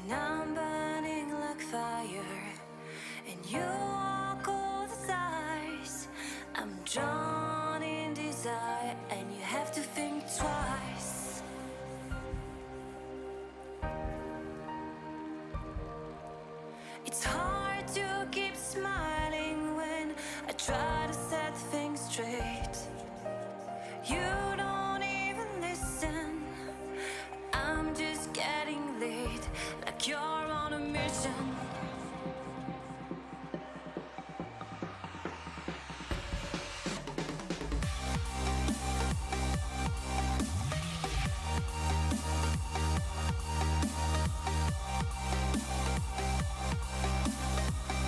And I'm burning like fire, and you walk all the sides. I'm drawn in desire, and you have to think twice. It's hard to keep smiling when I try to set things straight. You don't even listen. I'm just getting late, like you're on a mission.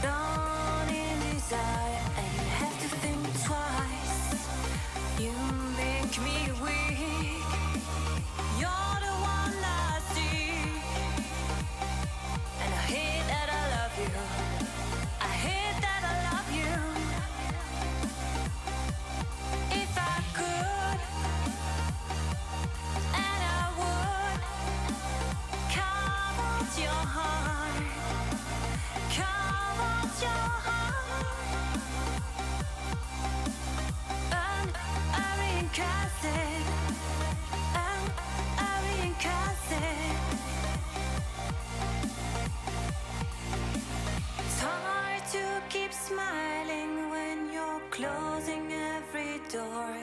Drawn in desire, and you have to think twice. You make me weak. You're the one I see, and I hate that I love you. I hate that I love you. If I could, and I would, carve out your heart, carve out your heart, and I reincarnate it, and I reincarnate it. It's hard to keep smiling when you're closing every door.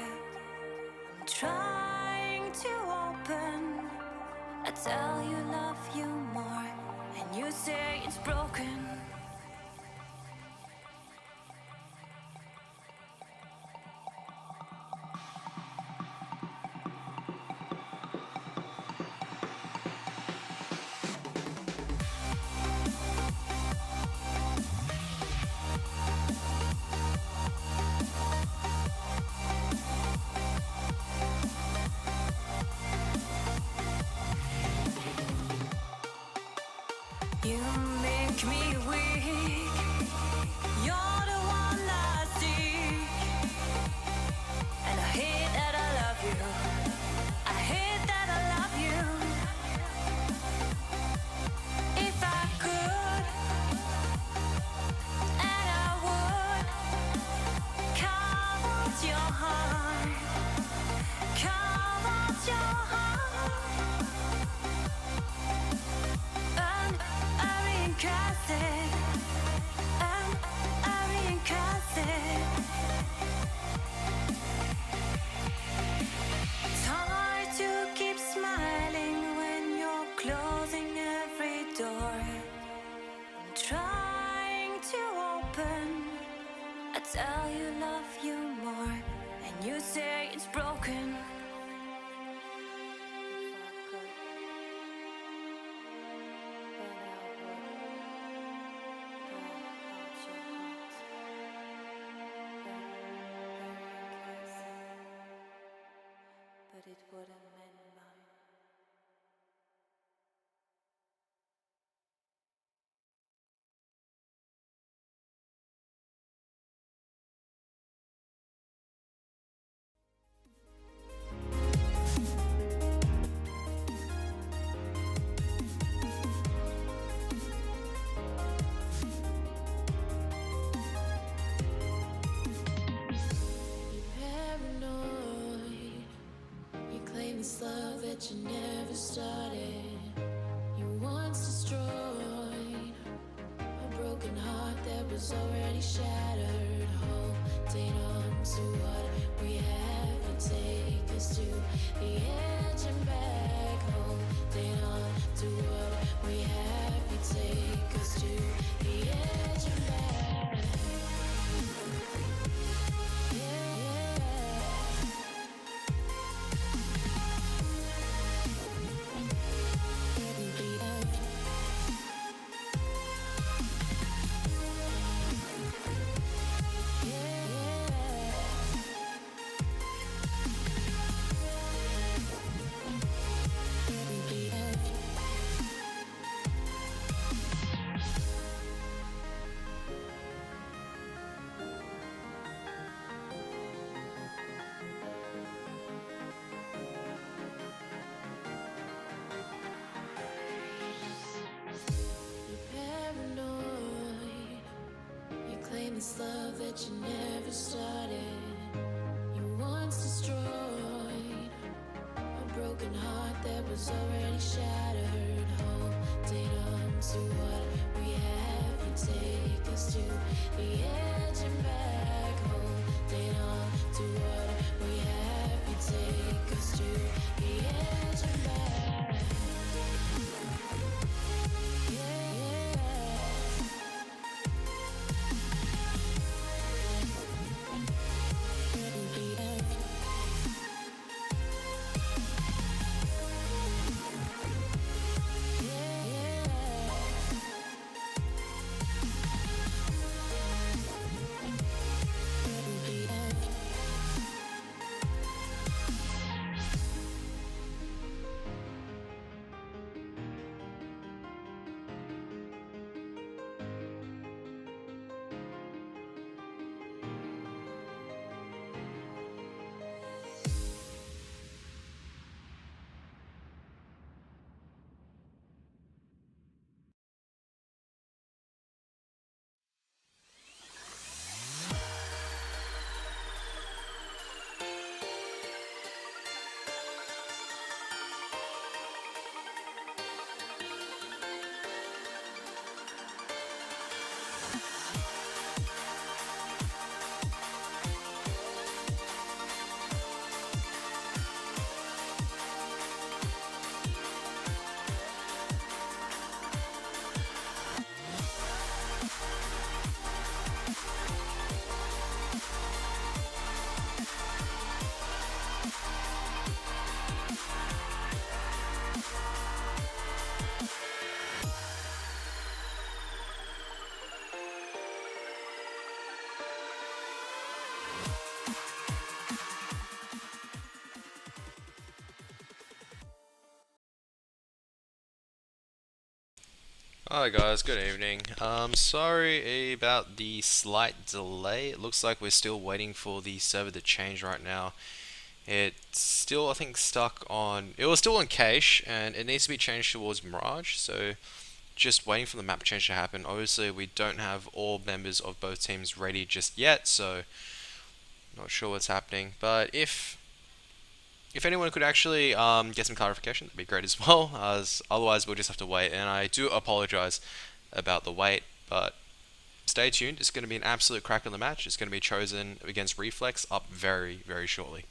I'm trying to open. I tell you love you more, and you say it's broken. You make me weak. You're the one I seek, and I hate that I love you. I hate that I love you. If I could, and I would, carve out your heart, carve out your heart, and I reincarnate it, and I reincarnate it. It's hard to keep smiling when you're closing every door. I'm trying to open. I tell you love you more, and you say it's broken. But it wouldn't mend mine. Paranoid, you claim this love that you never started. You once destroyed a broken heart that was already shattered. Holding on to what we have, you take us to the edge and back. Holding on to what we have, you take us to the edge and back. this love that you never started. You once destroyed a broken heart that was already shattered. Holding on to what we have, you take us to the edge and back. Holding on to what we have, you take us to the edge and back. Hi guys, good evening. Sorry about the slight delay. It looks like we're still waiting for the server to change right now. It's still, I think, stuck on. It was still on cache, and it needs to be changed towards Mirage. So, just waiting for the map change to happen. Obviously, we don't have all members of both teams ready just yet, so not sure what's happening. But if anyone could actually get some clarification, that'd be great as well. As otherwise, we'll just have to wait. And I do apologize about the wait, but stay tuned. It's going to be an absolute crack on the match. It's going to be chosen against Reflex up very, very shortly.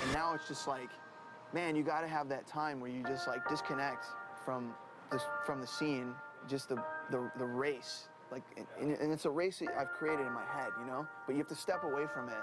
And now it's just like, man, you got to have that time where you just like disconnect from the scene, just the race. Like, and it's a race that I've created in my head, you know? But you have to step away from it.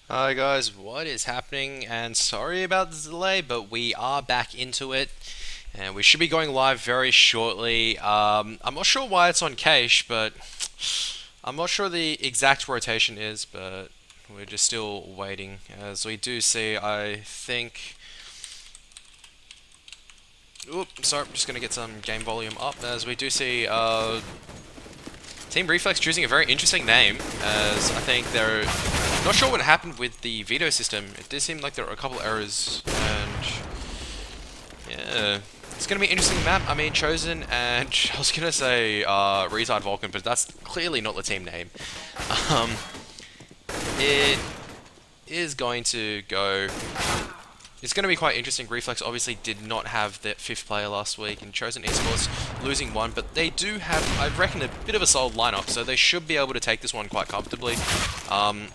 Hi guys, what is happening? And sorry about the delay, but we are back into it, and we should be going live very shortly. I'm not sure why it's on cache, but I'm not sure the exact rotation is, but we're just still waiting. As we do see, I think. Oop, sorry, I'm just gonna get some game volume up. As we do see, Team Reflex choosing a very interesting name, as I think they're not sure what happened with the veto system. It did seem like there were a couple errors, and yeah, it's gonna be an interesting map. I mean, Chosen and I was gonna say Retard Vulcan, but that's clearly not the team name. It is going to go. It's going to be quite interesting. Reflex obviously did not have that 5th player last week, and Chosen Esports losing 1, but they do have, I reckon, a bit of a solid lineup, so they should be able to take this one quite comfortably,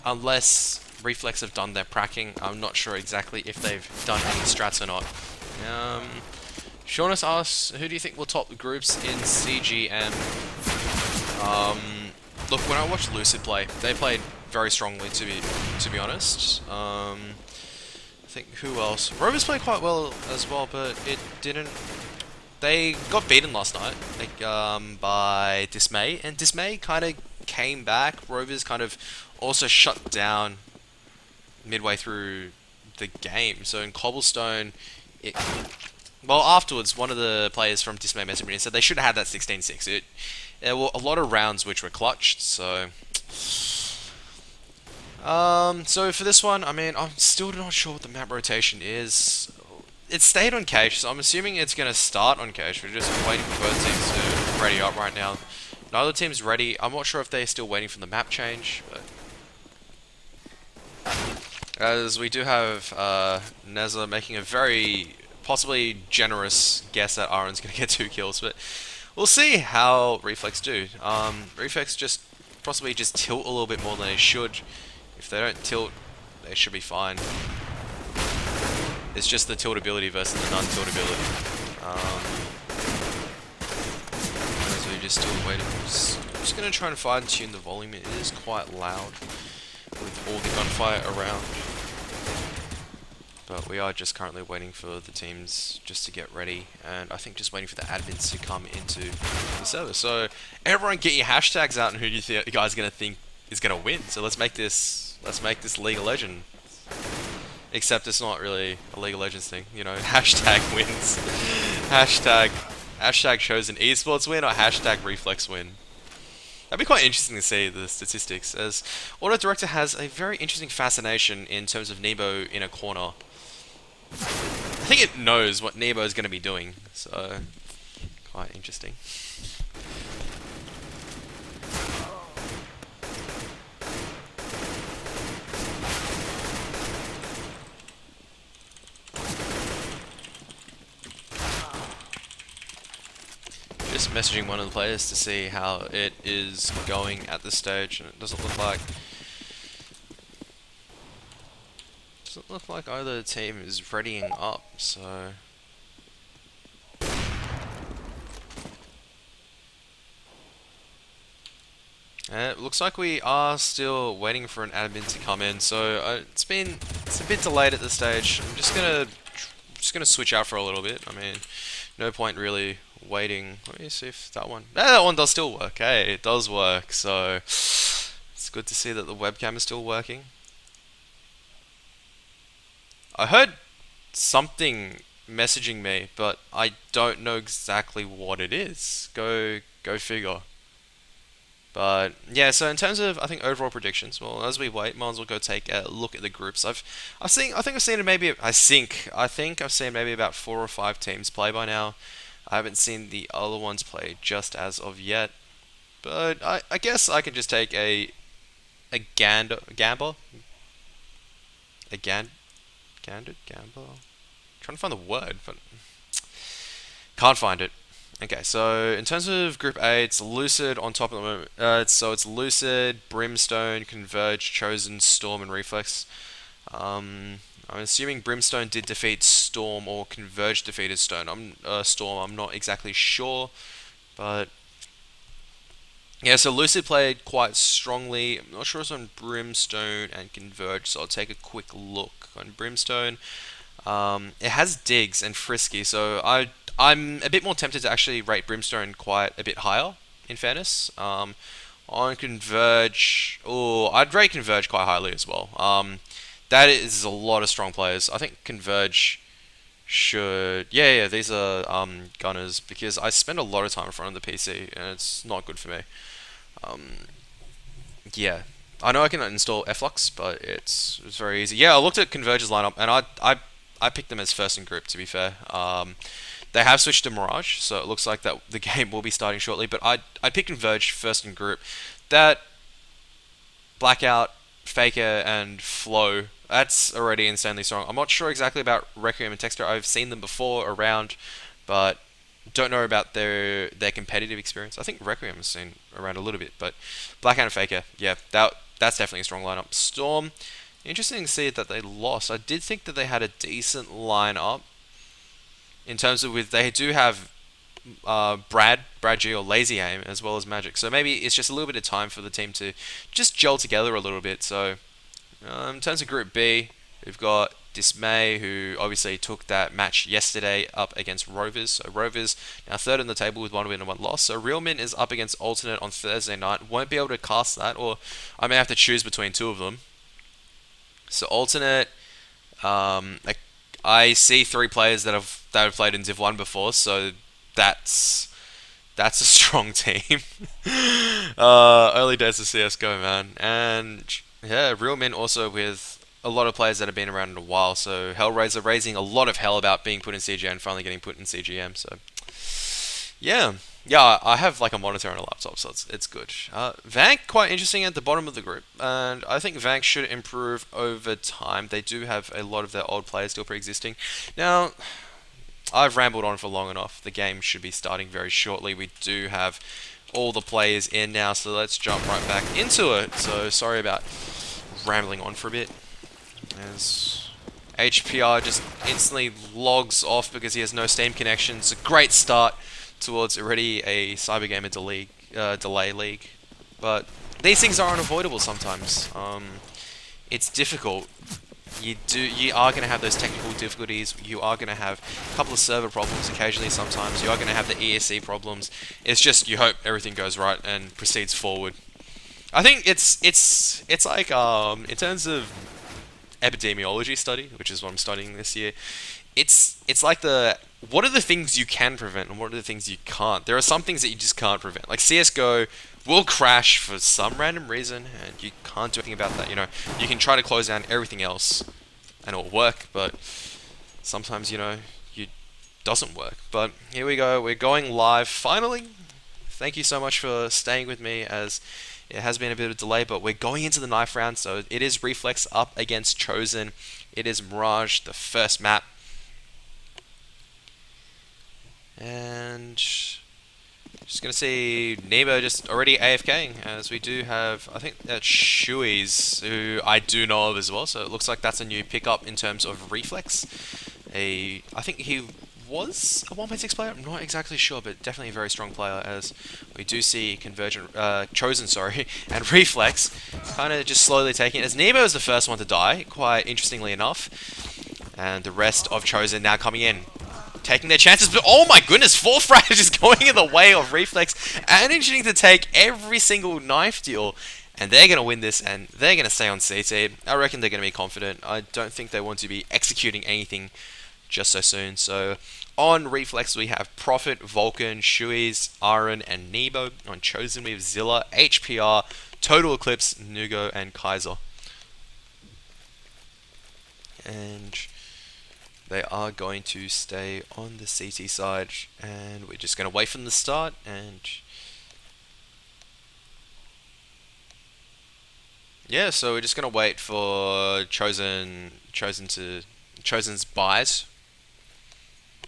unless Reflex have done their pracking. I'm not sure exactly if they've done any strats or not. Shaunus asks, who do you think will top the groups in CGM? Look, when I watched Lucid play, they played very strongly, to be honest. I think who else? Rovers played quite well as well, but it didn't. They got beaten last night, like, by Dismay, and Dismay kind of came back. Rovers kind of also shut down midway through the game. So in Cobblestone, well, afterwards, one of the players from Dismay messaged me and said they should have had that 16-6. There were a lot of rounds which were clutched, so. So for this one, I mean, I'm still not sure what the map rotation is. It stayed on cache, so I'm assuming it's going to start on cache. We're just waiting for both teams to ready up right now. Neither team's ready. I'm not sure if they're still waiting for the map change, but. As we do have Nezza making a very possibly generous guess that Aaron's going to get 2 kills, but we'll see how Reflex do. Reflex just possibly just tilt a little bit more than they should. If they don't tilt, they should be fine. It's just the tiltability versus the non-tiltability. So we're just still waiting. I'm just going to try and fine-tune the volume. It is quite loud with all the gunfire around. But we are just currently waiting for the teams just to get ready, and I think just waiting for the admins to come into the server. So everyone get your hashtags out and who do you guys are going to think is going to win. So let's make this League of Legends. Except it's not really a League of Legends thing, you know. Hashtag wins. Hashtag shows an esports win or hashtag reflex win. That'd be quite interesting to see the statistics, as Auto Director has a very interesting fascination in terms of Nebo in a corner. I think it knows what Nebo is going to be doing, so quite interesting. Just messaging one of the players to see how it is going at this stage, and it doesn't look like either team is readying up, so it looks like we are still waiting for an admin to come in, so it's a bit delayed at this stage. I'm just gonna switch out for a little bit. I mean, no point really waiting. Let me see if that one. That one does still work. Hey, it does work. So it's good to see that the webcam is still working. I heard something messaging me, but I don't know exactly what it is. Go figure. But yeah, so in terms of I think overall predictions, well, as we wait, might as well go take a look at the groups. I think I've seen maybe I've seen maybe about 4 or 5 teams play by now. I haven't seen the other ones play just as of yet, but I guess I can just take a gamble, trying to find the word, but can't find it. Okay, so in terms of Group A, it's Lucid on top at the moment. So it's Lucid, Brimstone, Converge, Chosen, Storm, and Reflex. I'm assuming Brimstone did defeat Storm, or Converge defeated Storm. I'm not exactly sure, but yeah. So Lucid played quite strongly. I'm not sure it's on Brimstone and Converge, so I'll take a quick look on Brimstone. It has Diggs and Frisky, so I'm a bit more tempted to actually rate Brimstone quite a bit higher, in fairness. On Converge, I'd rate Converge quite highly as well. That is a lot of strong players. I think Converge should... Yeah, these are gunners, because I spend a lot of time in front of the PC, and it's not good for me. Yeah. I know I can install Flux, but it's very easy. Yeah, I looked at Converge's lineup, and I picked them as first in group, to be fair. They have switched to Mirage, so it looks like that the game will be starting shortly. But I picked Converge first in group. That Blackout, Faker, and Flow, that's already insanely strong. I'm not sure exactly about Requiem and Texture. I've seen them before around, but don't know about their competitive experience. I think Requiem has seen around a little bit, but Blackout and Faker, yeah, that's definitely a strong lineup. Storm, interesting to see that they lost. I did think that they had a decent lineup. In terms of they do have Brad G or Lazy Aim as well as Magic, so maybe it's just a little bit of time for the team to just gel together a little bit. So in terms of Group B, we've got Dismay, who obviously took that match yesterday up against Rovers. So Rovers now third on the table with 1 win and 1 loss. So Real Mint is up against Alternate on Thursday night. Won't be able to cast that, or I may have to choose between 2 of them. So Alternate, I see 3 players that have played in Div 1 before, so that's a strong team. Early days of CSGO, man. And yeah, Real Mint also with a lot of players that have been around in a while. So Hellraiser raising a lot of hell about being put in CGM and finally getting put in CGM. So yeah, I have like a monitor and a laptop, so it's good. Vank, quite interesting at the bottom of the group, and I think Vank should improve over time. They do have a lot of their old players still pre-existing. Now, I've rambled on for long enough. The game should be starting very shortly. We do have all the players in now, so let's jump right back into it. So sorry about rambling on for a bit, as HPR just instantly logs off because he has no Steam connection. It's a great start towards already a Cybergamer delay league, but these things are unavoidable sometimes. It's difficult. You are going to have those technical difficulties. You are going to have a couple of server problems occasionally. Sometimes you are going to have the ESC problems. It's just you hope everything goes right and proceeds forward. I think it's like in terms of epidemiology study, which is what I'm studying this year. It's like what are the things you can prevent and what are the things you can't. There are some things that you just can't prevent. Like CSGO will crash for some random reason, and you can't do anything about that. You know, you can try to close down everything else, and it'll work, but sometimes it doesn't work. But here we go. We're going live finally. Thank you so much for staying with me, as it has been a bit of a delay, but we're going into the knife round. So it is Reflex up against Chosen. It is Mirage, the first map. And just going to see Nebo just already AFKing, as we do have, I think that's Shui's, who I do know of as well. So it looks like that's a new pickup in terms of Reflex. I think he was a 1.6 player, I'm not exactly sure, but definitely a very strong player, as we do see Chosen, and Reflex kind of just slowly taking it, as Nebo is the first one to die, quite interestingly enough, and the rest of Chosen now coming in, taking their chances, but oh my goodness, 4 frag just going in the way of Reflex, managing to take every single knife deal, and they're going to win this, and they're going to stay on CT. I reckon they're going to be confident. I don't think they want to be executing anything just so soon. So on Reflex we have Prophet, Vulcan, Shui's, Aaron, and Nebo. On Chosen we have Zilla, HPR, Total Eclipse, Nugo, and Kaiser. And they are going to stay on the CT side, and we're just going to wait for them to start. And yeah, so we're just going to wait for Chosen's buys,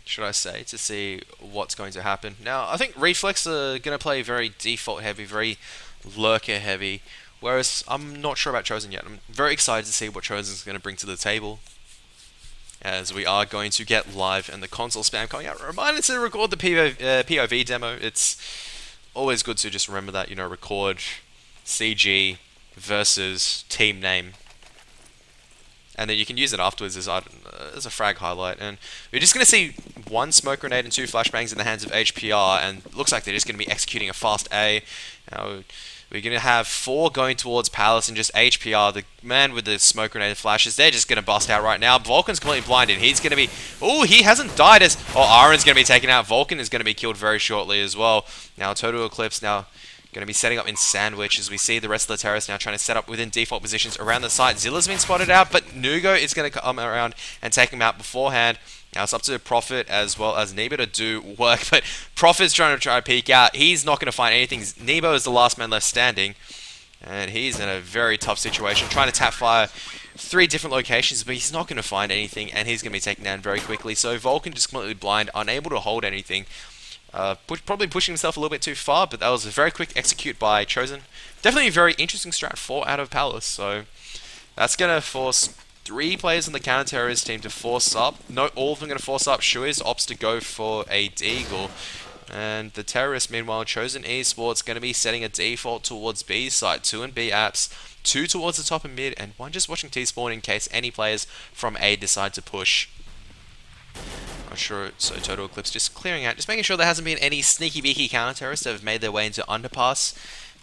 should I say, to see what's going to happen. Now, I think Reflex are going to play very default heavy, very lurker heavy, whereas I'm not sure about Chosen yet. I'm very excited to see what Chosen's going to bring to the table, as we are going to get live and the console spam coming out. Reminder to record the POV demo. It's always good to just remember that, record CG versus team name, and then you can use it afterwards as a frag highlight. And we're just going to see 1 smoke grenade and 2 flashbangs in the hands of HPR, and looks like they're just going to be executing a fast A. Now, we're going to have 4 going towards Palace, and just HPR, the man with the smoke grenade flashes, they're just going to bust out right now. Vulcan's completely blinded. He's going to be... Oh, he hasn't died as... Oh, Aaron's going to be taken out. Vulcan is going to be killed very shortly as well. Now, Total Eclipse now going to be setting up in Sandwich, as we see the rest of the terrorists now trying to set up within default positions around the site. Zilla's been spotted out, but Nugo is going to come around and take him out beforehand. Now it's up to Prophet as well as Nebo to do work, but Prophet's trying to peek out. He's not going to find anything. Nebo is the last man left standing, and he's in a very tough situation, trying to tap fire 3 different locations, but he's not going to find anything, and he's going to be taken down very quickly. So Vulcan just completely blind, unable to hold anything. Probably pushing himself a little bit too far, but that was a very quick execute by Chosen. Definitely a very interesting strat 4 out of Palace, so that's going to force 3 players on the counter-terrorist team to force up. Not all of them going to force up. Shui's opts to go for a deagle. And the terrorists, meanwhile, Chosen Esports going to be setting a default towards B side. 2 and B apps, 2 towards the top and mid, and 1 just watching T-spawn in case any players from A decide to push. Not sure, so Total Eclipse just clearing out, just making sure there hasn't been any sneaky beaky counter-terrorists that have made their way into underpass.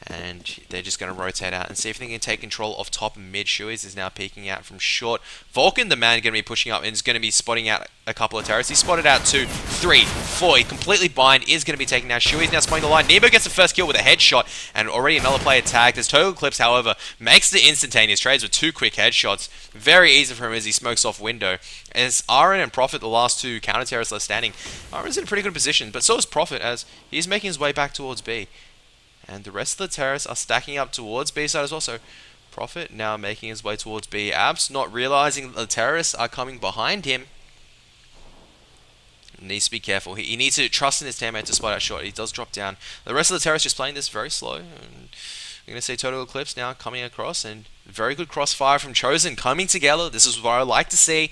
And they're just going to rotate out and see if they can take control of top and mid. Shui's is now peeking out from short. Vulcan, the man, going to be pushing up and is going to be spotting out a couple of terrorists. He spotted out 2, 3, 4. He completely blind, is going to be taken down. Shui's now spotting the line. Nebo gets the first kill with a headshot, and already another player tagged. As Total Eclipse, however, makes the instantaneous trades with 2 quick headshots. Very easy for him as he smokes off window. As Aaron and Prophet, the last 2 counter-terrorists left standing, Aaron's in a pretty good position, but so is Prophet, as he's making his way back towards B. And the rest of the terrorists are stacking up towards B side as well. So Prophet now making his way towards B. Abs not realizing that the terrorists are coming behind him. Needs to be careful. He needs to trust in his teammate to spot out short. He does drop down. The rest of the terrorists just playing this very slow. And we're going to see Total Eclipse now coming across. And very good crossfire from Chosen coming together. This is what I like to see.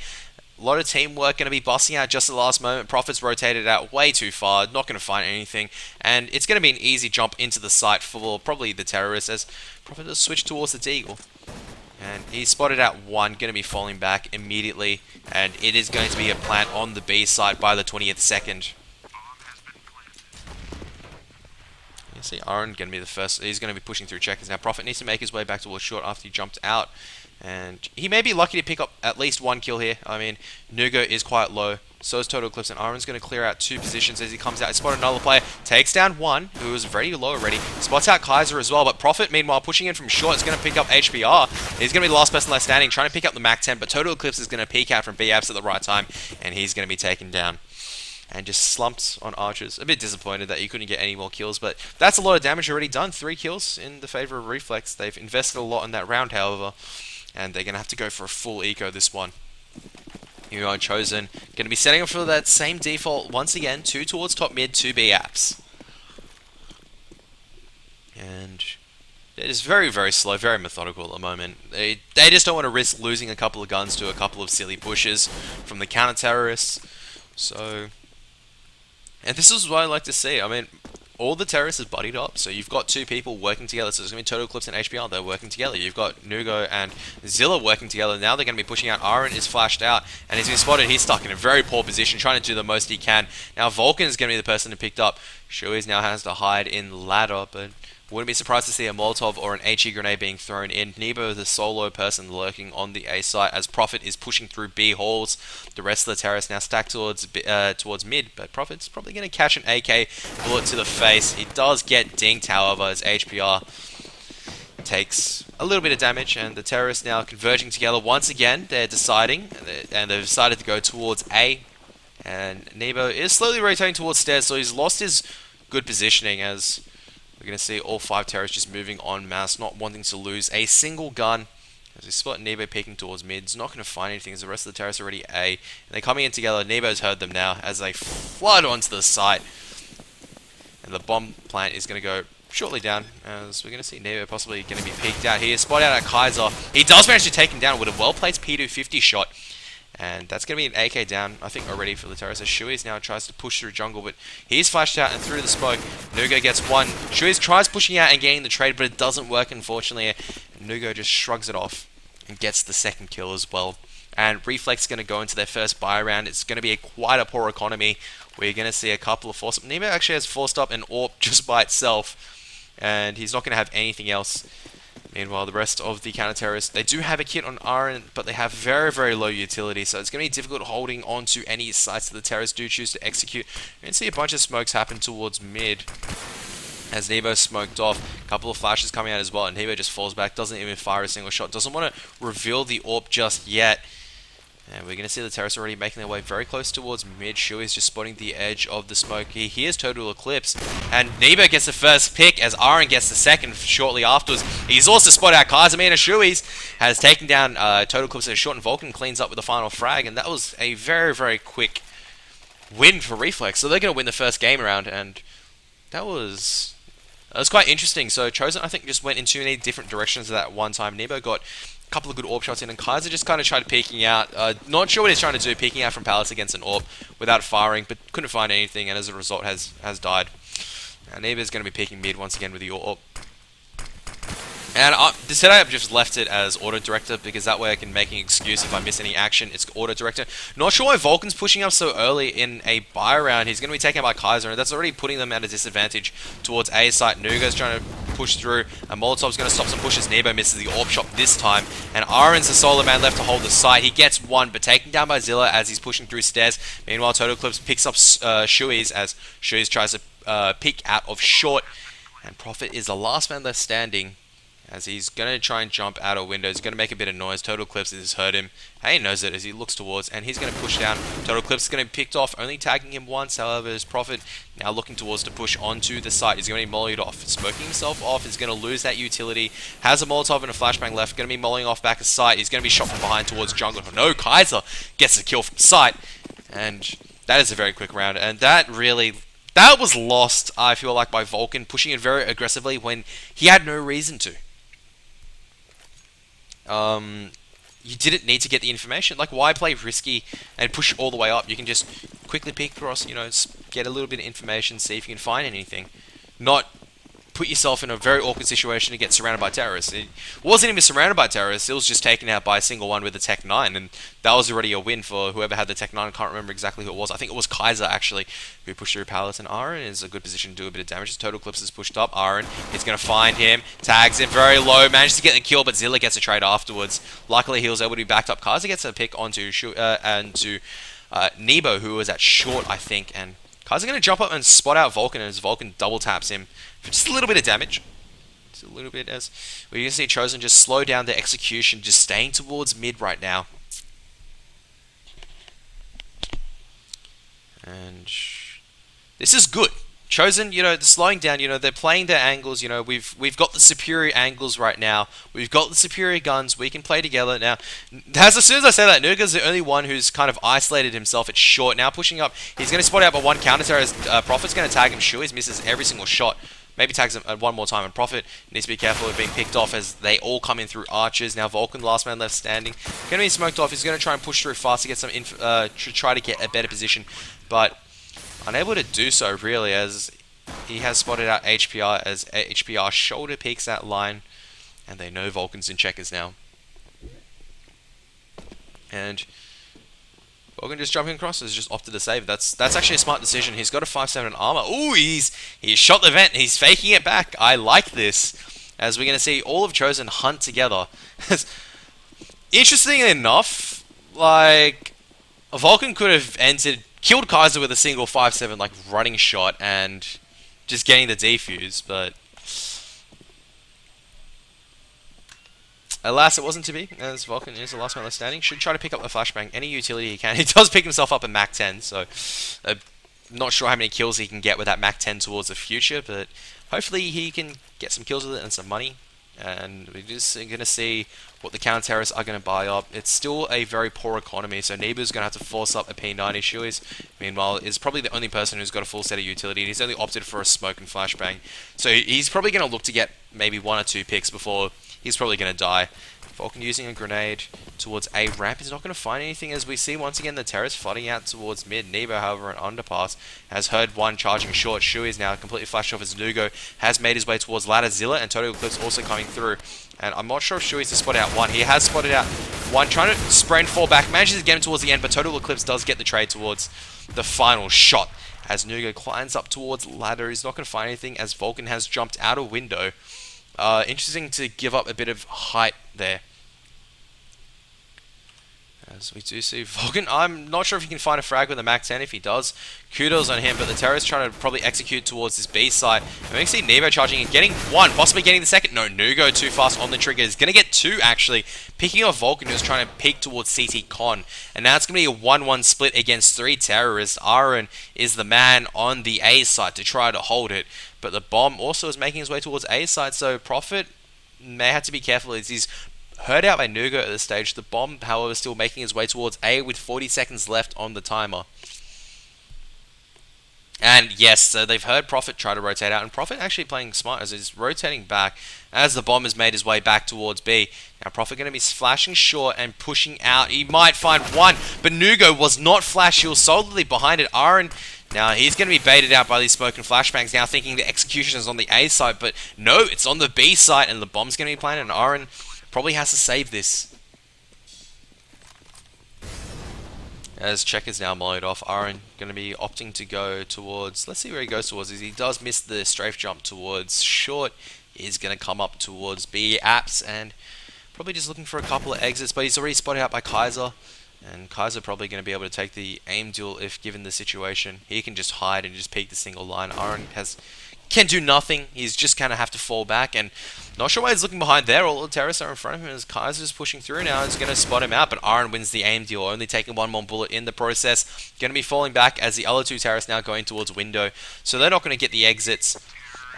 A lot of teamwork going to be busting out just at the last moment. Prophet's rotated out way too far, not going to find anything. And it's going to be an easy jump into the site for probably the terrorists, as Prophet does switch towards the deagle. And he's spotted out 1, going to be falling back immediately. And it is going to be a plant on the B site by the 20th second. You see Aaron going to be the first. He's going to be pushing through checkers. Now Prophet needs to make his way back towards short after he jumped out. And he may be lucky to pick up at least one kill here. I mean, Nugo is quite low. So is Total Eclipse, and Iron's going to clear out 2 positions as he comes out. He spotted another player, takes down one, who was very low already. Spots out Kaiser as well, but Prophet, meanwhile, pushing in from short, is going to pick up HBR. He's going to be the last person left standing, trying to pick up the MAC 10, but Total Eclipse is going to peek out from BAPS at the right time, and he's going to be taken down. And just slumped on Archers. A bit disappointed that he couldn't get any more kills, but that's a lot of damage already done. 3 kills in the favor of Reflex. They've invested a lot in that round, however, and they're going to have to go for a full eco this one. Here we are, Chosen. Going to be setting up for that same default once again. 2 towards top mid, 2 B apps. And it is very, very slow, very methodical at the moment. They just don't want to risk losing a couple of guns to a couple of silly pushes from the counter-terrorists. So... and this is what I like to see. I mean, all the terrorists is buddied up, so you've got 2 people working together. So there's going to be Total Eclipse and HBR, they're working together. You've got Nugo and Zilla working together. Now they're going to be pushing out. Aaron is flashed out, and he's been spotted. He's stuck in a very poor position, trying to do the most he can. Now Vulcan is going to be the person who picked up. Shuiz now has to hide in ladder, but wouldn't be surprised to see a Molotov or an HE grenade being thrown in. Nebo, the solo person lurking on the A site as Prophet is pushing through B halls. The rest of the terrorists now stacked towards mid, but Prophet's probably going to catch an AK bullet to the face. He does get dinked, however, as HPR takes a little bit of damage, and the terrorists now converging together once again. They're deciding, and they've decided to go towards A. And Nebo is slowly rotating towards stairs, so he's lost his good positioning as... we're going to see all 5 terrorists just moving en masse, not wanting to lose a single gun. As we spot Nebo peeking towards mid, he's not going to find anything as the rest of the terrorists are already A. And they're coming in together. Nebo's heard them now as they flood onto the site. And the bomb plant is going to go shortly down as we're going to see Nebo possibly going to be peeked out here. Spot out at Kaiser. He does manage to take him down with a well-placed P250 shot. And that's going to be an AK down, I think, already for the terrorists. As Shuiz now tries to push through jungle, but he's flashed out and through the smoke. Nugo gets one. Shuiz tries pushing out and getting the trade, but it doesn't work, unfortunately. And Nugo just shrugs it off and gets the second kill as well. And Reflex is going to go into their first buy round. It's going to be quite a poor economy, where you're going to see a couple of force-up. Nemo actually has forced up an AWP just by itself, and he's not going to have anything else. Meanwhile, the rest of the counter-terrorists, they do have a kit on Iron, but they have very, very low utility, so it's going to be difficult holding on to any sites that the terrorists do choose to execute. You're going to see a bunch of smokes happen towards mid as Nebo smoked off. A couple of flashes coming out as well, and Nebo just falls back, doesn't even fire a single shot, doesn't want to reveal the AWP just yet. And we're going to see the terrorists already making their way very close towards mid. Shui is just spotting the edge of the smoke. He hears Total Eclipse. And Nebo gets the first pick as Aaron gets the second shortly afterwards. He's also spotted out Kazamina. Shui's has taken down Total Eclipse at a short, and Vulcan cleans up with the final frag. And that was a very, very quick win for Reflex. So they're going to win the first game around. And that was quite interesting. So Chosen, I think, just went in too many different directions at that one time. Nebo got couple of good AWP shots in, and Kaiser just kind of tried peeking out. Not sure what he's trying to do, peeking out from pallets against an AWP without firing, but couldn't find anything, and as a result has died. And Neva's going to be peeking mid once again with the AWP. And today I've just left it as auto-director because that way I can make an excuse if I miss any action. It's auto-director. Not sure why Vulcan's pushing up so early in a buy round. He's going to be taken by Kaiser, and that's already putting them at a disadvantage towards A site. Nuga's trying to push through, and Molotov's going to stop some pushes. Nebo misses the AWP shot this time, and Aaron's the solo man left to hold the site. He gets one, but taken down by Zilla as he's pushing through stairs. Meanwhile, Total Eclipse picks up Shui's as Shui's tries to peek out of short, and Prophet is the last man left standing, as he's going to try and jump out of windows. He's going to make a bit of noise. Total Eclipse has heard him. He knows it as he looks towards, and he's going to push down. Total Eclipse is going to be picked off, only tagging him once. However, his Prophet now looking towards to push onto the site. He's going to be mollied off. Smoking himself off. He's going to lose that utility. Has a Molotov and a flashbang left. Going to be molling off back a site. He's going to be shot from behind towards jungle. No, Kaiser gets the kill from site. And that is a very quick round. And that was lost, I feel like, by Vulcan, pushing it very aggressively when he had no reason to. You didn't need to get the information. Like, why play risky and push all the way up? You can just quickly peek across, get a little bit of information, see if you can find anything. Not put yourself in a very awkward situation to get surrounded by terrorists. It wasn't even surrounded by terrorists, it was just taken out by a single one with the Tech 9, and that was already a win for whoever had the Tech 9. I can't remember exactly who it was. I think it was Kaiser, actually, who pushed through pallets, and Aaron is a good position to do a bit of damage. Total Eclipse is pushed up. Aaron is going to find him, tags him very low, manages to get the kill, but Zilla gets a trade afterwards. Luckily, he was able to be backed up. Kaiser gets a pick onto Nebo, who was at short, I think, and Kaiser going to jump up and spot out Vulcan as Vulcan double taps him for just a little bit of damage. Just a little bit, as we can see Chosen just slow down the execution, just staying towards mid right now. And this is good. Chosen, you know, the slowing down, you know, they're playing their angles, you know, we've got the superior angles right now. We've got the superior guns. We can play together. Now, as soon as I say that, Nuga's the only one who's kind of isolated himself at short. Now pushing up, he's going to spot out by one counter terror as Prophet's going to tag him. Shuiz misses every single shot. Maybe tags him one more time, and Prophet needs to be careful of being picked off as they all come in through archers. Now Vulcan, last man left standing, going to be smoked off. He's going to try and push through fast to get some to try to get a better position, but unable to do so really, as he has spotted out HPR as HPR shoulder peeks that line, and they know Vulcan's in checkers now. And Vulcan just jumping across has just opted to save. That's actually a smart decision. He's got a 5/7 armor. Ooh, he's shot the vent. He's faking it back. I like this, as we're going to see all of Chosen hunt together. Interestingly enough, like, Vulcan could have killed Kaiser with a single 5/7 like running shot and just getting the defuse, but alas, it wasn't to be, as Vulcan is the last man left standing. Should try to pick up the flashbang any utility he can. He does pick himself up at Mach 10, so not sure how many kills he can get with that Mach 10 towards the future, but hopefully he can get some kills with it and some money. And we're just going to see what the counter-terrorists are going to buy up. It's still a very poor economy, so Nebu's going to have to force up a P90. Shuiz, meanwhile, is probably the only person who's got a full set of utility, and he's only opted for a smoke and flashbang. So he's probably going to look to get maybe 1 or 2 picks before he's probably going to die. Vulcan using a grenade towards A ramp is not going to find anything, as we see once again the terrorists flooding out towards mid. Nebo, however, an underpass, has heard one charging short. Shui is now completely flashed off as Nugo has made his way towards ladder. Zilla and Total Eclipse also coming through. And I'm not sure if Shui's to spot out one. He has spotted out one, trying to spray and fall back. Manages to get him towards the end, but Total Eclipse does get the trade towards the final shot. As Nugo climbs up towards ladder, he's not going to find anything as Vulcan has jumped out a window. Interesting to give up a bit of height there. As we do see Vulcan, I'm not sure if he can find a frag with a Mach 10. If he does, kudos on him, but the terrorists trying to probably execute towards this B side. And we can see Nebo charging and getting one, possibly getting the second. No, Nugo too fast on the trigger. He's going to get 2, actually. Picking off Vulcan, who's trying to peek towards CT Con. And now it's going to be a 1-1 split against 3 terrorists. Aaron is the man on the A side to try to hold it. But the bomb also is making his way towards A side, so Prophet may have to be careful as he's heard out by Nugo at this stage. The bomb, however, still making his way towards A with 40 seconds left on the timer. And yes, so they've heard Prophet try to rotate out, and Prophet actually playing smart as he's rotating back as the bomb has made his way back towards B. Now Prophet going to be flashing short and pushing out. He might find one, but Nugo was not flashed. He was solidly behind it. Aaron, now he's going to be baited out by these smoke and flashbangs, now thinking the execution is on the A side, but no, it's on the B side, and the bomb's going to be planted, and Aaron probably has to save this. As check is now mollied off, Aaron going to be opting to go towards, let's see where he goes towards. He does miss the strafe jump towards short. He's going to come up towards B apps and probably just looking for a couple of exits, but he's already spotted out by Kaiser. And Kaiser probably going to be able to take the aim duel if given the situation. He can just hide and just peek the single line. Aaron can do nothing. He's just kind of have to fall back, and not sure why he's looking behind there. All the terrorists are in front of him as Kaiser's pushing through now. He's going to spot him out, but Aaron wins the aim deal, only taking 1 more bullet in the process. Going to be falling back as the other 2 terrorists now going towards window, so they're not going to get the exits.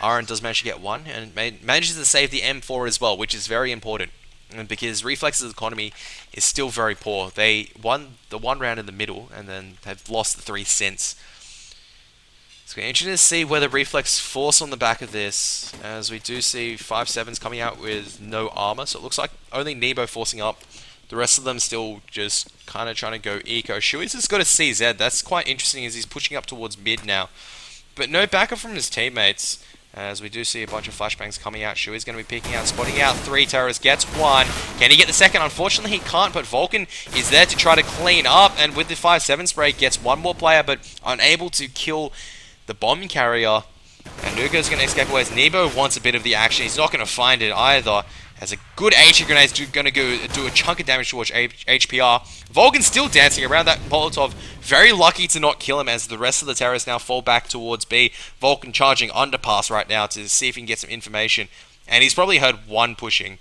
Aaron does manage to get 1 and manages to save the M4 as well, which is very important. And because Reflex's economy is still very poor. They won the 1 round in the middle, and then they've lost the 3 since. It's going to be interesting to see whether Reflex force on the back of this, as we do see 5/7s coming out with no armor. So it looks like only Nebo forcing up. The rest of them still just kind of trying to go eco. Shui's has got a CZ. That's quite interesting as he's pushing up towards mid now. But no backup from his teammates. As we do see a bunch of flashbangs coming out. Shui's going to be peeking out, spotting out 3 terrorists, gets 1. Can he get the second? Unfortunately, he can't, but Vulcan is there to try to clean up, and with the 5-7 spray, gets 1 more player, but unable to kill the bomb carrier. And Nugo's going to escape away as Nebo wants a bit of the action. He's not going to find it either. As a good HE grenade is going to go do a chunk of damage towards HPR. Vulcan's still dancing around that Molotov. Very lucky to not kill him as the rest of the terrorists now fall back towards B. Vulcan charging underpass right now to see if he can get some information. And he's probably heard 1 pushing.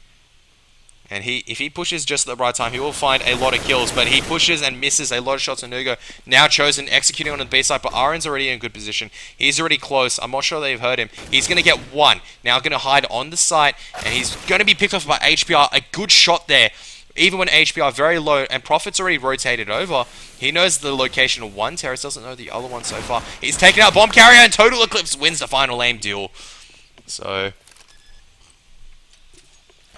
And if he pushes just at the right time, he will find a lot of kills. But he pushes and misses a lot of shots on Nugo. Now Chosen executing on the B side, but Aron's already in good position. He's already close. I'm not sure they've heard him. He's going to get 1. Now going to hide on the site. And he's going to be picked off by HPR. A good shot there. Even when HPR very low. And Prophet's already rotated over. He knows the location of 1. Terrace doesn't know the other one so far. He's taken out Bomb Carrier. And Total Eclipse wins the final aim duel. So...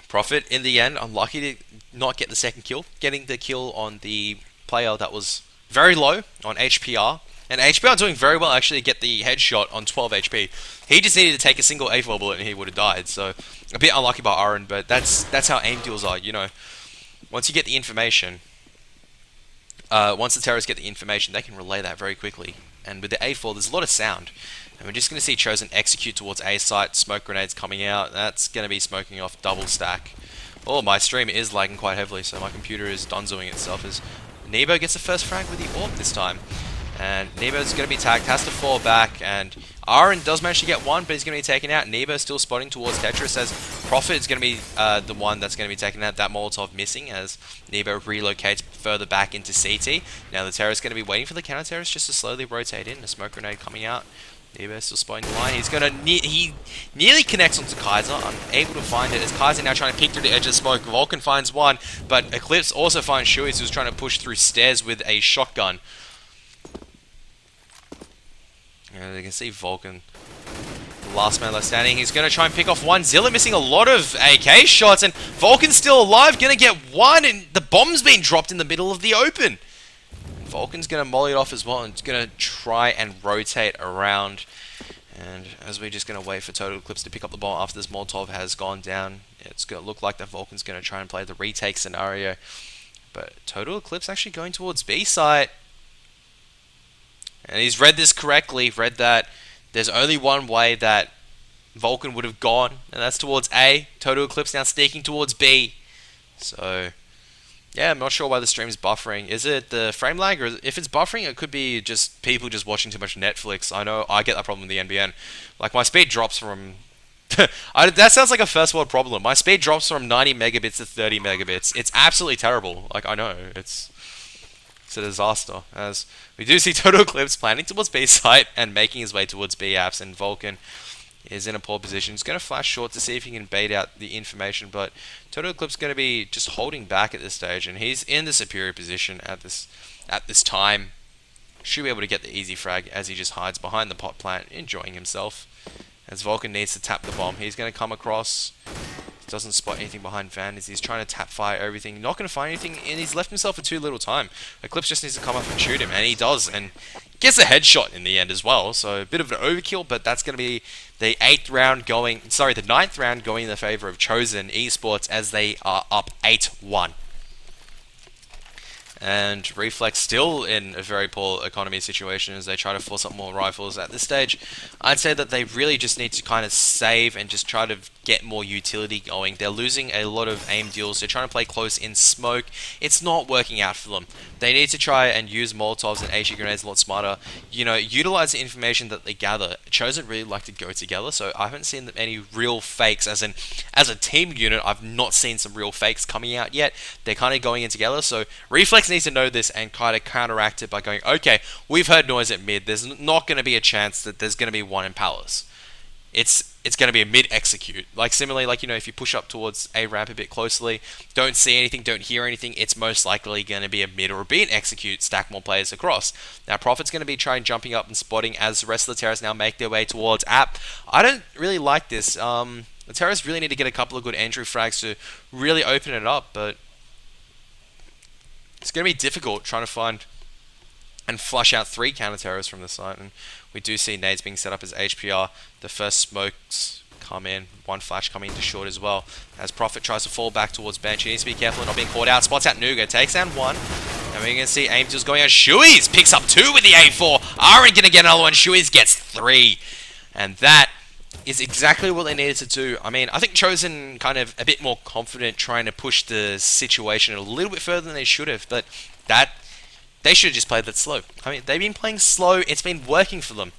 Prophet, in the end, unlucky to not get the second kill. Getting the kill on the player that was very low on HPR. And HPR doing very well actually to get the headshot on 12 HP. He just needed to take a single A4 bullet and he would have died. So, a bit unlucky by Aaron, but that's how aim duels are, you know. Once you get the information, once the terrorists get the information, they can relay that very quickly. And with the A4, there's a lot of sound. And we're just going to see Chosen execute towards A site. Smoke grenades coming out. That's going to be smoking off double stack. Oh, my stream is lagging quite heavily, so my computer is donzoing itself as Nebo gets the first frag with the AUS this time. And Nebo's going to be tagged, has to fall back, and Aaron does manage to get 1, but he's going to be taken out. Nebo still spotting towards Tetris as Prophet is going to be the one that's going to be taken out. That Molotov missing as Nebo relocates further back into CT. Now the terrorist is going to be waiting for the counter-terrorist just to slowly rotate in. A smoke grenade coming out. Nebo still spotting the line. He's going to he nearly connects onto Kaiser, unable to find it as Kaiser now trying to peek through the edge of smoke. Vulcan finds 1, but Eclipse also finds Shui, who's trying to push through stairs with a shotgun. And you can see Vulcan, the last man left standing. He's going to try and pick off 1. Zilla missing a lot of AK shots, and Vulcan's still alive, going to get 1, and the bomb's been dropped in the middle of the open. Vulcan's going to molly it off as well, and it's going to try and rotate around. And as we're just going to wait for Total Eclipse to pick up the ball after this Molotov has gone down, it's going to look like that Vulcan's going to try and play the retake scenario. But Total Eclipse actually going towards B site. And he's read this correctly, read that there's only one way that Vulcan would have gone, and that's towards A. Total Eclipse now sneaking towards B. So, yeah, I'm not sure why the stream's buffering. Is it the frame lag? Or if it's buffering, it could be just people just watching too much Netflix. I know I get that problem with the NBN. Like, my speed drops from... that sounds like a first world problem. My speed drops from 90 megabits to 30 megabits. It's absolutely terrible. Like, I know, it's a disaster. As we do see Total Eclipse planning towards B site and making his way towards B apps, and Vulcan is in a poor position. He's going to flash short to see if he can bait out the information, but Total Eclipse is going to be just holding back at this stage, and he's in the superior position at this time. Should be able to get the easy frag as he just hides behind the pot plant, enjoying himself. As Vulcan needs to tap the bomb, he's going to come across. Doesn't spot anything behind Van as he's trying to tap fire everything. Not going to find anything, and he's left himself for too little time. Eclipse just needs to come up and shoot him, and he does, and gets a headshot in the end as well. So a bit of an overkill, but that's going to be the ninth round going in the favor of Chosen Esports as they are up 8-1. And Reflex still in a very poor economy situation as they try to force up more rifles at this stage. I'd say that they really just need to kind of save and just try to get more utility going. They're losing a lot of aim deals. They're trying to play close in smoke. It's not working out for them. They need to try and use Molotovs and HE grenades a lot smarter. You know, utilize the information that they gather. Chosen really like to go together, so I haven't seen any real fakes. As a team unit, I've not seen some real fakes coming out yet. They're kind of going in together, so Reflex needs to know this and kind of counteract it by going, okay, we've heard noise at mid. There's not going to be a chance that there's going to be one in Palace. It's going to be a mid execute. Like similarly, like, you know, if you push up towards A ramp a bit closely, don't see anything, don't hear anything, it's most likely going to be a mid or a B and execute, stack more players across. Now Prophet's going to be trying jumping up and spotting as the rest of the terrorists now make their way towards App. I don't really like this. The terrorists really need to get a couple of good entry frags to really open it up, but it's going to be difficult trying to find and flush out 3 counter-terrorists from the site. And We do see nades being set up as HPR. The first smokes come in. One flash coming into short as well. As Prophet tries to fall back towards bench. He needs to be careful of not being caught out. Spots out Nuga. Takes down one. And we're going to see aim deals going out. Shuiz picks up 2 with the A4. Aaron going to get another one. Shuiz gets 3. And that is exactly what they needed to do. I mean, I think Chosen kind of a bit more confident trying to push the situation a little bit further than they should have. But that, they should have just played that slow. I mean, they've been playing slow. It's been working for them.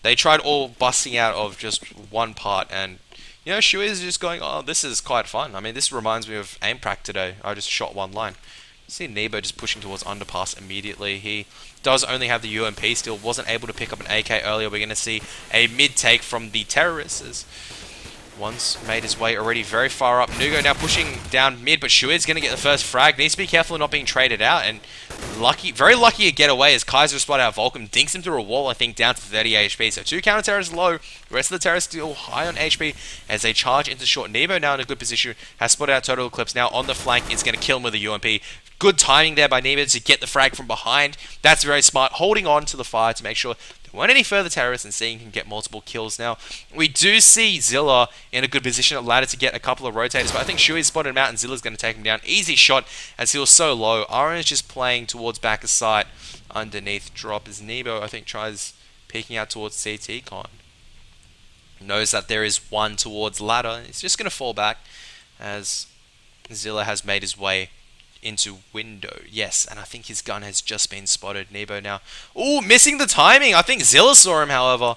They tried all busting out of just one part, and you know, Shui is just going, oh, this is quite fun. I mean, this reminds me of aim prac today. I just shot one line. See Nebo just pushing towards underpass immediately. He does only have the UMP still, wasn't able to pick up an AK earlier. We're going to see a mid-take from the terrorists. One's made his way already very far up. Nugo now pushing down mid, but Shuid's going to get the first frag. Needs to be careful of not being traded out, and very lucky to get away as Kaiser spot out Volcom, dinks him through a wall, I think, down to 30 HP. So 2 counter-terrorists low, the rest of the terrorists still high on HP as they charge into short. Nebo now in a good position, has spotted out Total Eclipse now on the flank, is going to kill him with a UMP. Good timing there by Nebo to get the frag from behind. That's very smart, holding on to the fire to make sure there weren't any further terrorists and seeing him get multiple kills now. We do see Zilla in a good position at ladder to get a couple of rotators, but I think Shui spotted him out and Zilla's going to take him down. Easy shot as he was so low. Aaron is just playing towards back of sight underneath drop as Nebo, I think, tries peeking out towards CT Con. Knows that there is one towards ladder. He's just going to fall back as Zilla has made his way into window. Yes, and I think his gun has just been spotted. Nebo now. Ooh, missing the timing. I think Zilla saw him, however.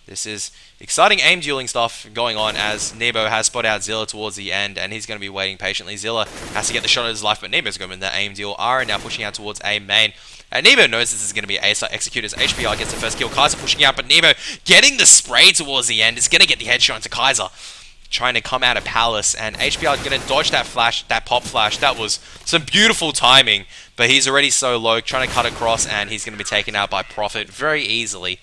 This is exciting aim dueling stuff going on as Nebo has spotted out Zilla towards the end, and he's going to be waiting patiently. Zilla has to get the shot of his life, but Nebo's going to win that aim deal. Ara now pushing out towards A main. And Nebo knows this is going to be A site execute as HPR gets the first kill. Kaiser pushing out, but Nebo getting the spray towards the end is going to get the headshot into Kaiser. Trying to come out of Palace, and HPR is going to dodge that flash, that pop flash. That was some beautiful timing, but he's already so low, trying to cut across, and he's going to be taken out by Prophet very easily.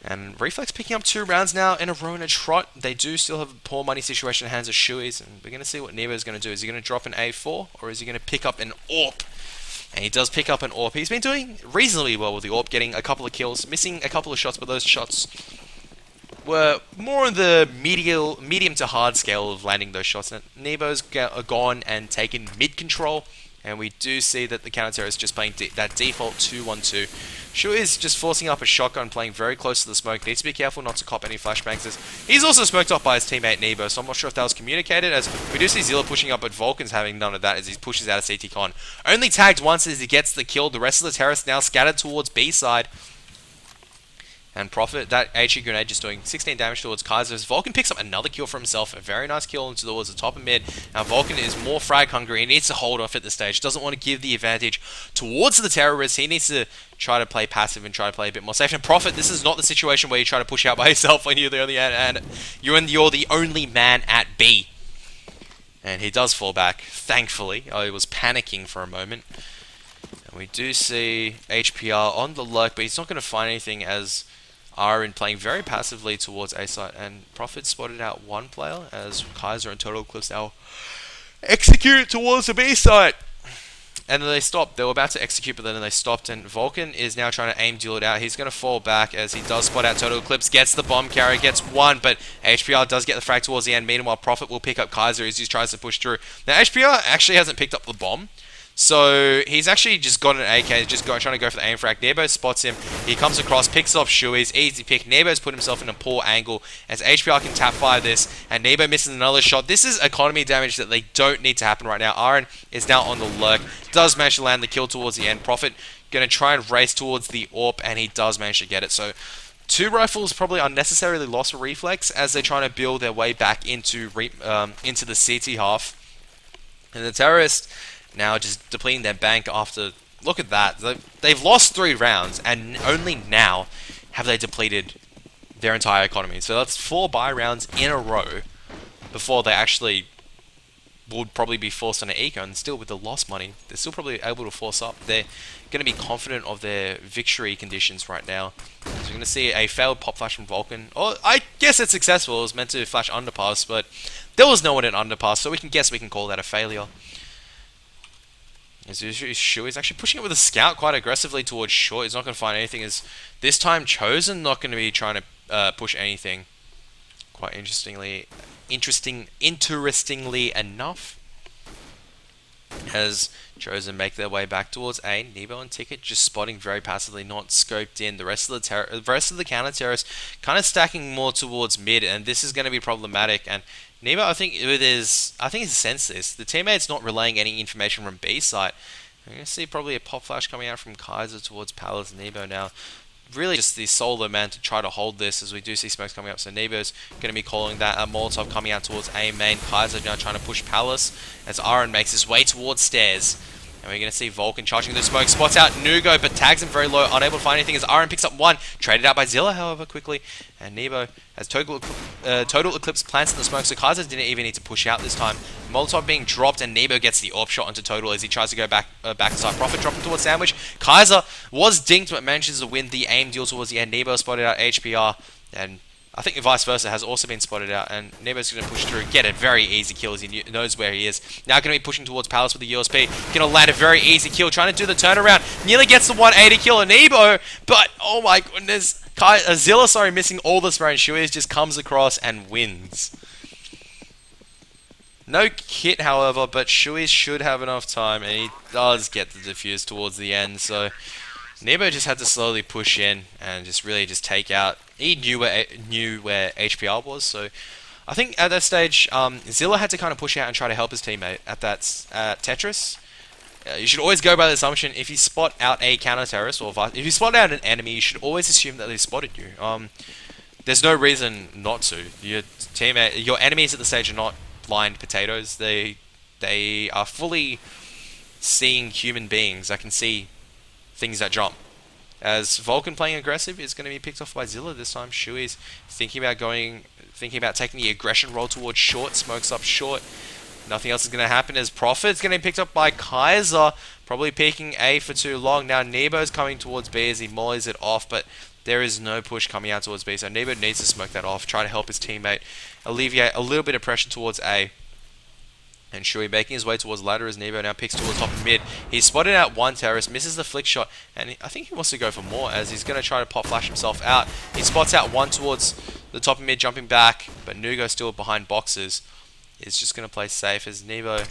And Reflex picking up 2 rounds now in a row in a trot. They do still have a poor money situation in the hands of Shui's, and we're going to see what Nebo is going to do. Is he going to drop an A4, or is he going to pick up an AWP? And he does pick up an AWP. He's been doing reasonably well with the AWP, getting a couple of kills, missing a couple of shots, but those shots were more on the medium to hard scale of landing those shots. And Nebo's gone and taken mid control, and we do see that the counter is just playing that default 2-1-2. Shu is just forcing up a shotgun, playing very close to the smoke. Needs to be careful not to cop any flashbangs. He's also smoked off by his teammate Nebo, so I'm not sure if that was communicated, as we do see Zilla pushing up, but Vulcan's having none of that as he pushes out of CT Con. Only tagged once as he gets the kill. The rest of the terrorists now scattered towards B side. And Prophet, that HE grenade just doing 16 damage towards Kaiser. Vulcan picks up another kill for himself. A very nice kill into towards the top of mid. Now Vulcan is more frag hungry. He needs to hold off at this stage. Doesn't want to give the advantage towards the terrorists. He needs to try to play passive and try to play a bit more safe. And Prophet, this is not the situation where you try to push out by yourself when you're the only man at B. And he does fall back, thankfully. He was panicking for a moment. And we do see HPR on the lurk, but he's not going to find anything as Aaron playing very passively towards A site, and Prophet spotted out one player as Kaiser and Total Eclipse now execute towards the B site. And then they stopped. They were about to execute, but then they stopped, and Vulcan is now trying to aim duel it out. He's going to fall back as he does spot out Total Eclipse, gets the bomb carrier, gets one, but HPR does get the frag towards the end. Meanwhile, Prophet will pick up Kaiser as he tries to push through. Now, HPR actually hasn't picked up the bomb, so he's actually just got an AK, just trying to go for the aim frag. Nebo spots him. He comes across, picks off Shui's. Easy pick. Nebo's put himself in a poor angle as HPR can tap fire this, and Nebo misses another shot. This is economy damage that they don't need to happen right now. Aaron is now on the lurk. Does manage to land the kill towards the end. Prophet going to try and race towards the AWP, and he does manage to get it. So 2 rifles probably unnecessarily lost for Reflex as they're trying to build their way back into the CT half. And the terrorists now just depleting their bank after, look at that, they've lost 3 rounds, and only now have they depleted their entire economy. So that's 4 buy rounds in a row before they actually would probably be forced on an eco, and still with the lost money, they're still probably able to force up. They're going to be confident of their victory conditions right now. So we're going to see a failed pop flash from Vulcan. Or I guess it's successful. It was meant to flash underpass, but there was no one in underpass, so we can call that a failure. Shu is actually pushing it with a scout quite aggressively towards short. He's not going to find anything. Is this time Chosen not going to be trying to push anything? Quite interestingly enough, has Chosen make their way back towards A. Nebo and Ticket just spotting very passively, not scoped in. The rest of the counter terrorists kind of stacking more towards mid, and this is going to be problematic. And Nebo, I think he's sensed this. The teammate's not relaying any information from B site. I'm going to see probably a pop flash coming out from Kaiser towards Palace. Nebo now really just the solo man to try to hold this, as we do see smokes coming up. So Nebo's going to be calling that. Molotov coming out towards A main. Kaiser now trying to push Palace as Aaron makes his way towards stairs. And we're going to see Vulcan charging the smoke. Spots out Nugo, but tags him very low. Unable to find anything as Aaron picks up one. Traded out by Zilla, however, quickly. And Nebo has Total Eclipse plants in the smoke, so Kaiser didn't even need to push out this time. Molotov being dropped, and Nebo gets the AUS shot onto Total as he tries to go back side. Profit dropping towards Sandwich. Kaiser was dinked, but manages to win the aim deal towards the end. Nebo spotted out HPR, and I think vice versa has also been spotted out, and Nebo's going to push through, get a very easy kill as he knows where he is. Now going to be pushing towards Palace with the USP. Going to land a very easy kill, trying to do the turnaround. Nearly gets the 180 kill on Nebo, but oh my goodness. Zilla, missing all this range. Shuiz just comes across and wins. No kit, however, but Shuiz should have enough time, and he does get the defuse towards the end, so Nebo just had to slowly push in and just really just take out. He knew where HPR was, so I think at that stage, Zilla had to kind of push out and try to help his teammate at that Tetris. You should always go by the assumption, if you spot out a counter-terrorist, or if you spot out an enemy, you should always assume that they spotted you. There's no reason not to. Your enemies at the stage are not blind potatoes. They are fully seeing human beings that can see things that jump. As Vulcan playing aggressive is going to be picked off by Zilla this time. Shui's thinking about taking the aggression roll towards short. Smokes up short. Nothing else is going to happen as Prophet's going to be picked up by Kaiser. Probably peeking A for too long. Now Nebo's coming towards B as he mollies it off, but there is no push coming out towards B, so Nebo needs to smoke that off, try to help his teammate alleviate a little bit of pressure towards A. And Shui making his way towards ladder as Nebo now picks towards top of mid. He's spotted out one terrorist, misses the flick shot, and I think he wants to go for more as he's going to try to pop flash himself out. He spots out one towards the top of mid, jumping back, but Nugo still behind boxes. He's just going to play safe as Nebo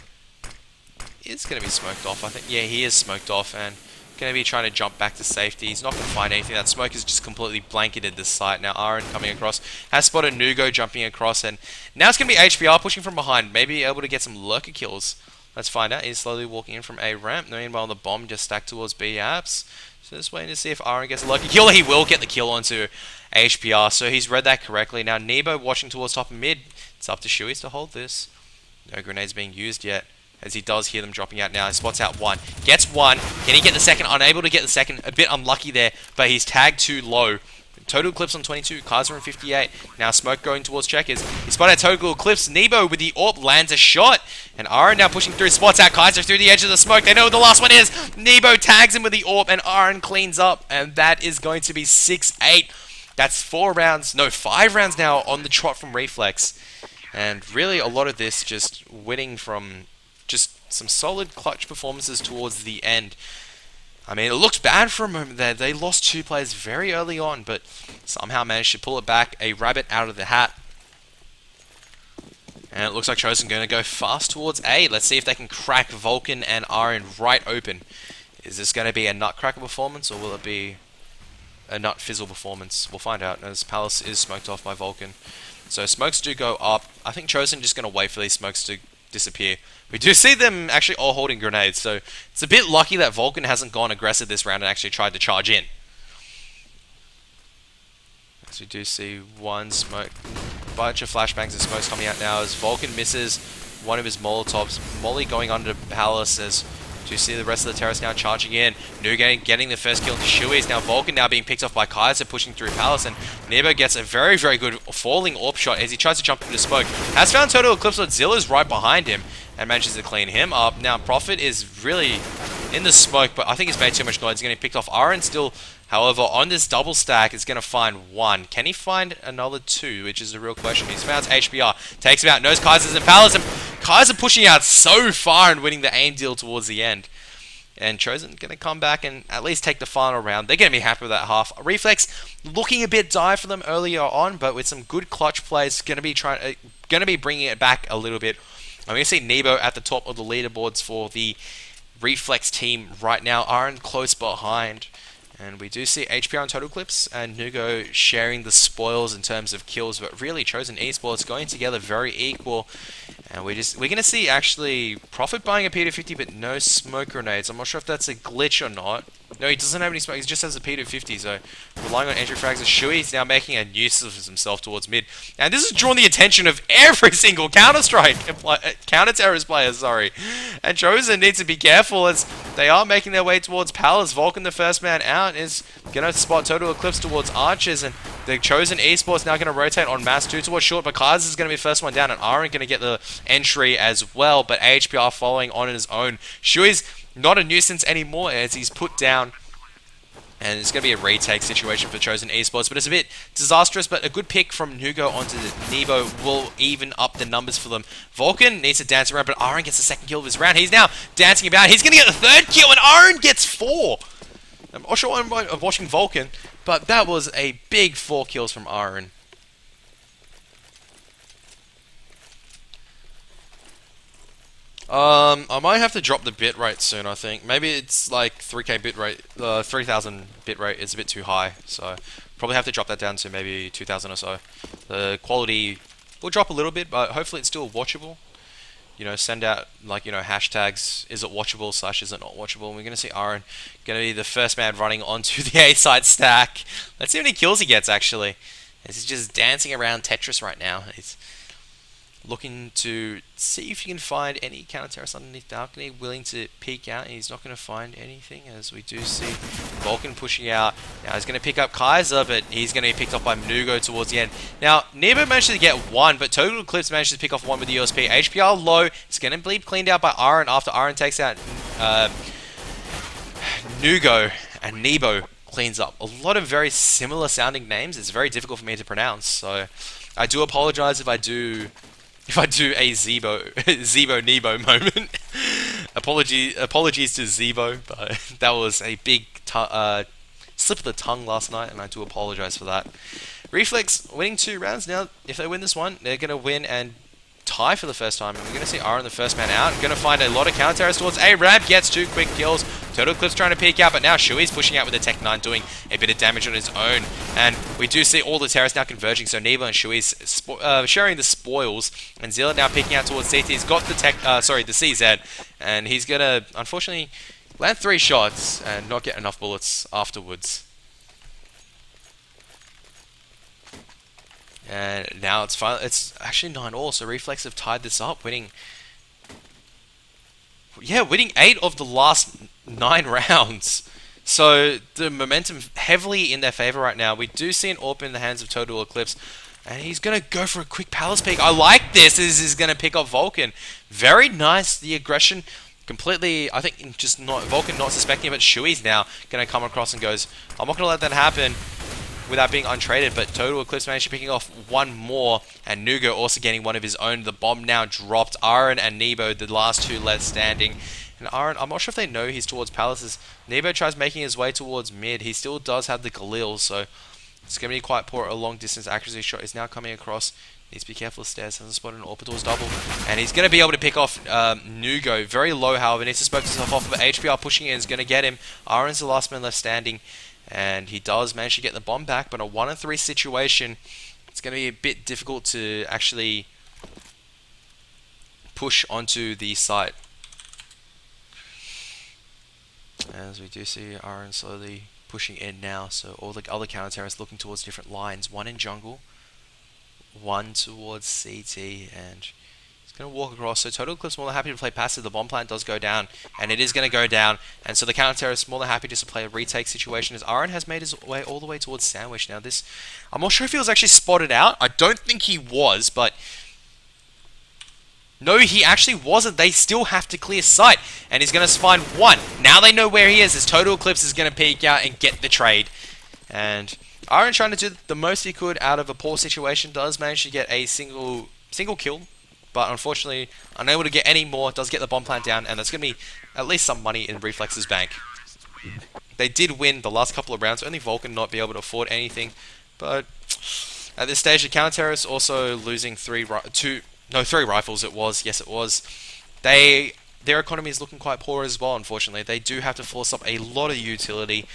is going to be smoked off, I think. Yeah, he is smoked off and going to be trying to jump back to safety. He's not going to find anything. That smoke has just completely blanketed the site. Now Aaron coming across has spotted Nugo jumping across, and now it's going to be HBR pushing from behind, maybe able to get some lurker kills. Let's find out. He's slowly walking in from A ramp. Meanwhile, the bomb just stacked towards B apps. So just waiting to see if Aaron gets a lurker kill. He will get the kill onto HBR, so he's read that correctly. Now Nebo watching towards top of mid. It's up to Shui's to hold this. No grenades being used yet, as he does hear them dropping out now. He spots out one. Gets one. Can he get the second? Unable to get the second. A bit unlucky there, but he's tagged too low. Total Eclipse on 22. Kaiser on 58. Now Smoke going towards Checkers. He spotted out Total Eclipse. Nebo with the AWP lands a shot. And Aaron now pushing through. Spots out Kaiser through the edge of the smoke. They know who the last one is. Nebo tags him with the AWP, and Aaron cleans up. And that is going to be 6-8. That's 5 rounds now on the trot from Reflex. And really a lot of this just winning from just some solid clutch performances towards the end. I mean, it looked bad for a moment there. They lost 2 players very early on, but somehow managed to pull it back. A rabbit out of the hat. And it looks like Chosen going to go fast towards A. Let's see if they can crack Vulcan and Aaron right open. Is this going to be a nutcracker performance, or will it be a nut fizzle performance? We'll find out, as Palace is smoked off by Vulcan. So smokes do go up. I think Chosen just going to wait for these smokes to disappear. We do see them actually all holding grenades, so it's a bit lucky that Vulcan hasn't gone aggressive this round and actually tried to charge in. As we do see one smoke, bunch of flashbangs and smokes coming out now as Vulcan misses one of his Molotovs. Molly going under Palace as you see the rest of the terrorists now charging in. Nuga getting the first kill into Shui's. Now Vulcan now being picked off by Kaiser pushing through Palace, and Nebo gets a very, very good falling AWP shot as he tries to jump into smoke. Has found Total Eclipse, but Zilla's right behind him and manages to clean him up. Now Prophet is really in the smoke, but I think he's made too much noise. He's going to be picked off. Aaron still, however, on this double stack is going to find one. Can he find another 2, which is the real question. He's found HBR. Takes him out. Knows Kaiser's in Palace. And Kaiser pushing out so far and winning the aim deal towards the end. And Chosen going to come back and at least take the final round. They're going to be happy with that half. Reflex looking a bit dire for them earlier on, but with some good clutch plays, going to be bringing it back a little bit. I'm going to see Nebo at the top of the leaderboards for the Reflex team right now. Aaron close behind. And we do see HPR and Total Clips and Nugo sharing the spoils in terms of kills, but really Chosen Esports going together very equal. And we're going to see actually Profit buying a P250, but no smoke grenades. I'm not sure if that's a glitch or not. No, he doesn't have any smoke. He just has a P250, so relying on entry frags. Shui's now making a nuisance of himself towards mid. And this has drawn the attention of every single Counter-Strike, Counter-Terrorist player, sorry. And Chosen needs to be careful as they are making their way towards Palace. Vulcan, the first man out, is going to spot Total Eclipse towards Archers, and the Chosen Esports now going to rotate on Mass 2 towards short, but Kaz is going to be the first one down, and Aaron going to get the entry as well, but AHPR following on his own. Shui's not a nuisance anymore as he's put down, and it's going to be a retake situation for Chosen Esports, but it's a bit disastrous, but a good pick from Nugo onto Nebo will even up the numbers for them. Vulcan needs to dance around, but Aaron gets the second kill of his round. He's now dancing about. He's going to get the third kill, and Aaron gets 4. I'm not sure I'm watching Vulcan, but that was a big 4 kills from Aaron. I might have to drop the bitrate soon, I think. Maybe it's like 3k bitrate, 3000 bitrate is a bit too high, so probably have to drop that down to maybe 2000 or so. The quality will drop a little bit, but hopefully it's still watchable. You know, send out, like, you know, hashtags, is it watchable / is it not watchable. And we're going to see Aaron going to be the first man running onto the A side stack. Let's see how many kills he gets, actually. He's just dancing around Tetris right now. He's looking to see if he can find any counter-terrorists underneath balcony, willing to peek out, and he's not going to find anything, as we do see Vulcan pushing out. Now he's going to pick up Kaiser, but he's going to be picked up by Nugo towards the end. Now, Nebo managed to get 1, but Total Eclipse managed to pick off 1 with the USP. HPR low, it's going to be cleaned out by Aaron after Aaron takes out Nugo, and Nebo cleans up. A lot of very similar sounding names. It's very difficult for me to pronounce, so I do apologize if I do a Zebo Nebo moment. Apologies to Zebo, but that was a big slip of the tongue last night, and I do apologize for that. Reflex winning 2 rounds. Now, if they win this one, they're going to win and tie for the first time. And we're going to see Aaron the first man out. Going to find a lot of counter-terrorists towards A-Rab. Gets 2 quick kills. Total Eclipse trying to peek out, but now Shui's pushing out with the Tech 9, doing a bit of damage on his own. And we do see all the terrorists now converging, so Nebo and Shui's sharing the spoils. And Zilla now peeking out towards CT. He's got the the CZ. And he's going to, unfortunately, land 3 shots and not get enough bullets afterwards. And now it's actually 9-all, so Reflex have tied this up, winning 8 of the last 9 rounds. So the momentum heavily in their favor right now. We do see an AWP in the hands of Total Eclipse, and he's going to go for a quick Palace peek. I like this. This is going to pick up Vulcan. Very nice. The aggression completely, I think, just not Vulcan not suspecting it, but Shui's now going to come across and goes, I'm not going to let that happen without being untraded, but Total Eclipse managed to picking off 1 more, and Nugo also getting 1 of his own. The bomb now dropped. Aaron and Nebo, the last 2 left standing. And Aaron, I'm not sure if they know he's towards Palaces. Nebo tries making his way towards mid. He still does have the Galil, so it's going to be quite poor. A long distance accuracy shot is now coming across. Needs to be careful of stairs. Hasn't spotted an Orbital's double. And he's going to be able to pick off Nugo. Very low, however. Needs to smoke himself off, but HPR pushing in is going to get him. Aaron's the last man left standing. And he does manage to get the bomb back, but a 1-3 situation, it's going to be a bit difficult to actually push onto the site. As we do see Aaron slowly pushing in now, so all the other counter-terrorists looking towards different lines. 1 in jungle, 1 towards CT, and he's going to walk across. So Total Eclipse more than happy to play passive. The bomb plant does go down, and it is going to go down. And so the counter-terrorist more than happy just to play a retake situation, as Aaron has made his way all the way towards Sandwich. Now this, I'm not sure if he was actually spotted out. I don't think he was, but no, he actually wasn't. They still have to clear sight, and he's going to find 1. Now they know where he is, as Total Eclipse is going to peek out and get the trade. And Aaron, trying to do the most he could out of a poor situation, does manage to get a single kill. but unfortunately unable to get any more. Does get the bomb plant down, and there's going to be at least some money in Reflex's bank. They did win the last couple of rounds, only Vulcan not be able to afford anything, but at this stage the counter-terrorists also losing three rifles it was, yes it was. Their economy is looking quite poor as well, unfortunately. They do have to force up a lot of utility,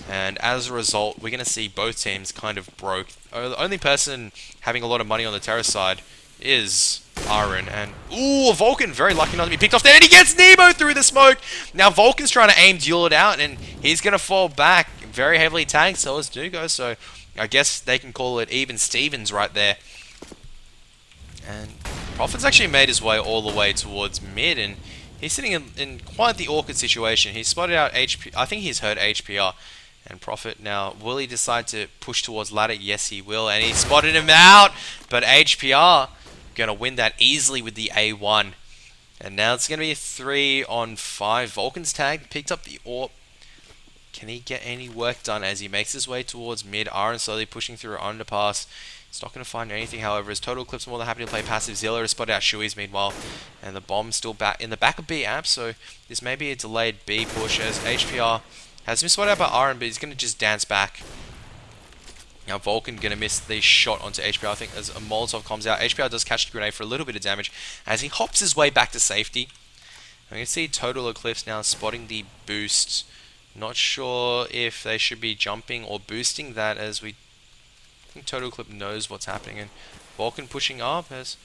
and as a result, we're going to see both teams kind of broke. The only person having a lot of money on the terrorist side is Aaron, and ooh, Vulcan very lucky not to be picked off there, and he gets Nemo through the smoke. Now Vulcan's trying to aim duel it out, and he's going to fall back. Very heavily tagged, so is Nugo, so I guess they can call it even Stevens right there. And Prophet's actually made his way all the way towards mid, and he's sitting in quite the awkward situation. He spotted out HP. I think he's heard HPR. And Prophet now, will he decide to push towards ladder? Yes, he will. And he spotted him out. But HPR going to win that easily with the A1. And now it's going to be a 3-on-5. Vulcan's tagged, picked up the AWP. Can he get any work done as he makes his way towards mid? Aaron slowly pushing through underpass. He's not going to find anything, however, as Total Eclipse more than happy to play passive. Zilla has spotted out Shui's meanwhile, and the bomb's still back in the back of B amp, so this may be a delayed B push as HPR has been spotted out by Aaron, but he's going to just dance back. Now Vulcan going to miss the shot onto HPR. I think as a Molotov comes out, HPR does catch the grenade for a little bit of damage as he hops his way back to safety. We can see Total Eclipse now spotting the boost. Not sure if they should be jumping or boosting that, as we think Total Eclipse knows what's happening, and Vulcan pushing up as...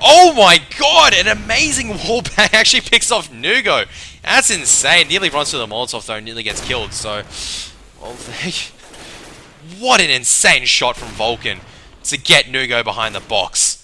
Oh my god! An amazing wallbang actually picks off Nugo. That's insane. Nearly runs through the Molotov though, nearly gets killed, so... Well, what an insane shot from Vulcan to get Nugo behind the box.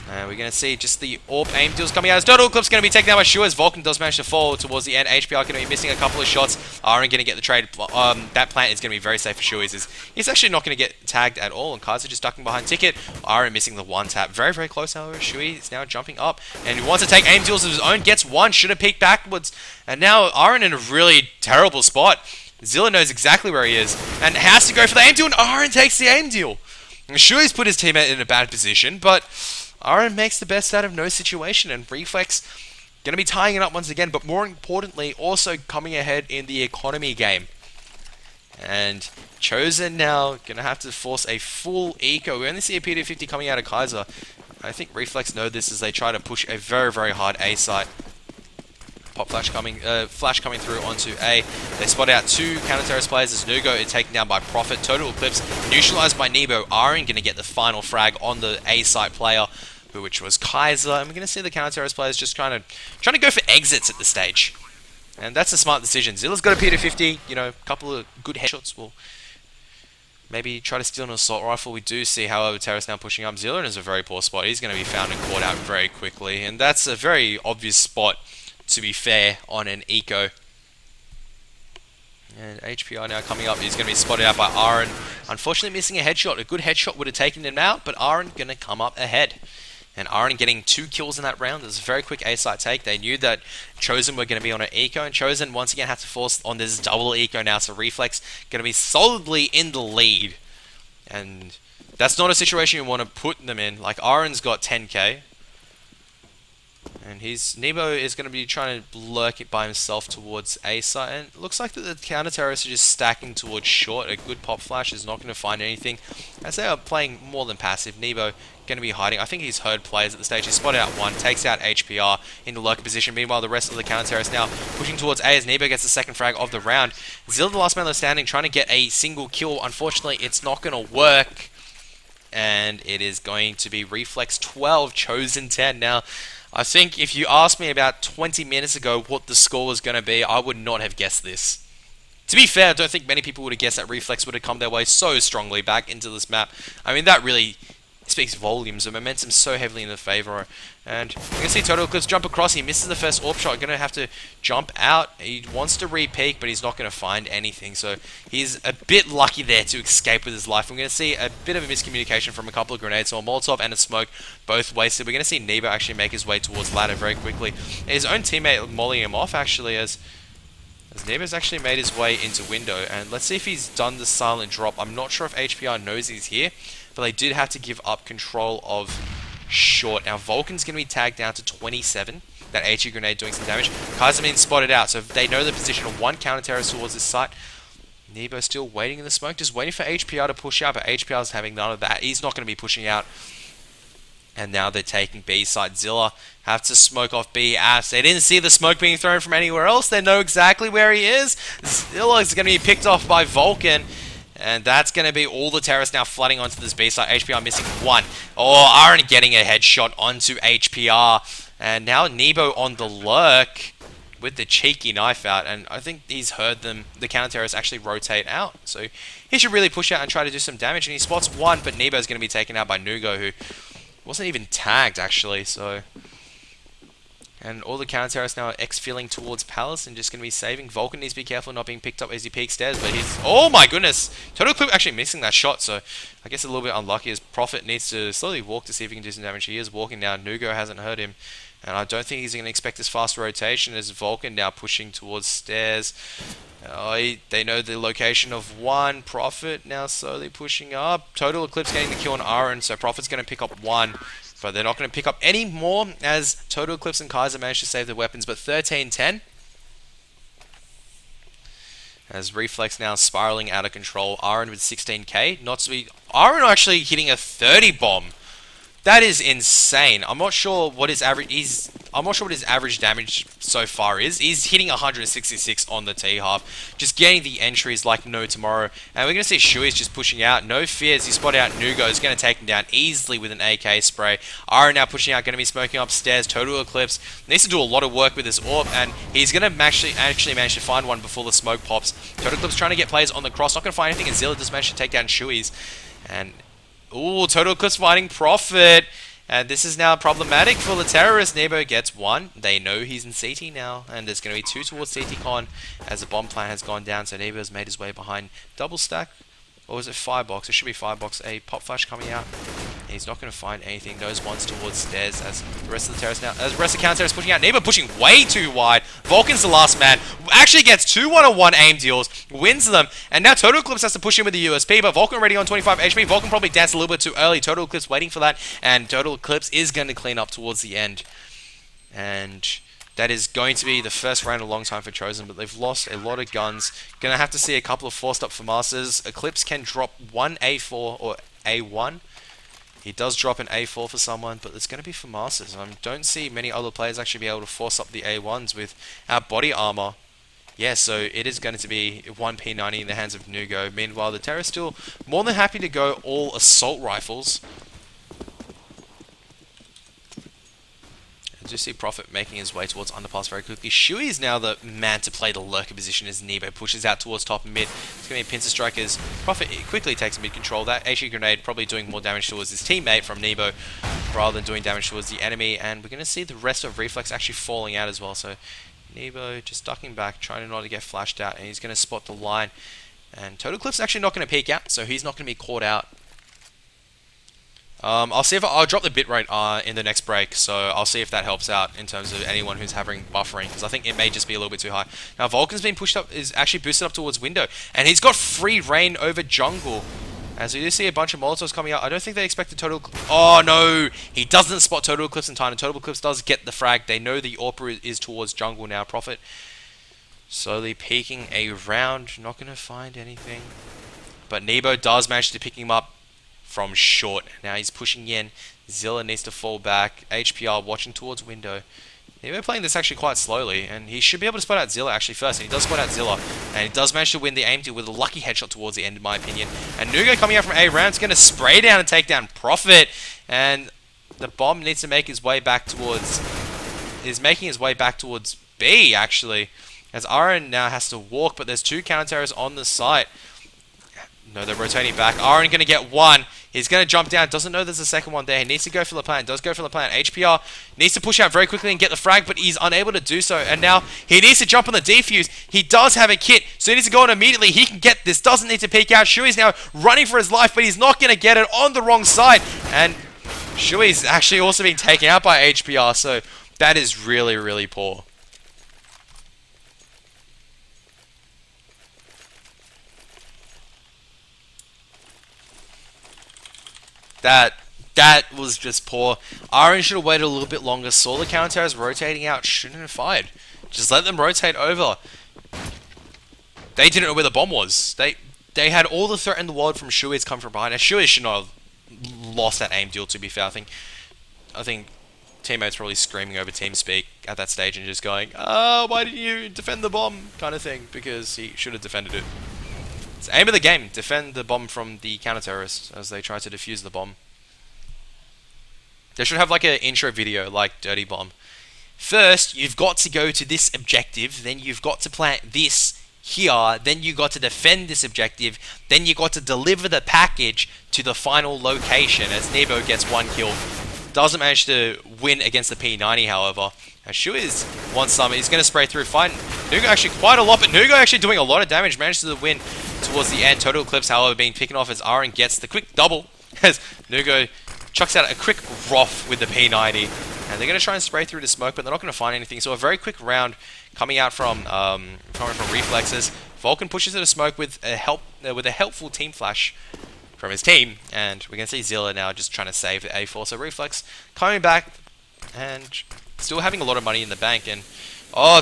We're going to see just the AWP aim deals coming out as Total Eclipse going to be taken down by Shu as Vulcan does manage to fall towards the end. HPR going to be missing a couple of shots. Aaron going to get the trade. That plant is going to be very safe for Shu. He's actually not going to get tagged at all, and Kaiser just ducking behind Ticket. Aaron missing the one tap. Very, very close, however. Shui is now jumping up, and he wants to take aim deals of his own. Gets one, should have peeked backwards, and now Aaron in a really terrible spot. Zilla knows exactly where he is, and has to go for the aim deal, and Aaron takes the aim deal. Shui's put his teammate in a bad position, but Aaron makes the best out of no situation, and Reflex going to be tying it up once again, but more importantly, also coming ahead in the economy game. And Chosen now going to have to force a full eco. We only see a PD50 coming out of Kaiser. I think Reflex know this as they try to push a very, very hard A site. Pop flash coming through onto A. They spot out two counter-terrorist players as Nugo is taken down by Prophet. Total Eclipse neutralized by Nebo. Aaron going to get the final frag on the A site player, which was Kaiser. And we're going to see the counter-terrorist players just trying to go for exits at this stage. And that's a smart decision. Zilla's got a P250, you know, a couple of good headshots will maybe try to steal an assault rifle. We do see, however, Terrace now pushing up. Zilla is a very poor spot. He's going to be found and caught out very quickly. And that's a very obvious spot, to be fair, on an eco. And HPR now coming up. He's going to be spotted out by Aaron. Unfortunately missing a headshot. A good headshot would have taken him out, but Aaron going to come up ahead. And Aaron getting 2 kills in that round. It was a very quick A-site take. They knew that Chosen were going to be on an eco, and Chosen once again had to force on this double eco now. So Reflex going to be solidly in the lead. And that's not a situation you want to put them in. Like, Aaron's got 10k. And Nebo is going to be trying to lurk it by himself towards A site, and it looks like that the counter-terrorists are just stacking towards short. A good pop flash is not going to find anything, as they are playing more than passive. Nebo going to be hiding. I think he's heard players at the stage. He's spotted out one, takes out HPR into lurker position. Meanwhile, the rest of the counter-terrorists now pushing towards A as Nebo gets the second frag of the round. Zilla, the last man left standing, trying to get a single kill. Unfortunately, it's not going to work, and it is going to be Reflex 12, Chosen 10. Now, I think if you asked me about 20 minutes ago what the score was going to be, I would not have guessed this. To be fair, I don't think many people would have guessed that Reflex would have come their way so strongly back into this map. I mean, that really speaks volumes. The momentum's so heavily in the favor. And you can see Total Eclipse jump across. He misses the first AWP shot. Going to have to jump out. He wants to re-peek, but he's not going to find anything. So he's a bit lucky there to escape with his life. We're going to see a bit of a miscommunication from a couple of grenades. So a Molotov and a smoke both wasted. We're going to see Nebo actually make his way towards ladder very quickly. His own teammate mollying him off, actually, as Nebo's actually made his way into window. And let's see if he's done the silent drop. I'm not sure if HPR knows he's here, but they did have to give up control of short. Now Vulcan's going to be tagged down to 27. That HE grenade doing some damage. Kai's been spotted out, so they know the position of one counter-terrorist towards this site. Nebo still waiting in the smoke, just waiting for HPR to push out, but HPR is having none of that. He's not going to be pushing out. And now they're taking B side. Zilla have to smoke off B apps. They didn't see the smoke being thrown from anywhere else. They know exactly where he is. Zilla is going to be picked off by Vulcan. And that's going to be all the terrorists now flooding onto this B side. HPR missing one. Oh, Aaron getting a headshot onto HPR. And now Nebo on the lurk with the cheeky knife out. And I think he's heard them, the counter-terrorists, actually rotate out. So he should really push out and try to do some damage. And he spots one, but Nebo's going to be taken out by Nugo, who wasn't even tagged, actually. So, and all the counter-terrorists now are exfilling towards Palace and just going to be saving. Vulcan needs to be careful not being picked up as he peeks stairs, but he's... Oh my goodness! Total Clip actually missing that shot, so I guess a little bit unlucky as Prophet needs to slowly walk to see if he can do some damage. He is walking now. Nugo hasn't heard him, and I don't think he's going to expect this fast rotation as Vulcan now pushing towards stairs. They know the location of one. Prophet now slowly pushing up. Total Eclipse getting the kill on Aaron, so Prophet's going to pick up one. But they're not going to pick up any more as Total Eclipse and Kaiser managed to save their weapons. But 13-10. As Reflex now spiraling out of control. Aaron with 16k. Not to be... Aaron actually hitting a 30 bomb. That is insane. I'm not sure what his average... I'm not sure what his average damage so far is. He's hitting 166 on the T-half. Just getting the entries like no tomorrow. And we're going to see Shui's just pushing out. No fears. He spotted out Nugo. He's going to take him down easily with an AK spray. Aaron now pushing out. Going to be smoking upstairs. Total Eclipse. Needs to do a lot of work with this orb. And he's going to actually manage to find one before the smoke pops. Total Eclipse trying to get players on the cross. Not going to find anything. And Zilla just managed to take down Shui's. And... Ooh, Total Eclipse finding Prophet. And this is now problematic for the terrorist. Nebo gets one. They know he's in CT now. And there's going to be two towards CT Con as the bomb plan has gone down. So Nebo has made his way behind double stack. Or is it firebox? It should be firebox. A pop flash coming out. He's not going to find anything. Goes ones towards stairs as the rest of the terrorists now. As the rest of the counter terrorists pushing out. Nebo pushing way too wide. Vulcan's the last man. Actually gets two one-on-one aim deals. Wins them. And now Total Eclipse has to push in with the USP. But Vulcan already on 25 HP. Vulcan probably danced a little bit too early. Total Eclipse waiting for that. And Total Eclipse is going to clean up towards the end. And... that is going to be the first round in a long time for Chosen, but they've lost a lot of guns. Gonna have to see a couple of forced up FAMASas. Eclipse can drop one A4 or A1. He does drop an A4 for someone, but it's going to be FAMASas. I don't see many other players actually be able to force up the A1s with our body armor. Yeah, so it is going to be 1 P90 in the hands of Nugo. Meanwhile, the Terror is still more than happy to go all assault rifles. I do see Prophet making his way towards underpass very quickly. Shui is now the man to play the lurker position as Nebo pushes out towards top and mid. It's going to be Pincer Strikers. Prophet quickly takes mid control. That HE grenade probably doing more damage towards his teammate from Nebo rather than doing damage towards the enemy. And we're going to see the rest of Reflex actually falling out as well. So Nebo just ducking back, trying not to get flashed out. And he's going to spot the line. And Total Clip's actually not going to peek out, so he's not going to be caught out. I'll see if I'll drop the bitrate in the next break, so I'll see if that helps out in terms of anyone who's having buffering, because I think it may just be a little bit too high. Now Vulcan's been pushed up, is actually boosted up towards window, and he's got free reign over jungle. As we do see a bunch of Molotovs coming out, I don't think they expected Total... Oh no! He doesn't spot Total Eclipse in time, and Total Eclipse does get the frag. They know the AWP is towards jungle now. Prophet slowly peeking around, not going to find anything. But Nebo does manage to pick him up from short. Now he's pushing in. Zilla needs to fall back. HPR watching towards window. We're playing this actually quite slowly, and he should be able to spot out Zilla actually first, and he does spot out Zilla, and he does manage to win the aim deal with a lucky headshot towards the end, in my opinion. And Nugo coming out from A round is going to spray down and take down Prophet, and the bomb needs to make his way back towards... is making his way back towards B, actually, as Aaron now has to walk, but there's two counter-terrorists on the site. No, they're rotating back. Aaron going to get one. He's going to jump down. Doesn't know there's a second one there. He needs to go for the plant. Does go for the plant. HPR needs to push out very quickly and get the frag, but he's unable to do so. And now he needs to jump on the defuse. He does have a kit, so he needs to go on immediately. He can get this. Doesn't need to peek out. Shui's now running for his life, but he's not going to get it on the wrong side. And Shui's actually also being taken out by HPR, so that is really, really poor. That was just poor. Aaron should have waited a little bit longer, saw the counter-terrors rotating out, shouldn't have fired. Just let them rotate over. They didn't know where the bomb was. They had all the threat in the world from Shui's come from behind. And Shui should not have lost that aim deal, to be fair. I think teammates probably screaming over TeamSpeak at that stage and just going, why didn't you defend the bomb, kind of thing, because he should have defended it. It's the aim of the game, defend the bomb from the counter-terrorists as they try to defuse the bomb. They should have like an intro video like Dirty Bomb. First, you've got to go to this objective, then you've got to plant this here, then you got to defend this objective, then you got to deliver the package to the final location as Nebo gets 1 kill. Doesn't manage to win against the P90, however. And Shu wants some. He's going to spray through. Find Nugo actually quite a lot, but Nugo actually doing a lot of damage. Manages to win towards the end. Total Eclipse, however, being picked off as Aaron gets the quick double as Nugo chucks out a quick Roth with the P90. And they're going to try and spray through the smoke, but they're not going to find anything. So a very quick round coming out from Reflexes. Vulcan pushes to the smoke with a helpful team flash from his team, and we can see Zilla now just trying to save the A4. So Reflex coming back and still having a lot of money in the bank, and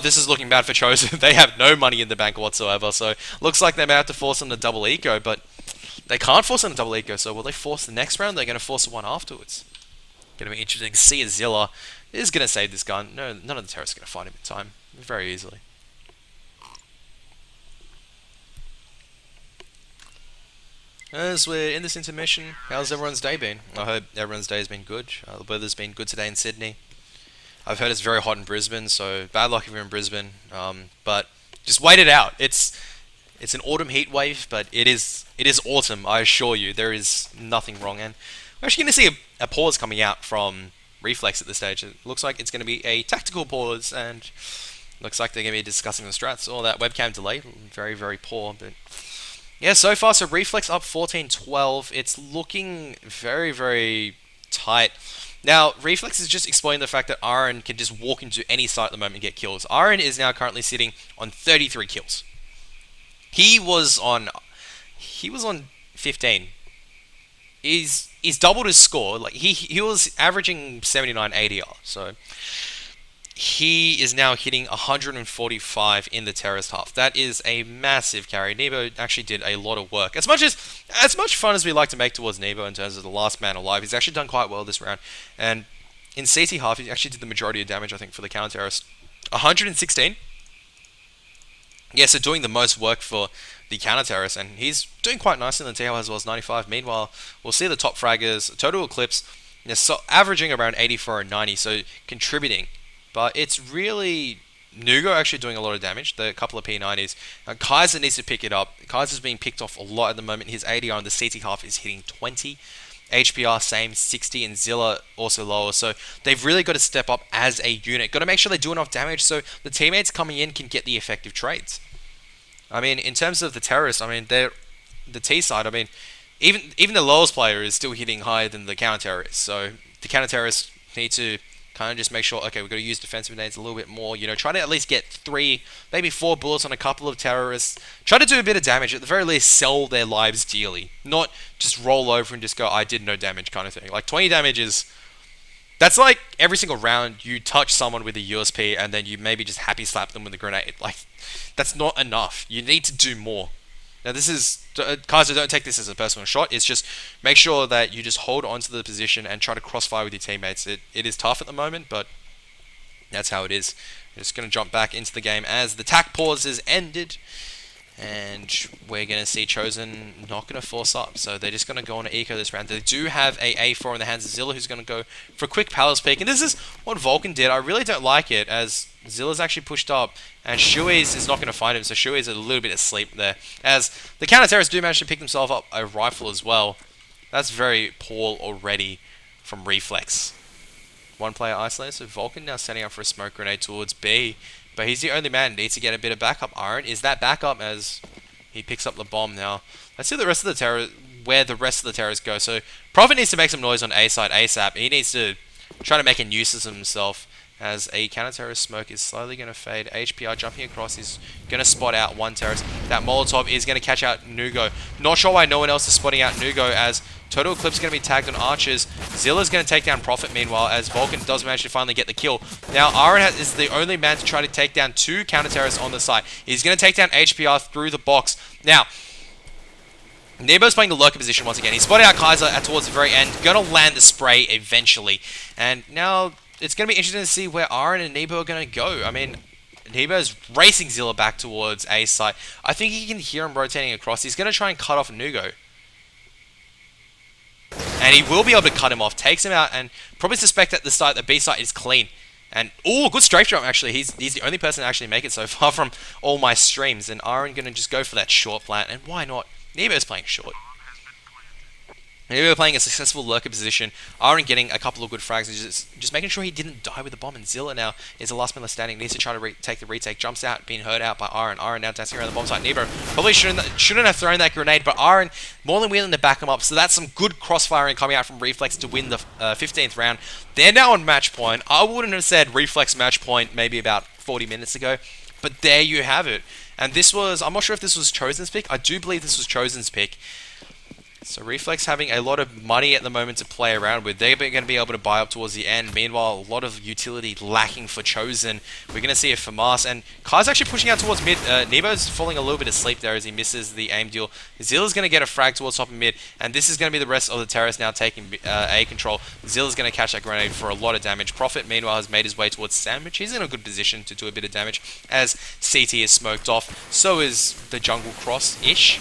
this is looking bad for Chosen. They have no money in the bank whatsoever, so looks like they may have to force them to double eco, but they can't force them to double eco, so will they force the next round? They're going to force one afterwards. Going to be interesting to see if Zilla is going to save this gun. No, none of the terrorists are going to find him in time very easily. As we're in this intermission, how's everyone's day been? I hope everyone's day has been good. The weather's been good today in Sydney. I've heard it's very hot in Brisbane, so bad luck if you're in Brisbane. But just wait it out. It's an autumn heat wave, but it is autumn, I assure you. There is nothing wrong. And we're actually going to see a pause coming out from Reflex at this stage. It looks like it's going to be a tactical pause, and looks like they're going to be discussing the strats. Oh, that webcam delay, very, very poor, but yeah, so far, so Reflex up 14-12. It's looking very, very tight. Now, Reflex is just explaining the fact that Aaron can just walk into any site at the moment and get kills. Aaron is now currently sitting on 33 kills. He was on 15. He's doubled his score. Like he was averaging 79 ADR. So he is now hitting 145 in the terrorist half. That is a massive carry. Nebo actually did a lot of work. As much fun as we like to make towards Nebo in terms of the last man alive, he's actually done quite well this round. And in CT half, he actually did the majority of damage, I think, for the counter-terrorist. 116. Yeah, so doing the most work for the counter-terrorist, and he's doing quite nicely in the TO as well as 95. Meanwhile, we'll see the top fraggers, Total Eclipse, so averaging around 84 and 90, so contributing. But it's really Nugo actually doing a lot of damage, the couple of P90s. Kaiser needs to pick it up. Kaiser's being picked off a lot at the moment. His ADR on the CT half is hitting 20. HPR same, 60, and Zilla also lower. So they've really got to step up as a unit. Got to make sure they do enough damage so the teammates coming in can get the effective trades. I mean, in terms of the terrorists, I mean, they're the T side. I mean, even the lowest player is still hitting higher than the counter-terrorists. So the counter-terrorists need to kind of just make sure, okay, we've got to use defensive nades a little bit more. You know, try to at least get 3, maybe 4 bullets on a couple of terrorists. Try to do a bit of damage. At the very least, sell their lives dearly. Not just roll over and just go, I did no damage kind of thing. Like, 20 damage is... That's like every single round you touch someone with a USP and then you maybe just happy slap them with a grenade. Like, that's not enough. You need to do more. Now this is, Kaiser, don't take this as a personal shot. It's just make sure that you just hold on to the position and try to crossfire with your teammates. It is tough at the moment, but that's how it is. We're just going to jump back into the game as the tac pause has ended. And we're going to see Chosen not going to force up. So they're just going to go on to eco this round. They do have a A4 in the hands of Zilla, who's going to go for a quick palace peek. And this is what Vulcan did. I really don't like it, as Zilla's actually pushed up. And Shui's is not going to find him. So Shui's a little bit asleep there. As the counter-terrorists do manage to pick themselves up a rifle as well. That's very poor already from Reflex. One player isolated. So Vulcan now setting up for a smoke grenade towards B. But he's the only man. Needs to get a bit of backup. Aaron is that backup as he picks up the bomb now. Let's see the rest of the where the rest of the terrorists go. So Prophet needs to make some noise on A side ASAP. He needs to try to make a nuisance of himself as a counter-terrorist smoke is slowly going to fade. HPR jumping across is going to spot out one terrorist. That Molotov is going to catch out Nugo. Not sure why no one else is spotting out Nugo, as Total Eclipse is going to be tagged on Archers. Zilla's going to take down Prophet meanwhile, as Vulcan does manage to finally get the kill. Now, Aaron is the only man to try to take down 2 counter-terrorists on the site. He's going to take down HPR through the box. Now, Nebo's playing the lurker position once again. He spotted out Kaiser towards the very end. Going to land the spray eventually. And now it's going to be interesting to see where Aaron and Nebo are going to go. I mean, Nebo's racing Zilla back towards A site. I think he can hear him rotating across. He's going to try and cut off Nugo. And he will be able to cut him off. Takes him out and probably suspect that the B site is clean. And, oh, good strafe jump, actually. He's the only person to actually make it so far from all my streams. And Aaron going to just go for that short plant. And why not? Nebo's playing short. Nebo playing a successful lurker position. Aaron getting a couple of good frags. And just making sure he didn't die with the bomb. And Zilla now is the last man standing. Needs to try to take the retake. Jumps out, being hurt out by Aaron. Aaron now dancing around the bomb site. Nebo probably shouldn't have thrown that grenade. But Aaron more than willing to back him up. So that's some good crossfiring coming out from Reflex to win the 15th round. They're now on match point. I wouldn't have said Reflex match point maybe about 40 minutes ago. But there you have it. And this was, I'm not sure if this was Chosen's pick. I do believe this was Chosen's pick. So Reflex having a lot of money at the moment to play around with. They're going to be able to buy up towards the end. Meanwhile, a lot of utility lacking for Chosen. We're going to see a FAMAS. And Kai's actually pushing out towards mid. Nebo's falling a little bit asleep there as he misses the aim deal. Zilla's going to get a frag towards top of mid. And this is going to be the rest of the terrorists now taking A control. Zilla's going to catch that grenade for a lot of damage. Prophet, meanwhile, has made his way towards Sandwich. He's in a good position to do a bit of damage as CT is smoked off. So is the jungle cross-ish.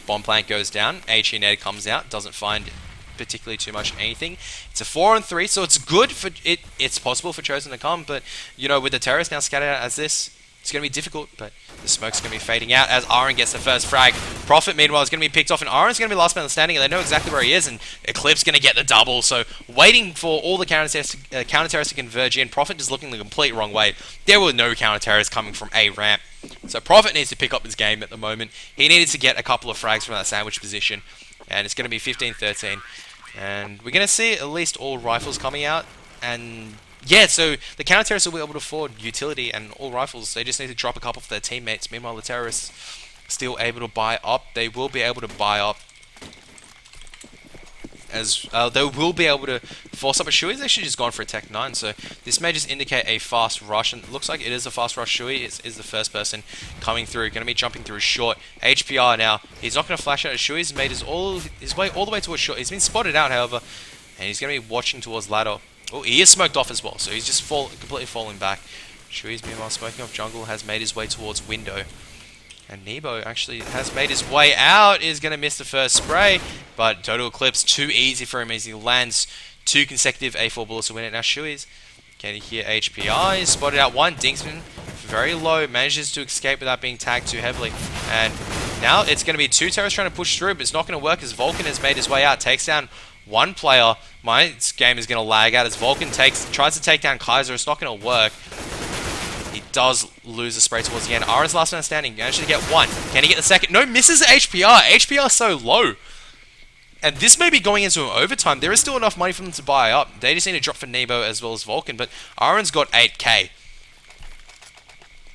Bomb plant goes down. HE Ned comes out. Doesn't find particularly too much anything. It's a 4-on-3, so it's good for it. It's possible for Chosen to come, but you know, with the terrorists now scattered out as this, it's going to be difficult. But the smoke's going to be fading out as Aaron gets the first frag. Prophet, meanwhile, is going to be picked off, and Aaron's going to be last man standing, and they know exactly where he is, and Eclipse going to get the double. So waiting for all the counter-terrorists to converge in. Prophet just looking the complete wrong way. There were no counter-terrorists coming from A ramp. So Prophet needs to pick up his game at the moment. He needed to get a couple of frags from that sandwich position. And it's going to be 15-13. And we're going to see at least all rifles coming out. And yeah, so the counter-terrorists will be able to afford utility and all rifles. They just need to drop a couple for their teammates. Meanwhile, the terrorists still able to buy up. They will be able to buy up. As they will be able to force up a Shui. He's actually just gone for a Tech 9, so this may just indicate a fast rush, and it looks like it is a fast rush. Shui is the first person coming through, going to be jumping through short. HPR now, he's not going to flash out as Shui. He's made his way all the way towards short. He's been spotted out, however, and he's going to be watching towards ladder. Oh, he is smoked off as well, so he's just completely falling back. Shui's meanwhile smoking off jungle, has made his way towards window. And Nebo actually has made his way out, is going to miss the first spray, but Total Eclipse, too easy for him as he lands 2 consecutive A4 bullets to win it. Now Shui's getting here HPI, he's spotted out one, Dinksman, very low, manages to escape without being tagged too heavily. And now it's going to be 2 terrorists trying to push through, but it's not going to work as Vulcan has made his way out, takes down one player. My game is going to lag out as Vulcan tries to take down Kaiser, it's not going to work. He does lose the spray towards the end. Aaron's last man standing. Managed to get one. Can he get the second? No, misses HPR. HPR is so low. And this may be going into an overtime. There is still enough money for them to buy up. They just need to drop for Nebo as well as Vulcan. But Aaron's got 8k.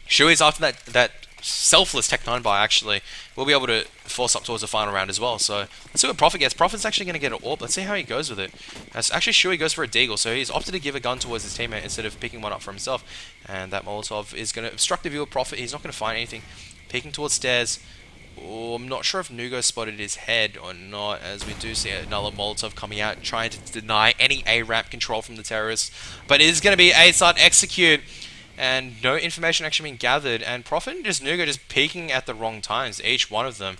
Shui's after that selfless Tech 9 buy, actually, will be able to force up towards the final round as well. So let's see what Prophet gets. Prophet's actually going to get an AWP. Let's see how he goes with it. Actually, Shui goes for a deagle, so he's opted to give a gun towards his teammate instead of picking one up for himself. And that Molotov is going to obstruct the view of Prophet. He's not going to find anything. Peeking towards stairs. Oh, I'm not sure if Nugo spotted his head or not, as we do see another Molotov coming out, trying to deny any A-ramp control from the terrorists. But it is going to be A-side execute. And no information actually being gathered, and Prophet and just Nugo just peeking at the wrong times, each one of them.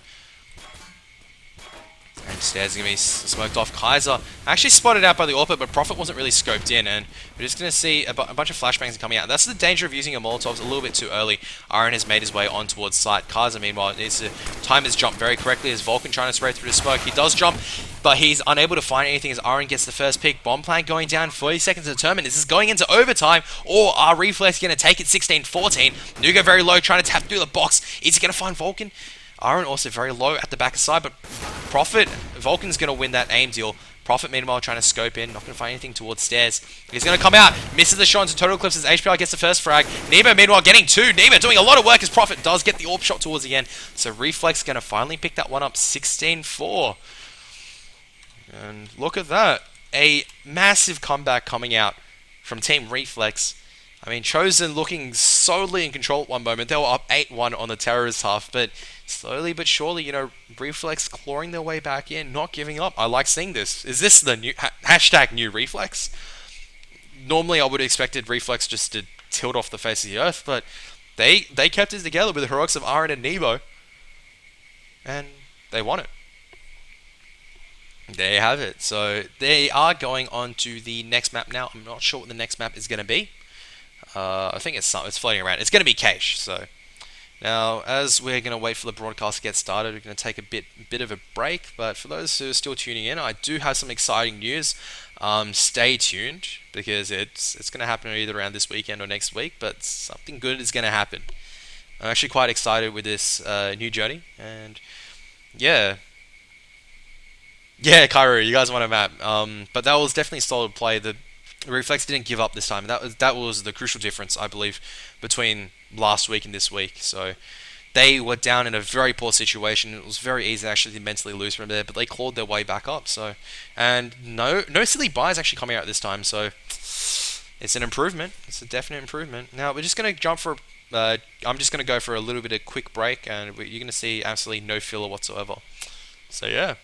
And stairs are going to be smoked off. Kaiser actually spotted out by the AWP, but Prophet wasn't really scoped in, and we're just going to see a bunch of flashbangs coming out. That's the danger of using a Molotovs a little bit too early. Aaron has made his way on towards site. Kaiser, meanwhile, needs to time his jump very correctly as Vulcan trying to spray through the smoke. He does jump, but he's unable to find anything as Aaron gets the first pick. Bomb plant going down, 40 seconds to determine. Is this going into overtime, or are Reflex going to take it 16-14? Nugo very low, trying to tap through the box. Is he going to find Vulcan? Aaron also very low at the back side, but Prophet, Vulcan's going to win that aim deal. Prophet, meanwhile, trying to scope in. Not going to find anything towards stairs. He's going to come out. Misses the shot into Total Eclipse as HPR gets the first frag. Nemo, meanwhile, getting two. Nemo doing a lot of work as Prophet does get the AUS shot towards the end. So Reflex going to finally pick that one up 16-4. And look at that. A massive comeback coming out from Team Reflex. I mean, Chosen looking solely in control at one moment. They were up 8-1 on the Terrorist half, but slowly but surely, you know, Reflex clawing their way back in, not giving up. I like seeing this. Is this the new hashtag new Reflex? Normally, I would have expected Reflex just to tilt off the face of the earth, but they kept it together with the heroics of Aaron and Nebo, and they won it. There you have it. So they are going on to the next map now. I'm not sure what the next map is going to be. I think it's floating around. It's going to be Cache. So now, as we're going to wait for the broadcast to get started, we're going to take a bit of a break. But for those who are still tuning in, I do have some exciting news. Stay tuned because it's going to happen either around this weekend or next week. But something good is going to happen. I'm actually quite excited with this new journey, and yeah. Yeah, Cairo, you guys want a map. But that was definitely solid play. The Reflex didn't give up this time. That was the crucial difference, I believe, between last week and this week. So they were down in a very poor situation. It was very easy actually to mentally lose from there, but they clawed their way back up. So, and no silly buys actually coming out this time. So it's an improvement. It's a definite improvement. Now we're just gonna jump for. I'm just gonna go for a little bit of quick break, and you're gonna see absolutely no filler whatsoever. So yeah.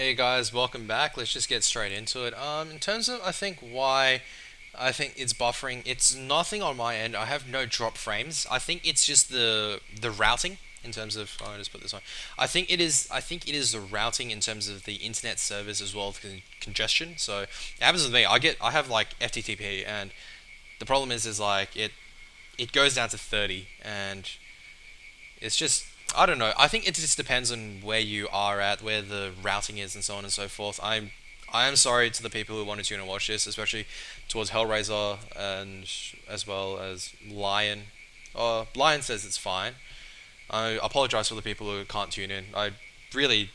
Hey guys, welcome back. Let's just get straight into it. In terms of, I think why I think it's buffering, it's nothing on my end. I have no drop frames. I think it's just the routing in terms of. Oh, I'll just put this on. I think it is. I think it is the routing in terms of the internet servers as well as congestion. So it happens with me. I have like FTTP, and the problem is like it goes down to 30, and it's just, I don't know. I think it just depends on where you are at, where the routing is, and so on and so forth. I am sorry to the people who wanted to tune and watch this, especially towards Hellraiser and as well as Lion. Lion says it's fine. I apologize for the people who can't tune in. I really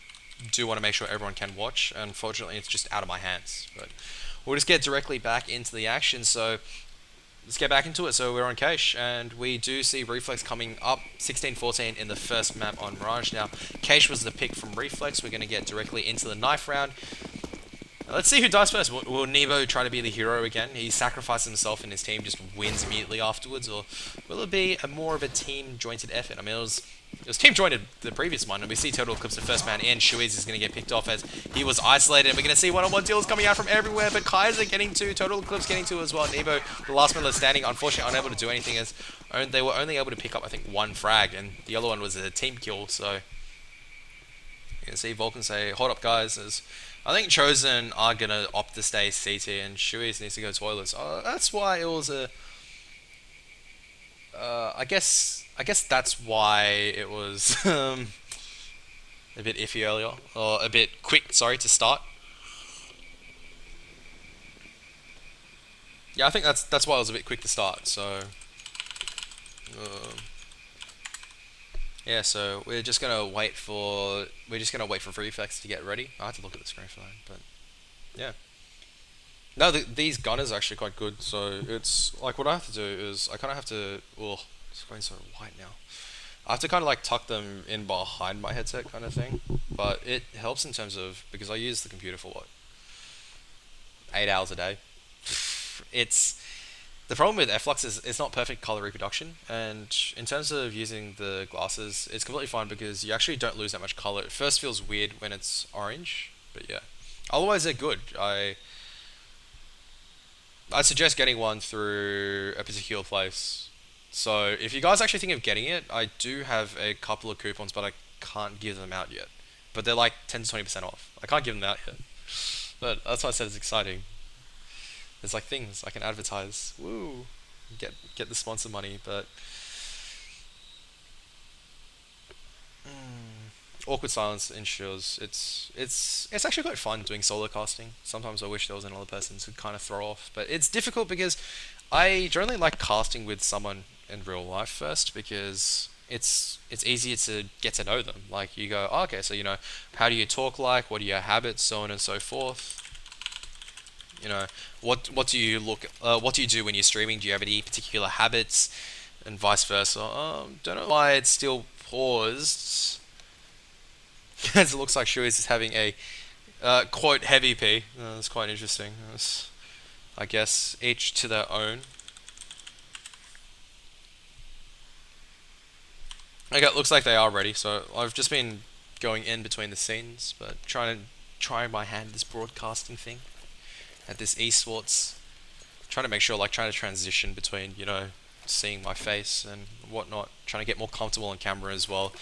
do want to make sure everyone can watch. Unfortunately, it's just out of my hands. But we'll just get directly back into the action. So let's get back into it. So we're on Cache, and we do see Reflex coming up 16-14 in the first map on Mirage. Now, Cache was the pick from Reflex. We're going to get directly into the knife round. Now, let's see who dies first. Will Nebo try to be the hero again? He sacrificed himself and his team just wins immediately afterwards, or will it be more of a team-jointed effort? I mean, it was team-jointed the previous one, and we see Total Eclipse the first man in. Shuiz is going to get picked off as he was isolated, and we're going to see one-on-one deals coming out from everywhere, but Kaiser getting to, Total Eclipse getting to as well. Nebo, the last man standing, unfortunately unable to do anything as they were only able to pick up, I think, one frag, and the other one was a team kill, so you can see Vulcan say, hold up guys, as I think Chosen are going to opt to stay CT, and Shuiz needs to go toilets. That's why it was a... I guess that's why it was a bit iffy earlier, or a bit quick, sorry, to start. Yeah, I think that's why it was a bit quick to start, so... yeah, so we're just gonna wait for Reflex to get ready. I have to look at the screen for that, but yeah. No, these gunners are actually quite good. So it's like what I have to do is I kind of have to. Oh, it's going so white now. I have to kind of like tuck them in behind my headset, kind of thing. But it helps in terms of because I use the computer for what 8 hours a day. It's the problem with Flux is it's not perfect color reproduction, and in terms of using the glasses, it's completely fine because you actually don't lose that much color. It first feels weird when it's orange, but yeah. Otherwise, they're good. I'd suggest getting one through a particular place. So if you guys actually think of getting it, I do have a couple of coupons, but I can't give them out yet. But they're like 10 to 20% off. I can't give them out yet. But that's why I said it's exciting. There's like things I can advertise. Woo! Get the sponsor money, but awkward silence ensures it's actually quite fun doing solo casting. Sometimes I wish there was another person to kind of throw off, but it's difficult because I generally like casting with someone in real life first because it's easier to get to know them. Like you go, oh, okay, so you know, how do you talk like? What are your habits? So on and so forth. You know, what do you what do you do when you're streaming? Do you have any particular habits, and vice versa? Don't know why it's still paused. As it looks like Shuiz is having a quote heavy P. That's quite interesting. I guess each to their own. Okay, it looks like they are ready. So I've just been going in between the scenes, but trying my hand at this broadcasting thing. At this esports, trying to make sure, like, trying to transition between, you know, seeing my face and whatnot, trying to get more comfortable on camera as well.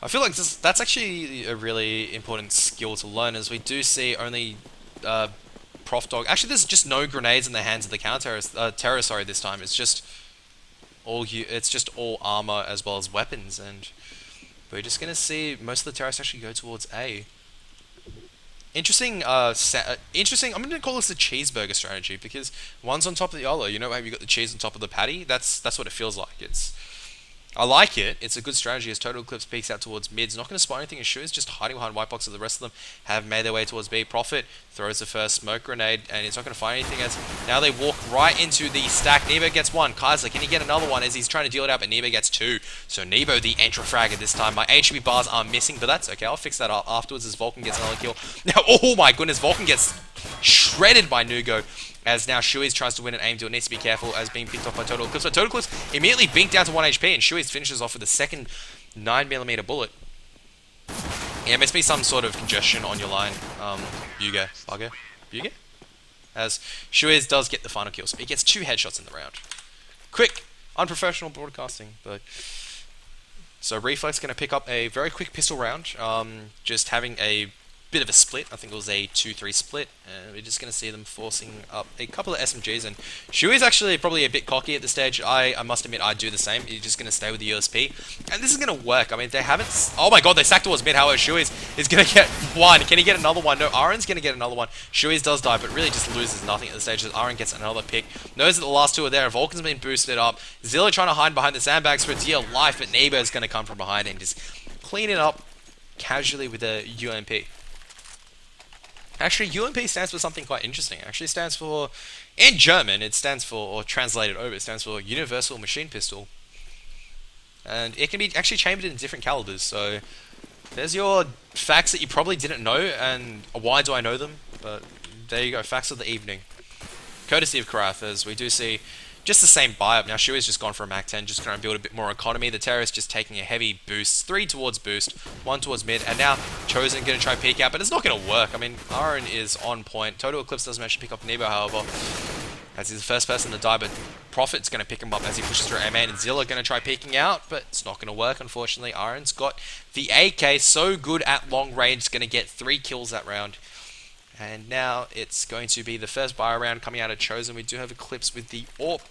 I feel like that's actually a really important skill to learn, as we do see only Prof Dog. Actually, there's just no grenades in the hands of the terror. Sorry, this time it's just all armor as well as weapons, and we're just gonna see most of the terrorists actually go towards A. Interesting. Interesting. I'm gonna call this the cheeseburger strategy because one's on top of the other. You know how you got the cheese on top of the patty? That's what it feels like. I like it. It's a good strategy as Total Eclipse peeks out towards mid. He's not going to spot anything in Shoes, just hiding behind white box. So the rest of them have made their way towards B. Profit throws the first smoke grenade, and he's not going to find anything as now they walk right into the stack. Nebo gets one. Kaiser, can he get another one as he's trying to deal it out, but Nebo gets two. So Nebo the entry frag at this time. My HB bars are missing, but that's okay. I'll fix that up afterwards as Vulcan gets another kill. Now, oh my goodness, Vulcan gets shredded by Nugo. As now Shuiz tries to win an aim duel. Needs to be careful as being picked off by Total Eclipse. But Total Eclipse immediately binked down to 1 HP, and Shuiz finishes off with a second 9mm bullet Yeah, must be some sort of congestion on your line. Buge? As Shuiz does get the final kill, so he gets 2 headshots in the round. Quick, unprofessional broadcasting, but... So Reflex going to pick up a very quick pistol round, just having a bit of a split. I think it was a 2-3 split, and we're just going to see them forcing up a couple of SMGs, and Shui is actually probably a bit cocky at this stage. I must admit I do the same. He's just going to stay with the USP, and this is going to work. I mean, they haven't... Oh my god, they stacked towards mid. However, Shui is going to get one. Can he get another one? No, Aaron's going to get another one. Shui does die, but really just loses nothing at the stage as Aaron gets another pick. Knows that the last 2 are there. Vulcan's been boosted up. Zilla trying to hide behind the sandbags for dear life, but Neighbor's going to come from behind and just clean it up casually with a UMP. Actually, UMP stands for something quite interesting. It actually stands for, in German, it stands for, or translated over, it stands for Universal Machine Pistol. And it can be actually chambered in different calibers, so there's your facts that you probably didn't know, and why do I know them? But there you go, facts of the evening. Courtesy of Karath, as we do see just the same buy-up. Now, Shui's just gone for a Mac 10, just trying to build a bit more economy. The Terrorist just taking a heavy boost. 3 towards boost, 1 towards mid, and now Chosen going to try peek out, but it's not going to work. I mean, Aaron is on point. Total Eclipse doesn't manage to pick up Nebo, however, as he's the first person to die, but Prophet's going to pick him up as he pushes through A-Man, and Zilla going to try peeking out, but it's not going to work, unfortunately. Aaron's got the AK, so good at long range, going to get 3 kills that round. And now it's going to be the first buy round coming out of Chosen. We do have Eclipse with the AWP.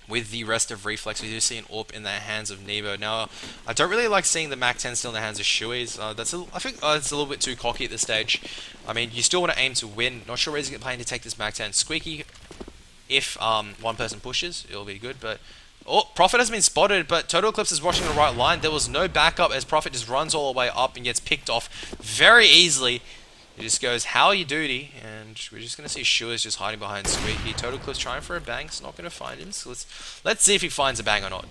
With the rest of Reflex, we do see an AWP in the hands of Nebo. Now, I don't really like seeing the Mac 10 still in the hands of Shui's. I think it's a little bit too cocky at this stage. I mean, you still want to aim to win. Not sure where he's planning to take this Mac 10. Squeaky, if one person pushes, it'll be good. But oh, Prophet has been spotted, but Total Eclipse is watching the right line. There was no backup as Prophet just runs all the way up and gets picked off very easily. He just goes, how are you, duty? And we're just going to see Shua's just hiding behind Squeaky. Total Clip's trying for a bang. It's not going to find him. So let's see if he finds a bang or not.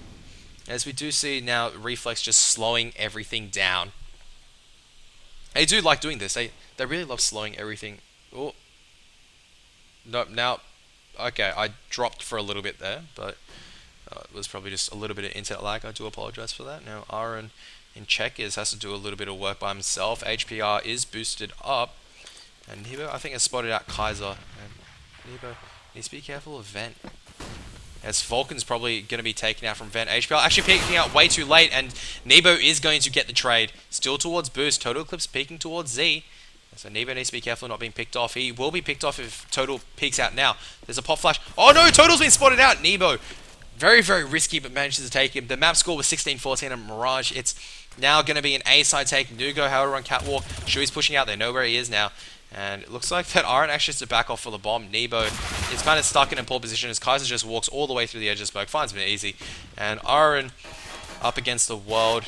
As we do see now, Reflex just slowing everything down. They do like doing this. They really love slowing everything. Oh. Nope, now... Okay, I dropped for a little bit there, but it was probably just a little bit of internet lag. I do apologize for that. Now, Aaron... in checkers has to do a little bit of work by himself. HPR is boosted up, and Nebo I think has spotted out Kaiser, and Nebo needs to be careful of Vent, as Vulcan's probably going to be taken out from Vent. HPR actually peeking out way too late, and Nebo is going to get the trade. Still towards boost. Total Eclipse peeking towards Z, so Nebo needs to be careful of not being picked off. He will be picked off if Total peeks out now. There's a pop flash. Oh no, Total's been spotted out. Nebo very, very risky, but manages to take him. The map score was 16-14 on Mirage. It's now going to be an A-side take. Nugo, however, on Catwalk. Shui's pushing out. They know where he is now. And it looks like that Aaron actually has to back off for the bomb. Nebo is kind of stuck in a poor position as Kaiser just walks all the way through the edge of smoke. Finds him easy. And Aaron up against the world.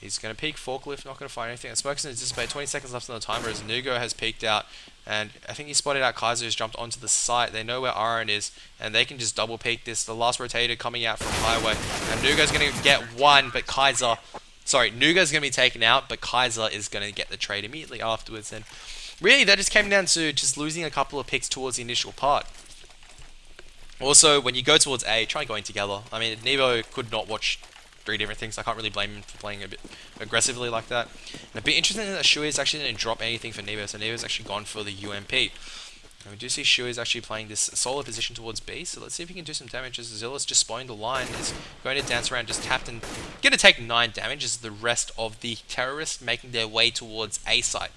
He's going to peek forklift, not going to find anything. And Smoke's going to dissipate. 20 seconds left on the timer as Nugo has peeked out. And I think he spotted out Kaiser, who's jumped onto the site. They know where Aaron is, and they can just double peek this. The last rotator coming out from Highway. And Nugo's going to get one, but Kaiser... Sorry, Nugo's going to be taken out, but Kaiser is going to get the trade immediately afterwards. And really, that just came down to just losing a couple of picks towards the initial part. Also, when you go towards A, try going together. I mean, Nebo could not watch 3 different things. I can't really blame him for playing a bit aggressively like that. And it'd be interesting that Shui is actually didn't drop anything for Nebo, so Nebo's actually gone for the UMP. And we do see Shui is actually playing this solo position towards B, so let's see if he can do some damage as Zilla's just spawning the line, is going to dance around, just tapped and going to take 9 damage as the rest of the terrorists making their way towards A site.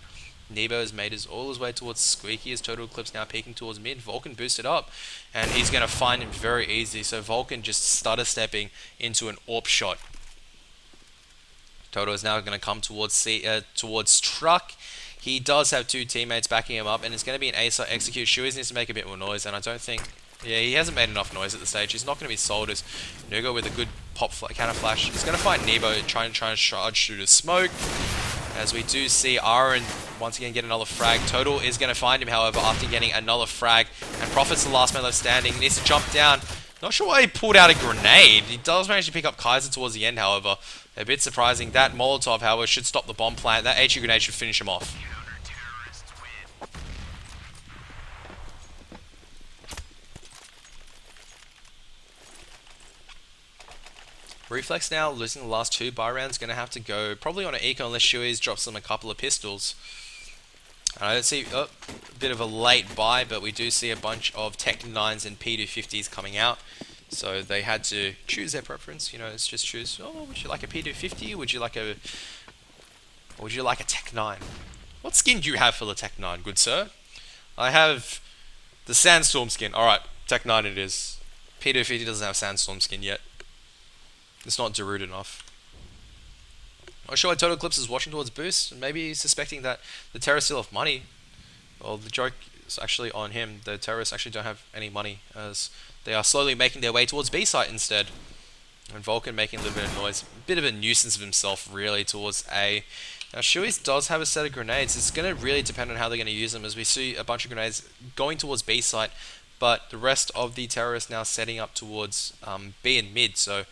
Nebo has made all his way towards Squeaky as Total Eclipse now peeking towards mid. Vulcan boosted up, and he's going to find him very easy, so Vulcan just stutter stepping into an AWP shot. Toto is now going to come towards Truck. He does have 2 teammates backing him up, and it's going to be an A-side execute. Shuiz needs to make a bit more noise, and I don't think... Yeah, he hasn't made enough noise at the stage. He's not going to be sold as Nugo with a good pop counter flash. He's going to find Nebo trying to charge through the smoke. As we do see Aaron once again get another frag. Total is going to find him, however, after getting another frag. And Prophet's the last man left standing. He needs to jump down. Not sure why he pulled out a grenade. He does manage to pick up Kaiser towards the end, however. A bit surprising. That Molotov, however, should stop the bomb plant. That HE grenade should finish him off. Reflex now losing the last 2 buy rounds, going to have to go probably on an eco unless Shui's drops them a couple of pistols. I don't see a bit of a late buy, but we do see a bunch of Tech 9s and P250s coming out. So they had to choose their preference. You know, it's just choose. Oh, would you like a P250? Would you like a Tech 9? What skin do you have for the Tech 9, good sir? I have the Sandstorm skin. Alright, Tech 9 it is. P250 doesn't have Sandstorm skin yet. It's not Darude enough. Not sure why Total Eclipse is watching towards boost. Maybe he's suspecting that the terrorists still have money. Well, the joke is actually on him. The terrorists actually don't have any money, as they are slowly making their way towards B site instead. And Vulcan making a little bit of noise. A bit of a nuisance of himself, really, towards A. Now, Shui's does have a set of grenades. It's going to really depend on how they're going to use them, as we see a bunch of grenades going towards B site, but the rest of the terrorists now setting up towards B and mid, so...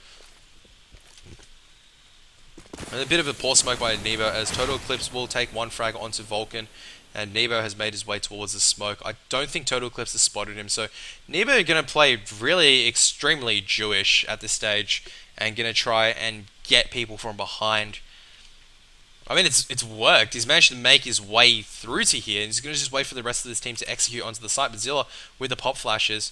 And a bit of a poor smoke by Nebo, as Total Eclipse will take 1 frag onto Vulcan, and Nebo has made his way towards the smoke. I don't think Total Eclipse has spotted him, so Nebo are going to play really extremely Jewish at this stage, and going to try and get people from behind. I mean, it's worked. He's managed to make his way through to here, and he's going to just wait for the rest of this team to execute onto the site. But Zilla, with the pop flashes,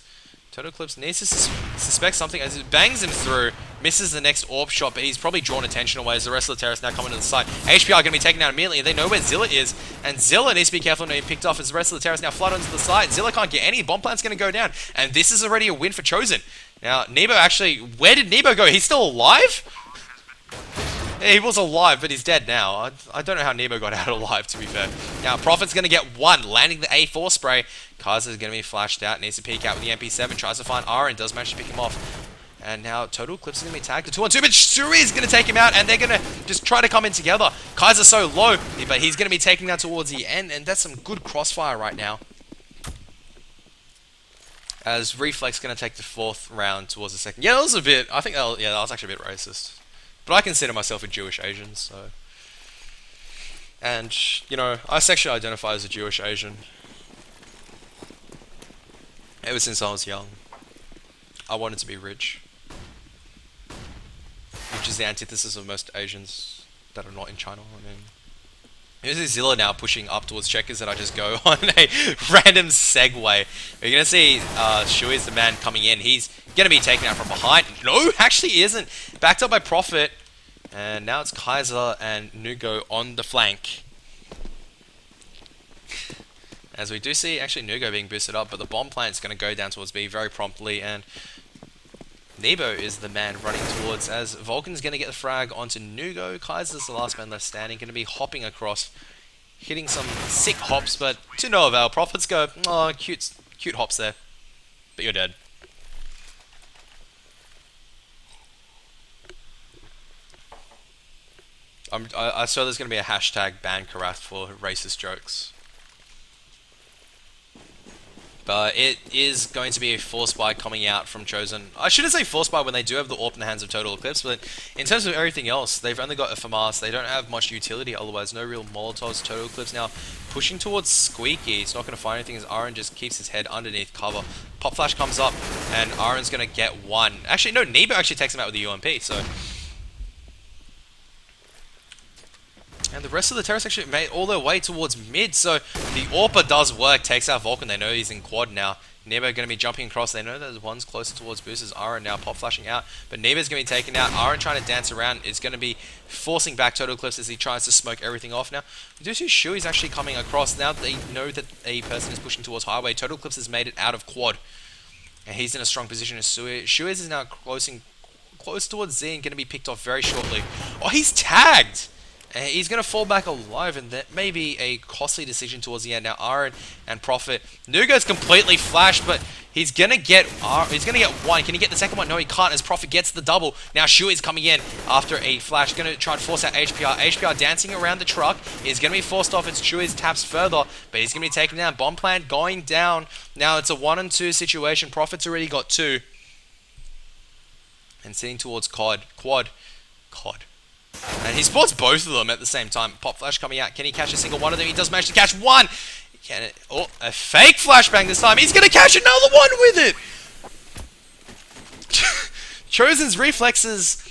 Total Eclipse needs to suspect something as it bangs him through, misses the next AUS shot, but he's probably drawn attention away as the rest of the terrorists now coming to the site. HPR are going to be taken out immediately, and they know where Zilla is, and Zilla needs to be careful not being picked off as the rest of the terrorists now flood onto the site. Zilla can't get any, bomb plant's going to go down, and this is already a win for Chosen. Now, Nebo actually, where did Nebo go? He's still alive? Yeah, he was alive, but he's dead now. I don't know how Nebo got out alive, to be fair. Now, Prophet's going to get 1, landing the A4 spray. Kaiser's going to be flashed out, needs to peek out with the MP7, tries to find Aaron, does manage to pick him off. And now Total Eclipse is going to be tagged to 2-on-2, but Suri is going to take him out, and they're going to just try to come in together. Kaiser's so low, but he's going to be taking that towards the end, and that's some good crossfire right now. As Reflex going to take the 4th round towards the 2nd. Yeah, that was a bit, I think that was actually a bit racist. But I consider myself a Jewish Asian, so... And, you know, I sexually identify as a Jewish Asian. Ever since I was young. I wanted to be rich. Which is the antithesis of most Asians that are not in China. I mean... Here's Zilla now pushing up towards checkers, and I just go on a random segue. You're going to see Shui is the man coming in. He's going to be taken out from behind. No, actually he isn't. Backed up by Prophet. And now it's Kaiser and Nugo on the flank. As we do see actually Nugo being boosted up, but the bomb plant is going to go down towards B very promptly, and Nebo is the man running towards, as Vulcan's going to get the frag onto Nugo. Kaiser's the last man left standing, going to be hopping across, hitting some sick hops, but to no avail. Prophets go, oh, cute hops there, but you're dead. I saw there's going to be a hashtag ban Karath for racist jokes. But it is going to be a force buy coming out from Chosen. I shouldn't say force buy when they do have the AWP in the hands of Total Eclipse, but in terms of everything else, they've only got a FAMAS. They don't have much utility otherwise, no real Molotovs. Total Eclipse now pushing towards Squeaky. He's not going to find anything as Aaron just keeps his head underneath cover. Pop Flash comes up, and Aaron's going to get 1. Actually, no, Nebo actually takes him out with the UMP, so... And the rest of the terrorists actually made all their way towards mid, so the AWPer does work, takes out Vulcan. They know he's in quad now. Nebo going to be jumping across. They know that one's closer towards boosters. Aaron now pop flashing out, but Nebo's going to be taken out. Aaron trying to dance around is going to be forcing back Total Eclipse as he tries to smoke everything off now. We do see Shui's actually coming across. Now they know that a person is pushing towards highway. Total Eclipse has made it out of quad, and he's in a strong position as Shui's is now close towards Z and going to be picked off very shortly. Oh, he's tagged! He's going to fall back alive, and that may be a costly decision towards the end. Now, Aaron and Prophet. Nugo's completely flashed, but he's going to get 1. Can he get the second one? No, he can't, as Prophet gets the double. Now, Shui's coming in after a flash. Going to try and force out HPR. HPR dancing around the truck. He's going to be forced off. It's Shui's taps further, but he's going to be taken down. Bomb plant going down. Now, it's a 1-on-2 situation. Prophet's already got 2. And sitting towards Quad. And he spots both of them at the same time. Pop flash coming out. Can he catch a single one of them? He does manage to catch 1. Oh, a fake flashbang this time. He's going to catch another one with it. Chosen's reflexes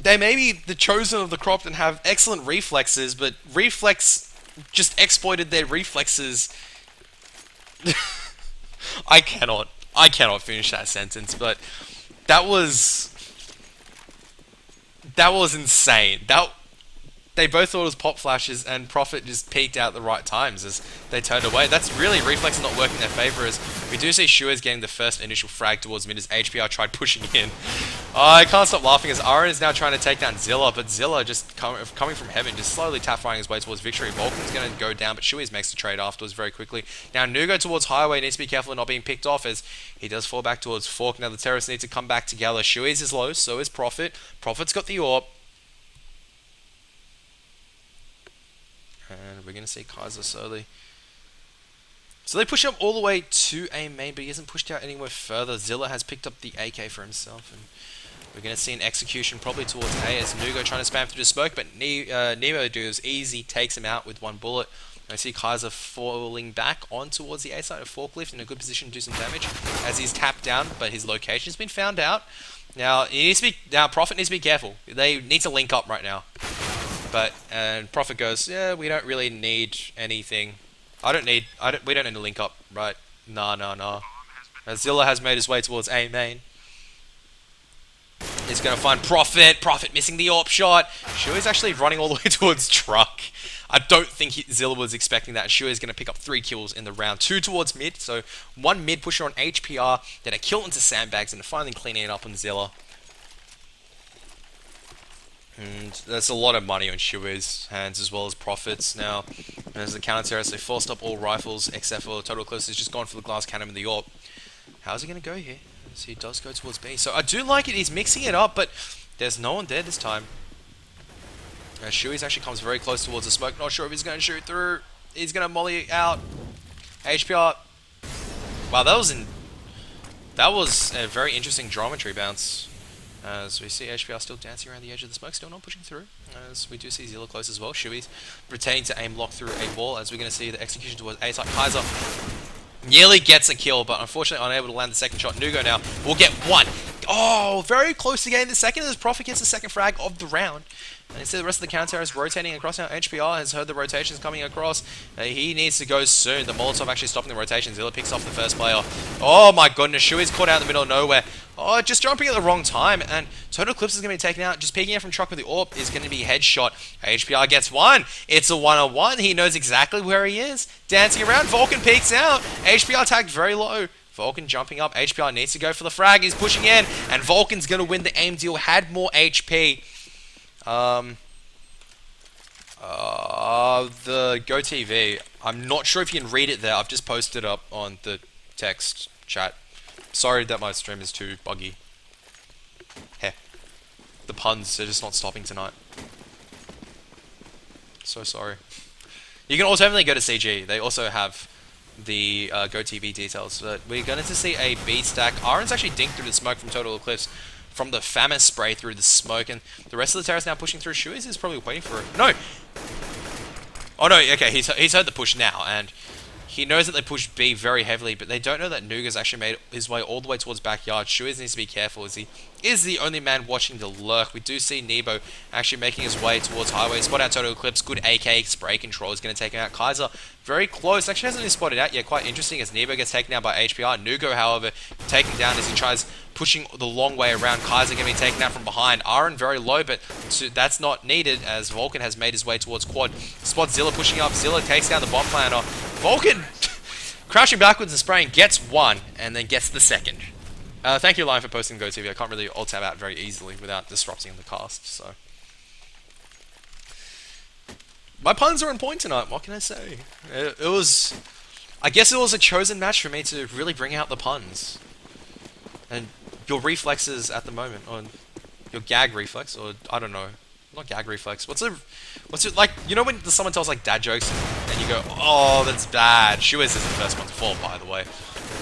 they may be the chosen of the crop and have excellent reflexes, but Reflex just exploited their reflexes. I cannot finish that sentence, but that was insane. They both thought it was pop flashes, and Profit just peeked out at the right times as they turned away. That's really Reflex not working in their favour, as we do see Shua's getting the first initial frag towards mid as HPR tried pushing in. I can't stop laughing as Aaron is now trying to take down Zilla, but Zilla just coming from heaven, just slowly tap firing his way towards victory. Vulcan's going to go down, but Shui's makes the trade afterwards very quickly. Now Nugo towards Highway needs to be careful of not being picked off as he does fall back towards Fork. Now the terrorists need to come back together. Shui's is low, so is Profit. Profit's got the AWP. And we're going to see Kaiser slowly. So they push up all the way to A main, but he hasn't pushed out anywhere further. Zilla has picked up the AK for himself, and we're going to see an execution probably towards A as Nugo trying to spam through the smoke, but Nemo does easy, takes him out with one bullet. I see Kaiser falling back on towards the A side of Forklift in a good position to do some damage as he's tapped down, but his location has been found out. Now, Profit needs to be careful. They need to link up right now. And Profit goes, yeah, we don't really need anything. We don't need to link up, right? Nah. As Zilla has made his way towards A main. He's going to find Profit. Profit missing the AWP shot. Shui's actually running all the way towards Truck. I don't think Zilla was expecting that. Shui's going to pick up 3 kills in the round. 2 towards mid, so 1 mid pusher on HPR, then a kill into Sandbags, and finally cleaning it up on Zilla. And that's a lot of money on Shui's hands as well as Profits. Now, as the counter-terrorist, they forced up all rifles except for Total Eclipse has just gone for the glass cannon and the AWP. How's he going to go here? As he does go towards B. So I do like it, he's mixing it up, but there's no one there this time. Shui's actually comes very close towards the smoke, not sure if he's going to shoot through. He's going to molly out. HPR. Wow, that was a very interesting geometry bounce. As we see HPR still dancing around the edge of the smoke, still not pushing through. As we do see Zilla close as well. Shui's retaining to aim lock through a wall. As we're going to see the execution towards A-side. Kaiser nearly gets a kill, but unfortunately unable to land the second shot. Nugo now will get 1. Oh, very close to getting the second as Profit gets the second frag of the round. And instead the rest of the counter is rotating across now. HPR has heard the rotations coming across. He needs to go soon. The Molotov actually stopping the rotation. Zilla picks off the first player. Oh my goodness, Shui's caught out in the middle of nowhere. Oh, just jumping at the wrong time. And Total Eclipse is going to be taken out. Just peeking out from Truck with the AWP is going to be headshot. HPR gets 1. It's a 1-on-1. He knows exactly where he is. Dancing around. Vulcan peeks out. HPR tagged very low. Vulcan jumping up. HPR needs to go for the frag. He's pushing in. And Vulcan's going to win the aim deal. Had more HP. The GoTV. I'm not sure if you can read it there. I've just posted up on the text chat. Sorry that my stream is too buggy. Heh. The puns are just not stopping tonight. So sorry. You can alternatively go to CG. They also have the GoTV details. But we're going to see a B stack. Aaron's actually dinked through the smoke from Total Eclipse. From the Famous spray through the smoke. And the rest of the terrorists now pushing through. Shui's is probably waiting for it. No! Oh no, okay, he's heard the push now. And he knows that they push B very heavily, but they don't know that Nuga's actually made his way all the way towards backyard. Shuiz needs to be careful as he is the only man watching the lurk. We do see Nebo actually making his way towards Highway. Spot out Total Eclipse. Good AK spray control is going to take him out. Kaiser very close. Actually hasn't been spotted out yet. Quite interesting as Nebo gets taken down by HPR. Nugo, however, taken down as he tries pushing the long way around. Kaiser going to be taken out from behind. Aaron very low, but that's not needed as Vulcan has made his way towards quad. Spot Zilla pushing up. Zilla takes down the bomb planner. Vulcan crouching backwards and spraying, gets 1, and then gets the second. Thank you, Lion, for posting GoTV. I can't really alt-tab out very easily without disrupting the cast, so. My puns are on point tonight, what can I say? I guess it was a chosen match for me to really bring out the puns. And your reflexes at the moment, or your gag reflex, or I don't know. Not gag reflex. What's it like? You know when someone tells like dad jokes and you go, "Oh, that's bad." Shuiz is the first one to fall, by the way.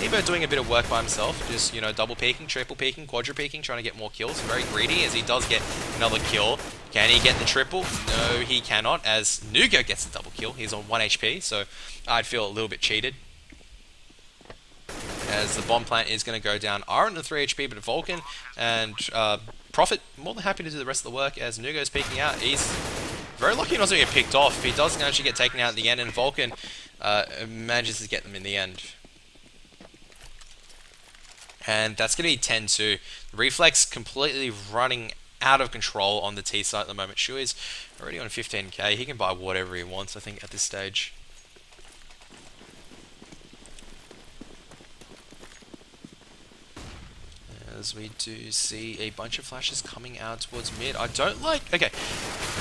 Nebo doing a bit of work by himself, just double peeking, triple peeking, quadra peeking, trying to get more kills. Very greedy as he does get another kill. Can he get the triple? No, he cannot. As Nugo gets the double kill, he's on 1 HP, so I'd feel a little bit cheated. As the bomb plant is going to go down. Aaron at 3 HP, but Vulcan and Profit more than happy to do the rest of the work as Nugo's peeking out. He's very lucky not to get picked off. He doesn't actually get taken out at the end, and Vulcan manages to get them in the end. And that's going to be 10-2. Reflex completely running out of control on the T side at the moment. Shui's already on 15k. He can buy whatever he wants, I think, at this stage. As we do see a bunch of flashes coming out towards mid. I don't like... Okay,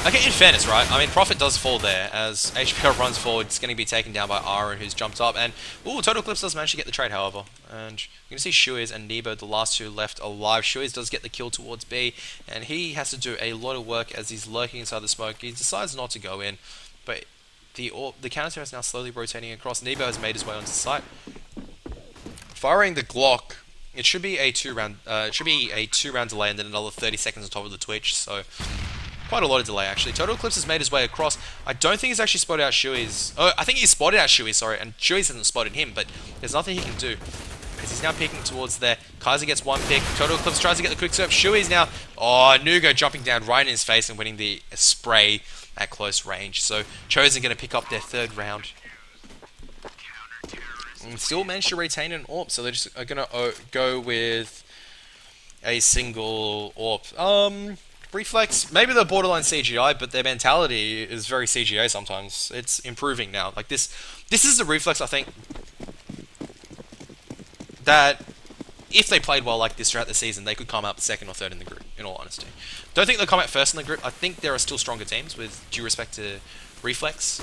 in fairness, right? I mean, Profit does fall there as HPR runs forward. It's going to be taken down by Aaron, who's jumped up. And, ooh, Total Eclipse does manage to get the trade, however. And you're going to see Shuiz and Nebo, the last two left alive. Shuiz does get the kill towards B, and he has to do a lot of work as he's lurking inside the smoke. He decides not to go in, but the counter is now slowly rotating across. Nebo has made his way onto site. Firing the Glock... It should be a two-round delay and then another 30 seconds on top of the twitch, so quite a lot of delay actually. Total Eclipse has made his way across. I don't think he's actually spotted out Shui's. Oh, I think he's spotted out Shui's, sorry, and Shui's hasn't spotted him, but there's nothing he can do. As he's now peeking towards there. Kaiser gets one pick. Total Eclipse tries to get the quick serve. Shui's now... Oh, Nugo jumping down right in his face and winning the spray at close range. So, Chosen going to pick up their third round. And still managed to retain an AWP, so they're just going to go with a single AWP. Reflex, maybe they're borderline CGI, but their mentality is very CGA sometimes. It's improving now. Like this is a Reflex, I think, that if they played well like this throughout the season, they could come up second or third in the group, in all honesty. Don't think they'll come out first in the group. I think there are still stronger teams, with due respect to Reflex.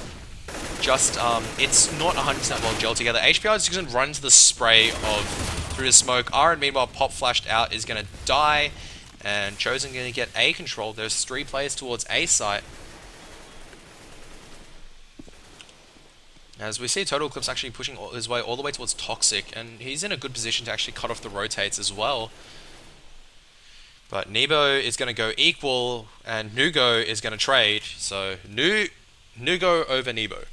Just, it's not 100% well gelled together. HPR is going to run into the spray through the smoke. Aaron, meanwhile, pop flashed out, is going to die. And Chosen going to get A control. There's 3 players towards A site. As we see Total Eclipse actually pushing his way all the way towards Toxic. And he's in a good position to actually cut off the rotates as well. But Nebo is going to go equal, and Nugo is going to trade. So, Nugo over Nebo.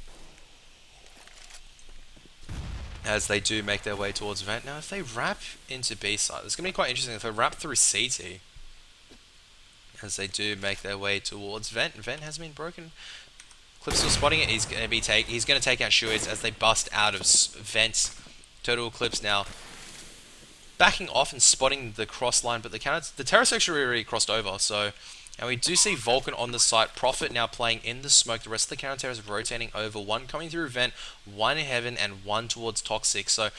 As they do make their way towards Vent. Now, if they wrap into B side, it's going to be quite interesting if they wrap through CT. As they do make their way towards Vent. Vent has been broken. Clip's still spotting it. He's going to take out Shuiz as they bust out of Vent. Total Eclipse now backing off and spotting the cross line, but the terror section already crossed over, so... And we do see Vulcan on the site. Profit now playing in the smoke. The rest of the counter terrors rotating over. One coming through Vent, one in Heaven, and one towards Toxic. So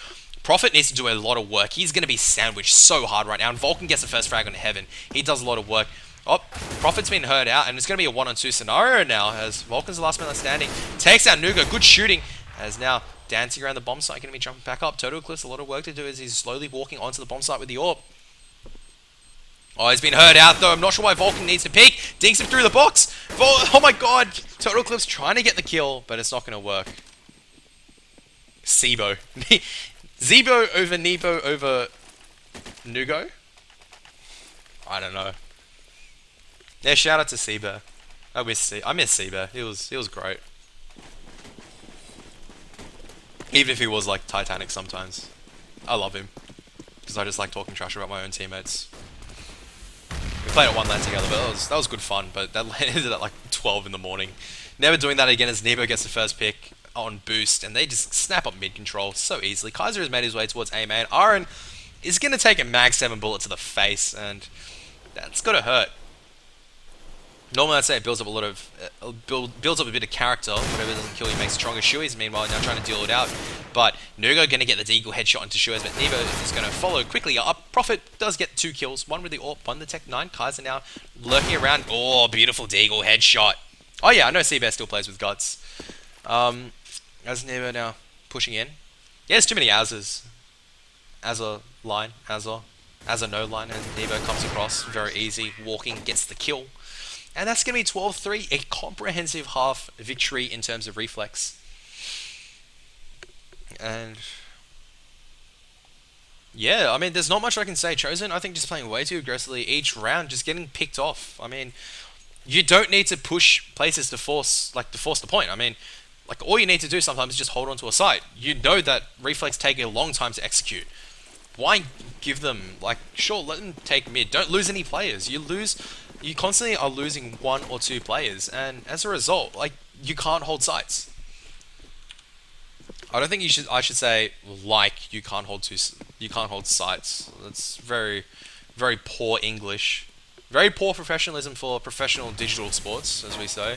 Profit needs to do a lot of work. He's going to be sandwiched so hard right now. And Vulcan gets the first frag on Heaven. He does a lot of work. Oh, Profit's been hurt out. And it's going to be a 1-on-2 scenario now. As Vulcan's the last man standing. Takes out Nugo. Good shooting. As now dancing around the bomb site. Going to be jumping back up. Total Eclipse, a lot of work to do as he's slowly walking onto the bomb site with the AWP. Oh, he's been hurt out though. I'm not sure why Vulcan needs to peek. Dinks him through the box. Oh my god. Total Eclipse trying to get the kill, but it's not going to work. Zebo. Zebo over Nebo over Nugo? I don't know. Yeah, shout out to Seabear. I miss Seabear. He was great. Even if he was like Titanic sometimes. I love him. Because I just like talking trash about my own teammates. We played it one LAN together, but that was good fun, but that ended at like 12 in the morning. Never doing that again as Nebo gets the first pick on boost, and they just snap up mid-control so easily. Kaiser has made his way towards A main. Aaron is going to take a mag 7 bullet to the face, and that's got to hurt. Normally I'd say it builds up a lot of, builds up a bit of character. Whatever doesn't kill you makes stronger. Shui's meanwhile now trying to deal it out. But Nugo going to get the deagle headshot into Shui's, but Nebo is going to follow quickly up. Profit does get 2 kills, one with the AWP, one the Tech 9. Kaiser now lurking around. Oh, beautiful deagle headshot. Oh yeah, I know Seabear still plays with guts. As Nebo now pushing in. Yeah, there's too many Azers. Azza line, Azza no line, and Nebo comes across very easy, walking, gets the kill. And that's going to be 12-3, a comprehensive half victory in terms of Reflex. And yeah, I mean, there's not much I can say. Chosen, I think, just playing way too aggressively each round, just getting picked off. I mean, you don't need to push places to force the point. I mean, like, all you need to do sometimes is just hold on to a site. You know that Reflex take a long time to execute. why give them, like, sure, let them take mid. Don't lose any players. You constantly are losing 1 or 2 players, and as a result, like, you can't hold sites. I don't think I should say, like, you can't hold sites. That's very, very poor English. Very poor professionalism for professional digital sports, as we say.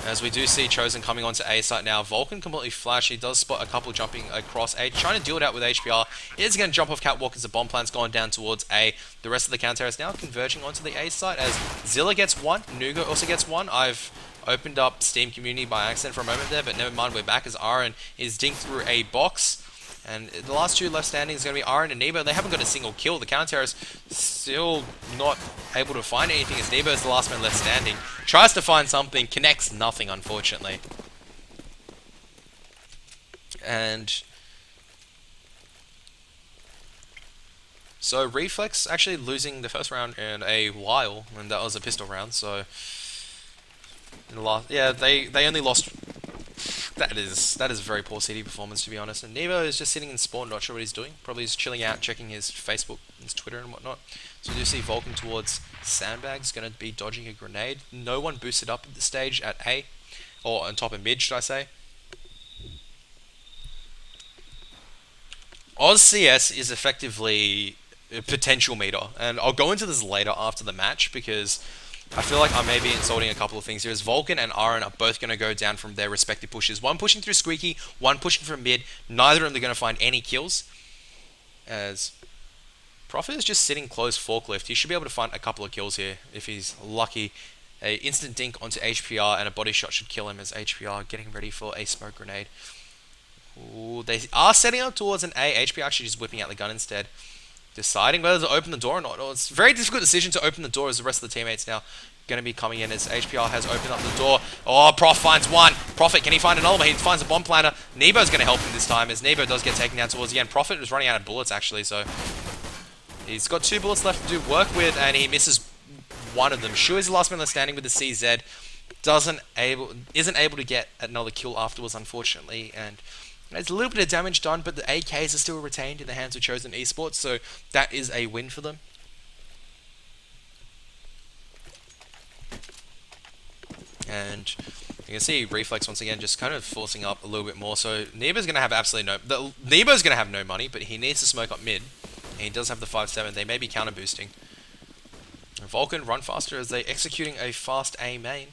As we do see Chosen coming onto A site now. Vulcan completely flash. He does spot a couple jumping across A, trying to deal it out with HPR. He is going to jump off Catwalk as the bomb plan's gone down towards A. The rest of the counter is now converging onto the A site as Zilla gets one. Nuga also gets one. I've opened up Steam Community by accident for a moment there, but never mind, we're back as Aaron is dinked through a box. And the last 2 left standing is going to be Aaron and Nebo. They haven't got a single kill. The counter is still not able to find anything as Nebo is the last man left standing. Tries to find something, connects nothing, unfortunately. And so Reflex actually losing the first round in a while, and that was a pistol round. So in the last, yeah, they only lost. That is a very poor CD performance, to be honest. And Nebo is just sitting in spawn, not sure what he's doing. Probably he's chilling out, checking his Facebook, his Twitter, and whatnot. So we do see Vulcan towards Sandbags, going to be dodging a grenade. No one boosted up at the stage at A, or on top of mid, should I say. Oz CS is effectively a potential meter, and I'll go into this later after the match because I feel like I may be insulting a couple of things here. As Vulcan and Aaron are both going to go down from their respective pushes. One pushing through Squeaky, one pushing from mid. Neither of them are going to find any kills. As Prophet is just sitting close forklift. He should be able to find a couple of kills here if he's lucky. A instant dink onto HPR and a body shot should kill him as HPR getting ready for a smoke grenade. Ooh, they are setting up towards an A. HPR actually just whipping out the gun instead. Deciding whether to open the door or not. It's a very difficult decision to open the door as the rest of the teammates now going to be coming in as HPR has opened up the door. Oh, Prof finds one. Prophet, can he find another one? He finds a bomb planter. Nebo's going to help him this time as Nebo does get taken down towards the end. Prophet is running out of bullets actually, so he's got 2 bullets left to do work with and he misses one of them. Shu is the last man left standing with the CZ. Isn't able to get another kill afterwards, unfortunately, and there's a little bit of damage done, but the AKs are still retained in the hands of Chosen Esports, so that is a win for them. And you can see Reflex once again just kind of forcing up a little bit more. So Neba's going to have absolutely Neba's going to have no money, but he needs to smoke up mid. And he does have the 5-7. They may be counter boosting. Vulcan run faster as they executing a fast A main.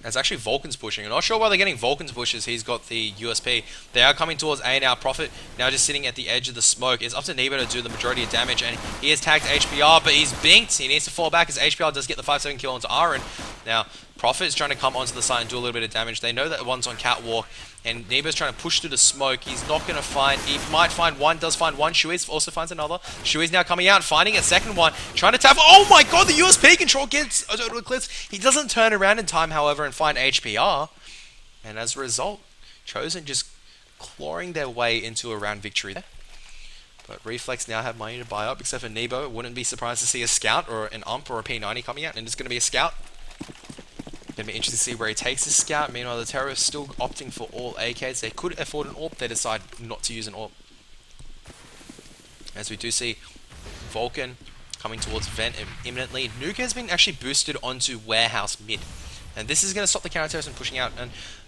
It's actually Vulcan's pushing. I'm not sure why they're getting Vulcan's pushes. He's got the USP. They are coming towards A now. Prophet now just sitting at the edge of the smoke. It's up to Nebo to do the majority of damage, and he has tagged HPR, but he's binked. He needs to fall back as HPR does get the 5-7 kill onto Aaron. Now, Prophet is trying to come onto the side and do a little bit of damage. They know that one's on Catwalk, and Nebo's trying to push through the smoke. He's not going to find... He might find one, does find one. Shuiz also finds another. Shuiz now coming out, finding a second one. Trying to tap... Oh my god, the USP control gets a total eclipse. He doesn't turn around in time, however, and find HPR. And as a result, Chosen just clawing their way into a round victory there. But Reflex now have money to buy up, except for Nebo. Wouldn't be surprised to see a Scout or an UMP or a P90 coming out, and it's going to be a Scout. Going to be interesting to see where he takes his Scout. Meanwhile, the terrorists still opting for all AKs. They could afford an AWP. They decide not to use an AWP. As we do see Vulcan coming towards Vent imminently. Nuke has been actually boosted onto Warehouse mid. And this is going to stop the counter-terrorists from pushing out.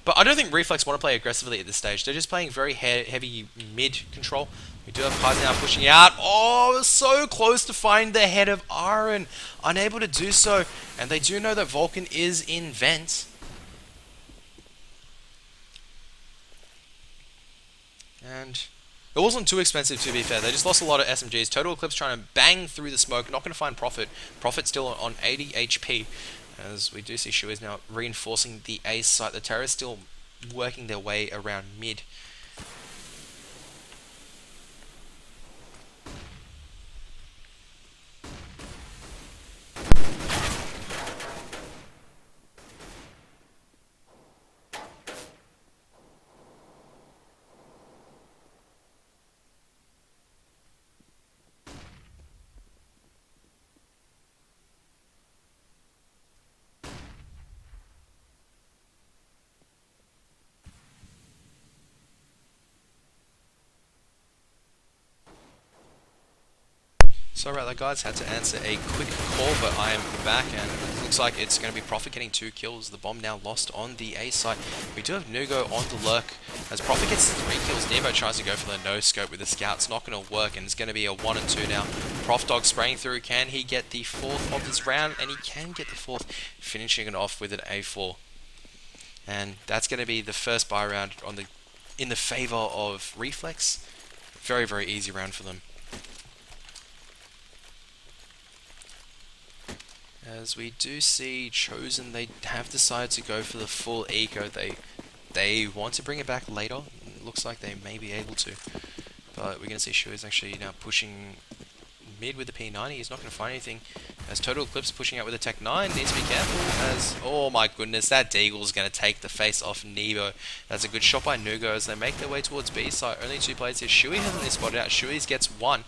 But I don't think Reflex want to play aggressively at this stage. They're just playing very heavy mid control. We do have Kaiser now pushing out. Oh, so close to find the head of Aaron. Unable to do so. And they do know that Vulcan is in Vent. And it wasn't too expensive, to be fair. They just lost a lot of SMGs. Total Eclipse trying to bang through the smoke. Not going to find Prophet. Prophet still on 80 HP. As we do see Shu is now reinforcing the A site. The terrorists still working their way around mid. Sorry about that, guys. Had to answer a quick call, but I am back, and it looks like it's going to be Prophet getting 2 kills. The bomb now lost on the A site. We do have Nugo on the lurk. As Prophet gets 3 kills, Nebo tries to go for the no-scope with the scout. It's not going to work, and it's going to be a 1 and 2 now. Prof Dog spraying through. Can he get the 4th of this round? And he can get the 4th, finishing it off with an A4. And that's going to be the first buy round in the favor of Reflex. Very, very easy round for them. As we do see Chosen, they have decided to go for the full eco. They want to bring it back later. It looks like they may be able to. But we're going to see Shu is actually now pushing mid with the P90. He's not going to find anything. As Total Eclipse pushing out with the Tech 9. Needs to be careful as... Oh my goodness, that Deagle is going to take the face off Nebo. That's a good shot by Nugo as they make their way towards B side. Only 2 players here. Shui hasn't been spotted out. Shui's gets 1.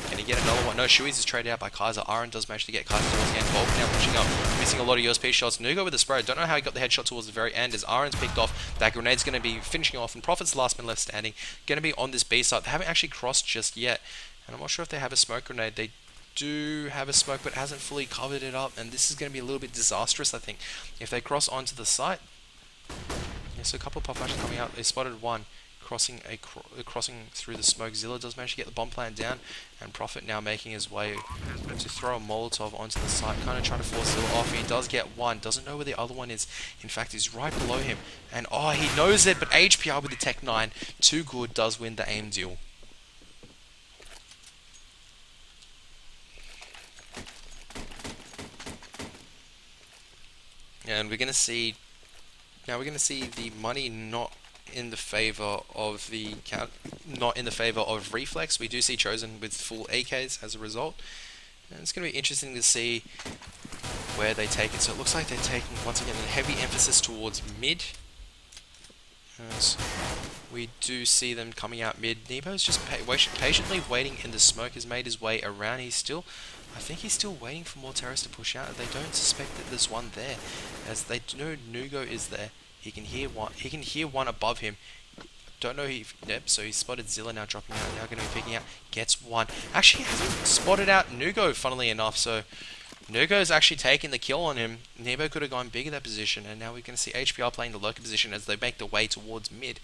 Can he get another one? No, Shui's is traded out by Kaiser. Aaron does manage to get Kaiser towards the end. Volk now pushing up. Missing a lot of USP shots. Nugo with the spray. Don't know how he got the headshot towards the very end as Aaron's picked off. That grenade's going to be finishing off and Prophet's the last man left standing. Going to be on this B side. They haven't actually crossed just yet. And I'm not sure if they have a smoke grenade. They do have a smoke but hasn't fully covered it up, and this is going to be a little bit disastrous, I think, if they cross onto the site. Yeah, so a couple of pop flashes coming out. They spotted 1 crossing through the smoke. Zilla does manage to get the bomb plant down, and Prophet now making his way to throw a Molotov onto the site, kind of trying to force Zilla off. He does get 1, doesn't know where the other one is. In fact, he's right below him, and oh, he knows it, but HPR with the Tech 9, too good, does win the aim deal. And we're going to see the money not in the favor of Reflex. We do see Chosen with full AKs as a result, and it's going to be interesting to see where they take it. So it looks like they're taking once again a heavy emphasis towards mid. As we do see them coming out mid. Nebo's just patiently waiting in the smoke. Has made his way around. I think he's still waiting for more terrorists to push out. They don't suspect that there's one there, as they know Nugo is there. He can hear one. He can hear one above him. Don't know if... Yep, so he spotted Zilla now dropping out. Now going to be picking out. Gets 1. Actually hasn't spotted out Nugo, funnily enough. So Nugo's actually taking the kill on him. Nebo could have gone big in that position. And now we're going to see HPR playing the lurker position as they make their way towards mid.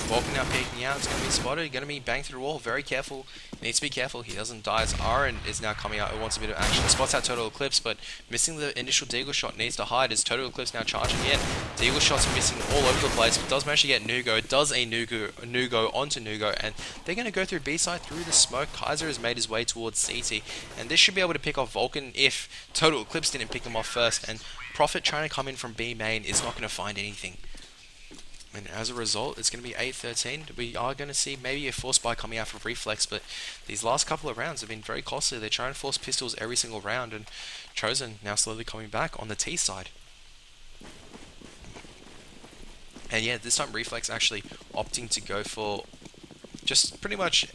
Vulcan now peeking out. It's going to be spotted. Going to be banged through the wall. Very careful. Needs to be careful. He doesn't die as Aaron is now coming out. Who wants a bit of action. Spots out Total Eclipse, but missing the initial Deagle shot. Needs to hide as Total Eclipse now charging in. Deagle shots are missing all over the place, but does manage to get Nugo. Does a Nugo onto Nugo, and they're going to go through B side through the smoke. Kaiser has made his way towards CT, and this should be able to pick off Vulcan if Total Eclipse didn't pick him off first. And Prophet trying to come in from B main is not going to find anything. And as a result, it's going to be 8-13. We are going to see maybe a force buy coming out for Reflex, but these last couple of rounds have been very costly. They're trying to force pistols every single round, and Chosen now slowly coming back on the T side. And yeah, this time Reflex actually opting to go for just pretty much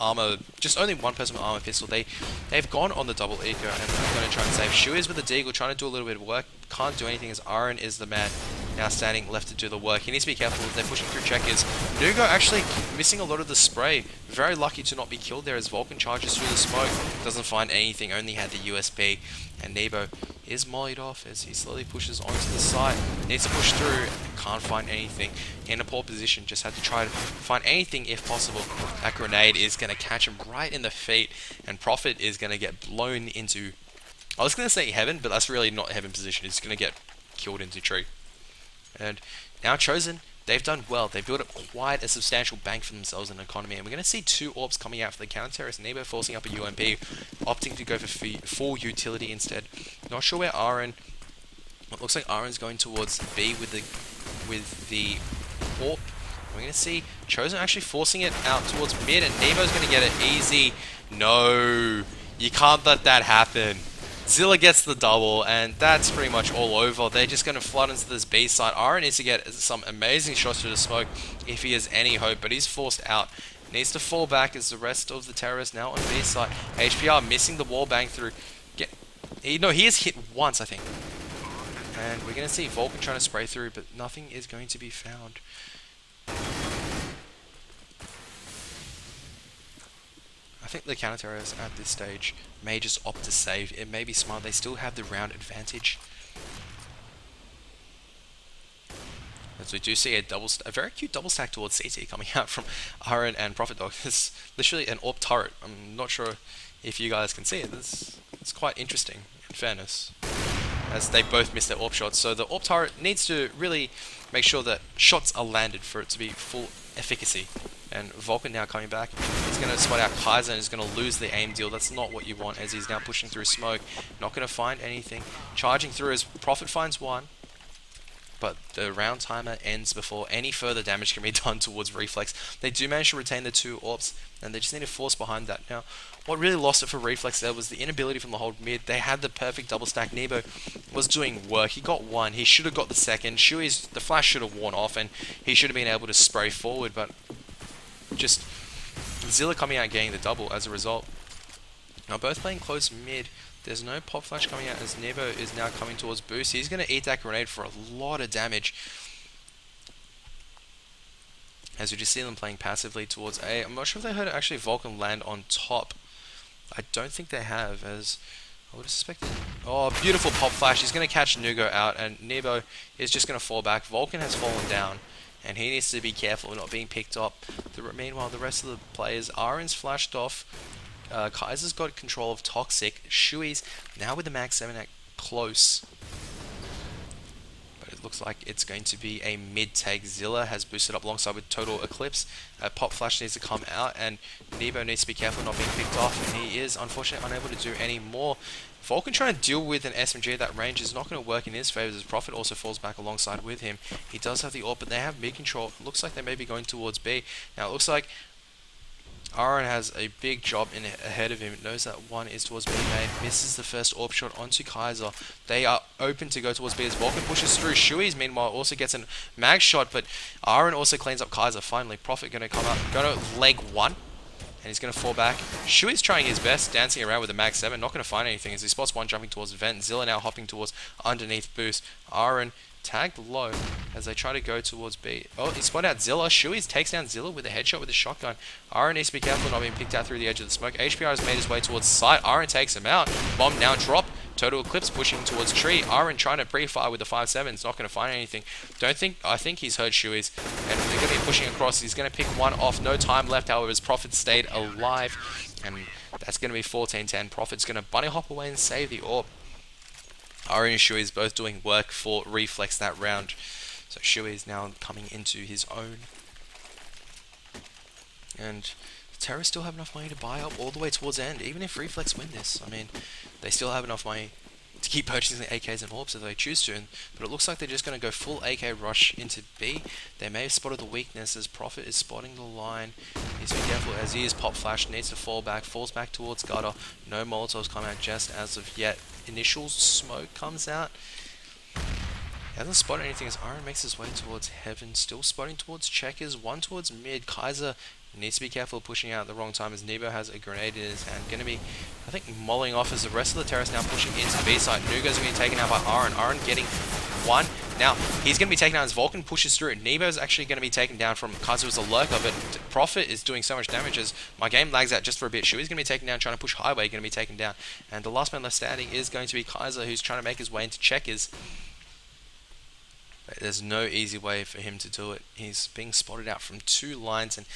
armor, just only one person with armor pistol. They've gone on the double eco, and they're going to try and save. Shu is with the Deagle, trying to do a little bit of work. Can't do anything as Aaron is the man now standing left to do the work. He needs to be careful if they're pushing through checkers. Nugo actually missing a lot of the spray. Very lucky to not be killed there as Vulcan charges through the smoke. Doesn't find anything, only had the USB. And Nebo is mollied off as he slowly pushes onto the site. Needs to push through, can't find anything. In a poor position, just had to try to find anything if possible. That grenade is going to catch him right in the feet, and Prophet is going to get blown into... I was going to say heaven, but that's really not heaven position. He's going to get killed into tree. And now Chosen, they've done well. They've built up quite a substantial bank for themselves in the economy. And we're going to see 2 orbs coming out for the counter-terrorist. Nebo forcing up a UMP, opting to go for full utility instead. Not sure where Aaron... It looks like Aaron's going towards B with the orb. We're going to see Chosen actually forcing it out towards mid, and Nebo's going to get it easy. No, you can't let that happen. Zilla gets the double, and that's pretty much all over. They're just going to flood into this B side. Aaron needs to get some amazing shots through the smoke if he has any hope, but he's forced out. Needs to fall back as the rest of the terrorists now on B side. HPR missing the wall bang through. No, he is hit once, I think. And we're going to see Vulcan trying to spray through, but nothing is going to be found. think the counter terrorists at this stage may just opt to save. It may be smart. They still have the round advantage. As we do see a very cute double stack towards CT coming out from Aaron and Prophet Dog. It's literally an AWP turret. I'm not sure if you guys can see it. It's quite interesting, in fairness, as they both missed their AWP shots. So the AWP turret needs to really make sure that shots are landed for it to be full efficacy. And Vulcan now coming back. He's going to spot out Kaiser and is going to lose the aim deal. That's not what you want, as he's now pushing through smoke. Not going to find anything. Charging through as Prophet finds one. But the round timer ends before any further damage can be done towards Reflex. They do manage to retain the 2 AWPs, and they just need to force behind that. Now, what really lost it for Reflex there was the inability from the whole mid. They had the perfect double stack. Nebo was doing work. He got one. He should have got the second. Shui's, the flash should have worn off, and he should have been able to spray forward, but just Zilla coming out getting the double as a result. Now, both playing close mid. There's no pop flash coming out as Nebo is now coming towards Boost. He's going to eat that grenade for a lot of damage. As we just see them playing passively towards A. I'm not sure if they heard actually Vulcan land on top. I don't think they have, as I would have suspected. Oh, beautiful pop flash. He's going to catch Nugo out, and Nebo is just going to fall back. Vulcan has fallen down, and he needs to be careful of not being picked up. Meanwhile, the rest of the players, Aaron's flashed off. Kaiser's got control of Toxic. Shui's now with the Mag 7 at close. But it looks like it's going to be a mid-take. Zilla has boosted up alongside with Total Eclipse. Pop Flash needs to come out, and Nebo needs to be careful not being picked off, and he is unfortunately unable to do any more. Vulcan trying to deal with an SMG at that range is not going to work in his favor, as Prophet also falls back alongside with him. He does have the AWP, but they have mid control. It looks like they may be going towards B. Now it looks like Aaron has a big job ahead of him. Knows that one is towards B main. Misses the first AWP shot onto Kaiser. They are open to go towards B as Vulcan pushes through. Shui's meanwhile also gets a mag shot, but Aaron also cleans up Kaiser. Finally, Prophet going to come up, going to leg one, and he's going to fall back. Shui's trying his best, dancing around with a mag 7. Not going to find anything as he spots one jumping towards Vent. Zilla now hopping towards underneath Boost. Aaron tagged low as they try to go towards B. Oh, he spotted out Zilla. Shui's takes down Zilla with a headshot with a shotgun. Aaron needs to be careful not being picked out through the edge of the smoke. HPR has made his way towards site. Aaron takes him out. Bomb now drop. Total Eclipse pushing towards tree. Aaron trying to pre-fire with the 5.7. Not going to find anything. I think he's heard Shui's, and they're going to be pushing across. He's going to pick one off. No time left, however, as Prophet stayed alive, and that's going to be 14-10. Prophet's going to bunny hop away and save the AWP. Aaron and Shui is both doing work for Reflex that round. So Shui is now coming into his own. And the Terrorists still have enough money to buy up all the way towards the end. Even if Reflex win this, I mean, they still have enough money to keep purchasing AKs and AWPs if they choose to. But it looks like they're just going to go full AK rush into B. They may have spotted the weakness as Prophet is spotting the line. Needs to be careful as he is pop flash, needs to fall back, falls back towards gutter. No Molotovs come out just as of yet. Initial smoke comes out. He hasn't spotted anything as Aaron makes his way towards heaven. Still spotting towards checkers. One towards mid. Kaiser needs to be careful of pushing out at the wrong time as Nebo has a grenade in his hand. Going to be, I think, mulling off as the rest of the terrorists now pushing into the B side. Nugo's going to be taken out by Aaron. Aaron getting one. Now, he's going to be taken out as Vulcan pushes through. Nebo's actually going to be taken down from Kaiser was a lurker, but Prophet is doing so much damage as my game lags out just for a bit. Shui's going to be taken down, trying to push Highway, going to be taken down. And the last man left standing is going to be Kaiser, who's trying to make his way into checkers. But there's no easy way for him to do it. He's being spotted out from two lines, and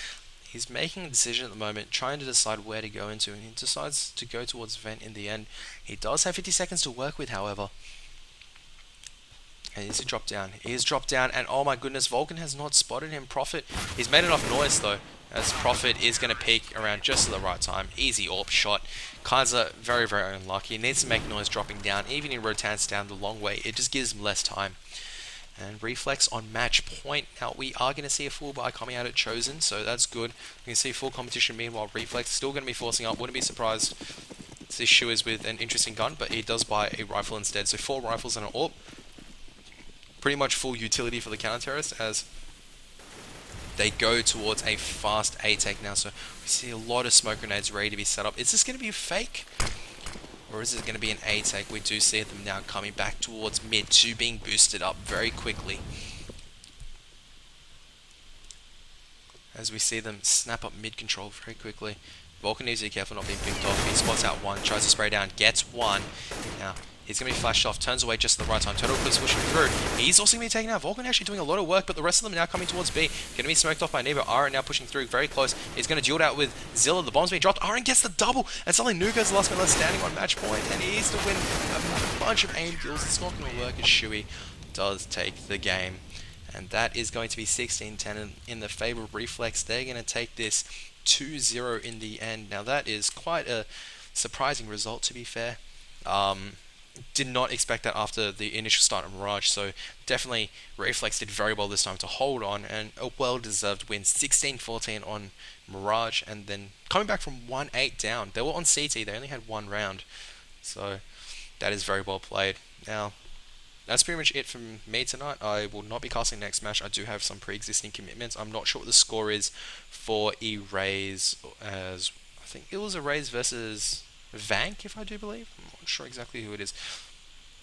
he's making a decision at the moment, trying to decide where to go into, and he decides to go towards Vent in the end. He does have 50 seconds to work with, however. And he's dropped down. He is dropped down, and oh my goodness, Vulcan has not spotted him. Prophet, he's made enough noise though, as Prophet is going to peek around just at the right time. Easy AWP shot. Kaiser, very, very unlucky. He needs to make noise dropping down. Even in Rotans down the long way, it just gives him less time. And Reflex on match point. Now, we are going to see a full buy coming out at Chosen, so that's good. You can see full competition. Meanwhile, Reflex still going to be forcing up. Wouldn't be surprised to see Shui's with an interesting gun, but he does buy a rifle instead. So 4 rifles and an AWP. Pretty much full utility for the counter-terrorists as they go towards a fast A-Tech now. So we see a lot of smoke grenades ready to be set up. Is this going to be a fake? Or is it going to be an A-Tech? We do see them now coming back towards mid 2, being boosted up very quickly. As we see them snap up mid control very quickly. Vulcan needs to be careful not being picked off. He spots out one, tries to spray down, gets one. Now, he's going to be flashed off, turns away just at the right time. Total Eclipse pushing through. He's also going to be taken out. Vulcan actually doing a lot of work, but the rest of them now coming towards B. Going to be smoked off by Nevo. Aaron now pushing through, very close. He's going to duel it out with Zilla. The bomb's being dropped. Aaron gets the double, and suddenly Nuka's the last man left standing on match point, and he needs to win a bunch of aim kills. It's not going to work as Shui does take the game. And that is going to be 16-10 in the favor of Reflex. They're going to take this 2-0 in the end. Now that is quite a surprising result, to be fair. Did not expect that after the initial start of Mirage, so definitely Reflex did very well this time to hold on, and a well-deserved win, 16-14 on Mirage, and then coming back from 1-8 down. They were on CT, they only had one round, so that is very well played. Now, that's pretty much it from me tonight. I will not be casting next match. I do have some pre-existing commitments. I'm not sure what the score is for Erase, as I think it was Erase versus Vank, if I do believe. I'm not sure exactly who it is.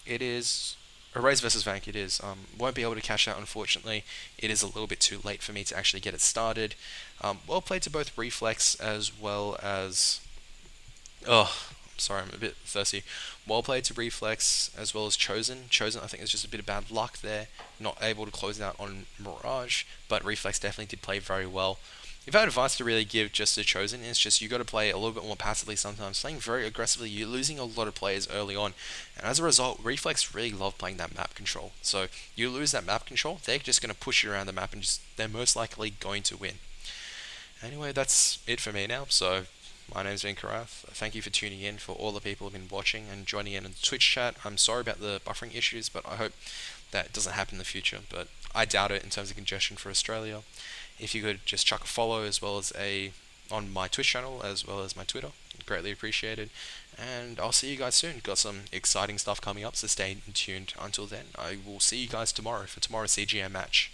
It is Erase versus Vank. It is. Won't be able to catch that, unfortunately. It is a little bit too late for me to actually get it started. Well played to both Reflex as well as. Oh, sorry, I'm a bit thirsty. Well played to Reflex as well as Chosen. Chosen, I think, is just a bit of bad luck there, not able to close out on Mirage, but Reflex definitely did play very well. If I had advice to really give just to Chosen, it's just you got to play a little bit more passively sometimes. Playing very aggressively, you're losing a lot of players early on, and as a result, Reflex really love playing that map control. So you lose that map control, they're just going to push you around the map, and they're most likely going to win. Anyway, that's it for me now. So my name's Ben Karath. Thank you for tuning in, for all the people who've been watching and joining in the Twitch chat. I'm sorry about the buffering issues, but I hope that doesn't happen in the future, but I doubt it in terms of congestion for Australia. If you could just chuck a follow as well as on my Twitch channel as well as my Twitter, greatly appreciated. And I'll see you guys soon. Got some exciting stuff coming up, so stay tuned until then. I will see you guys tomorrow for tomorrow's CGM match.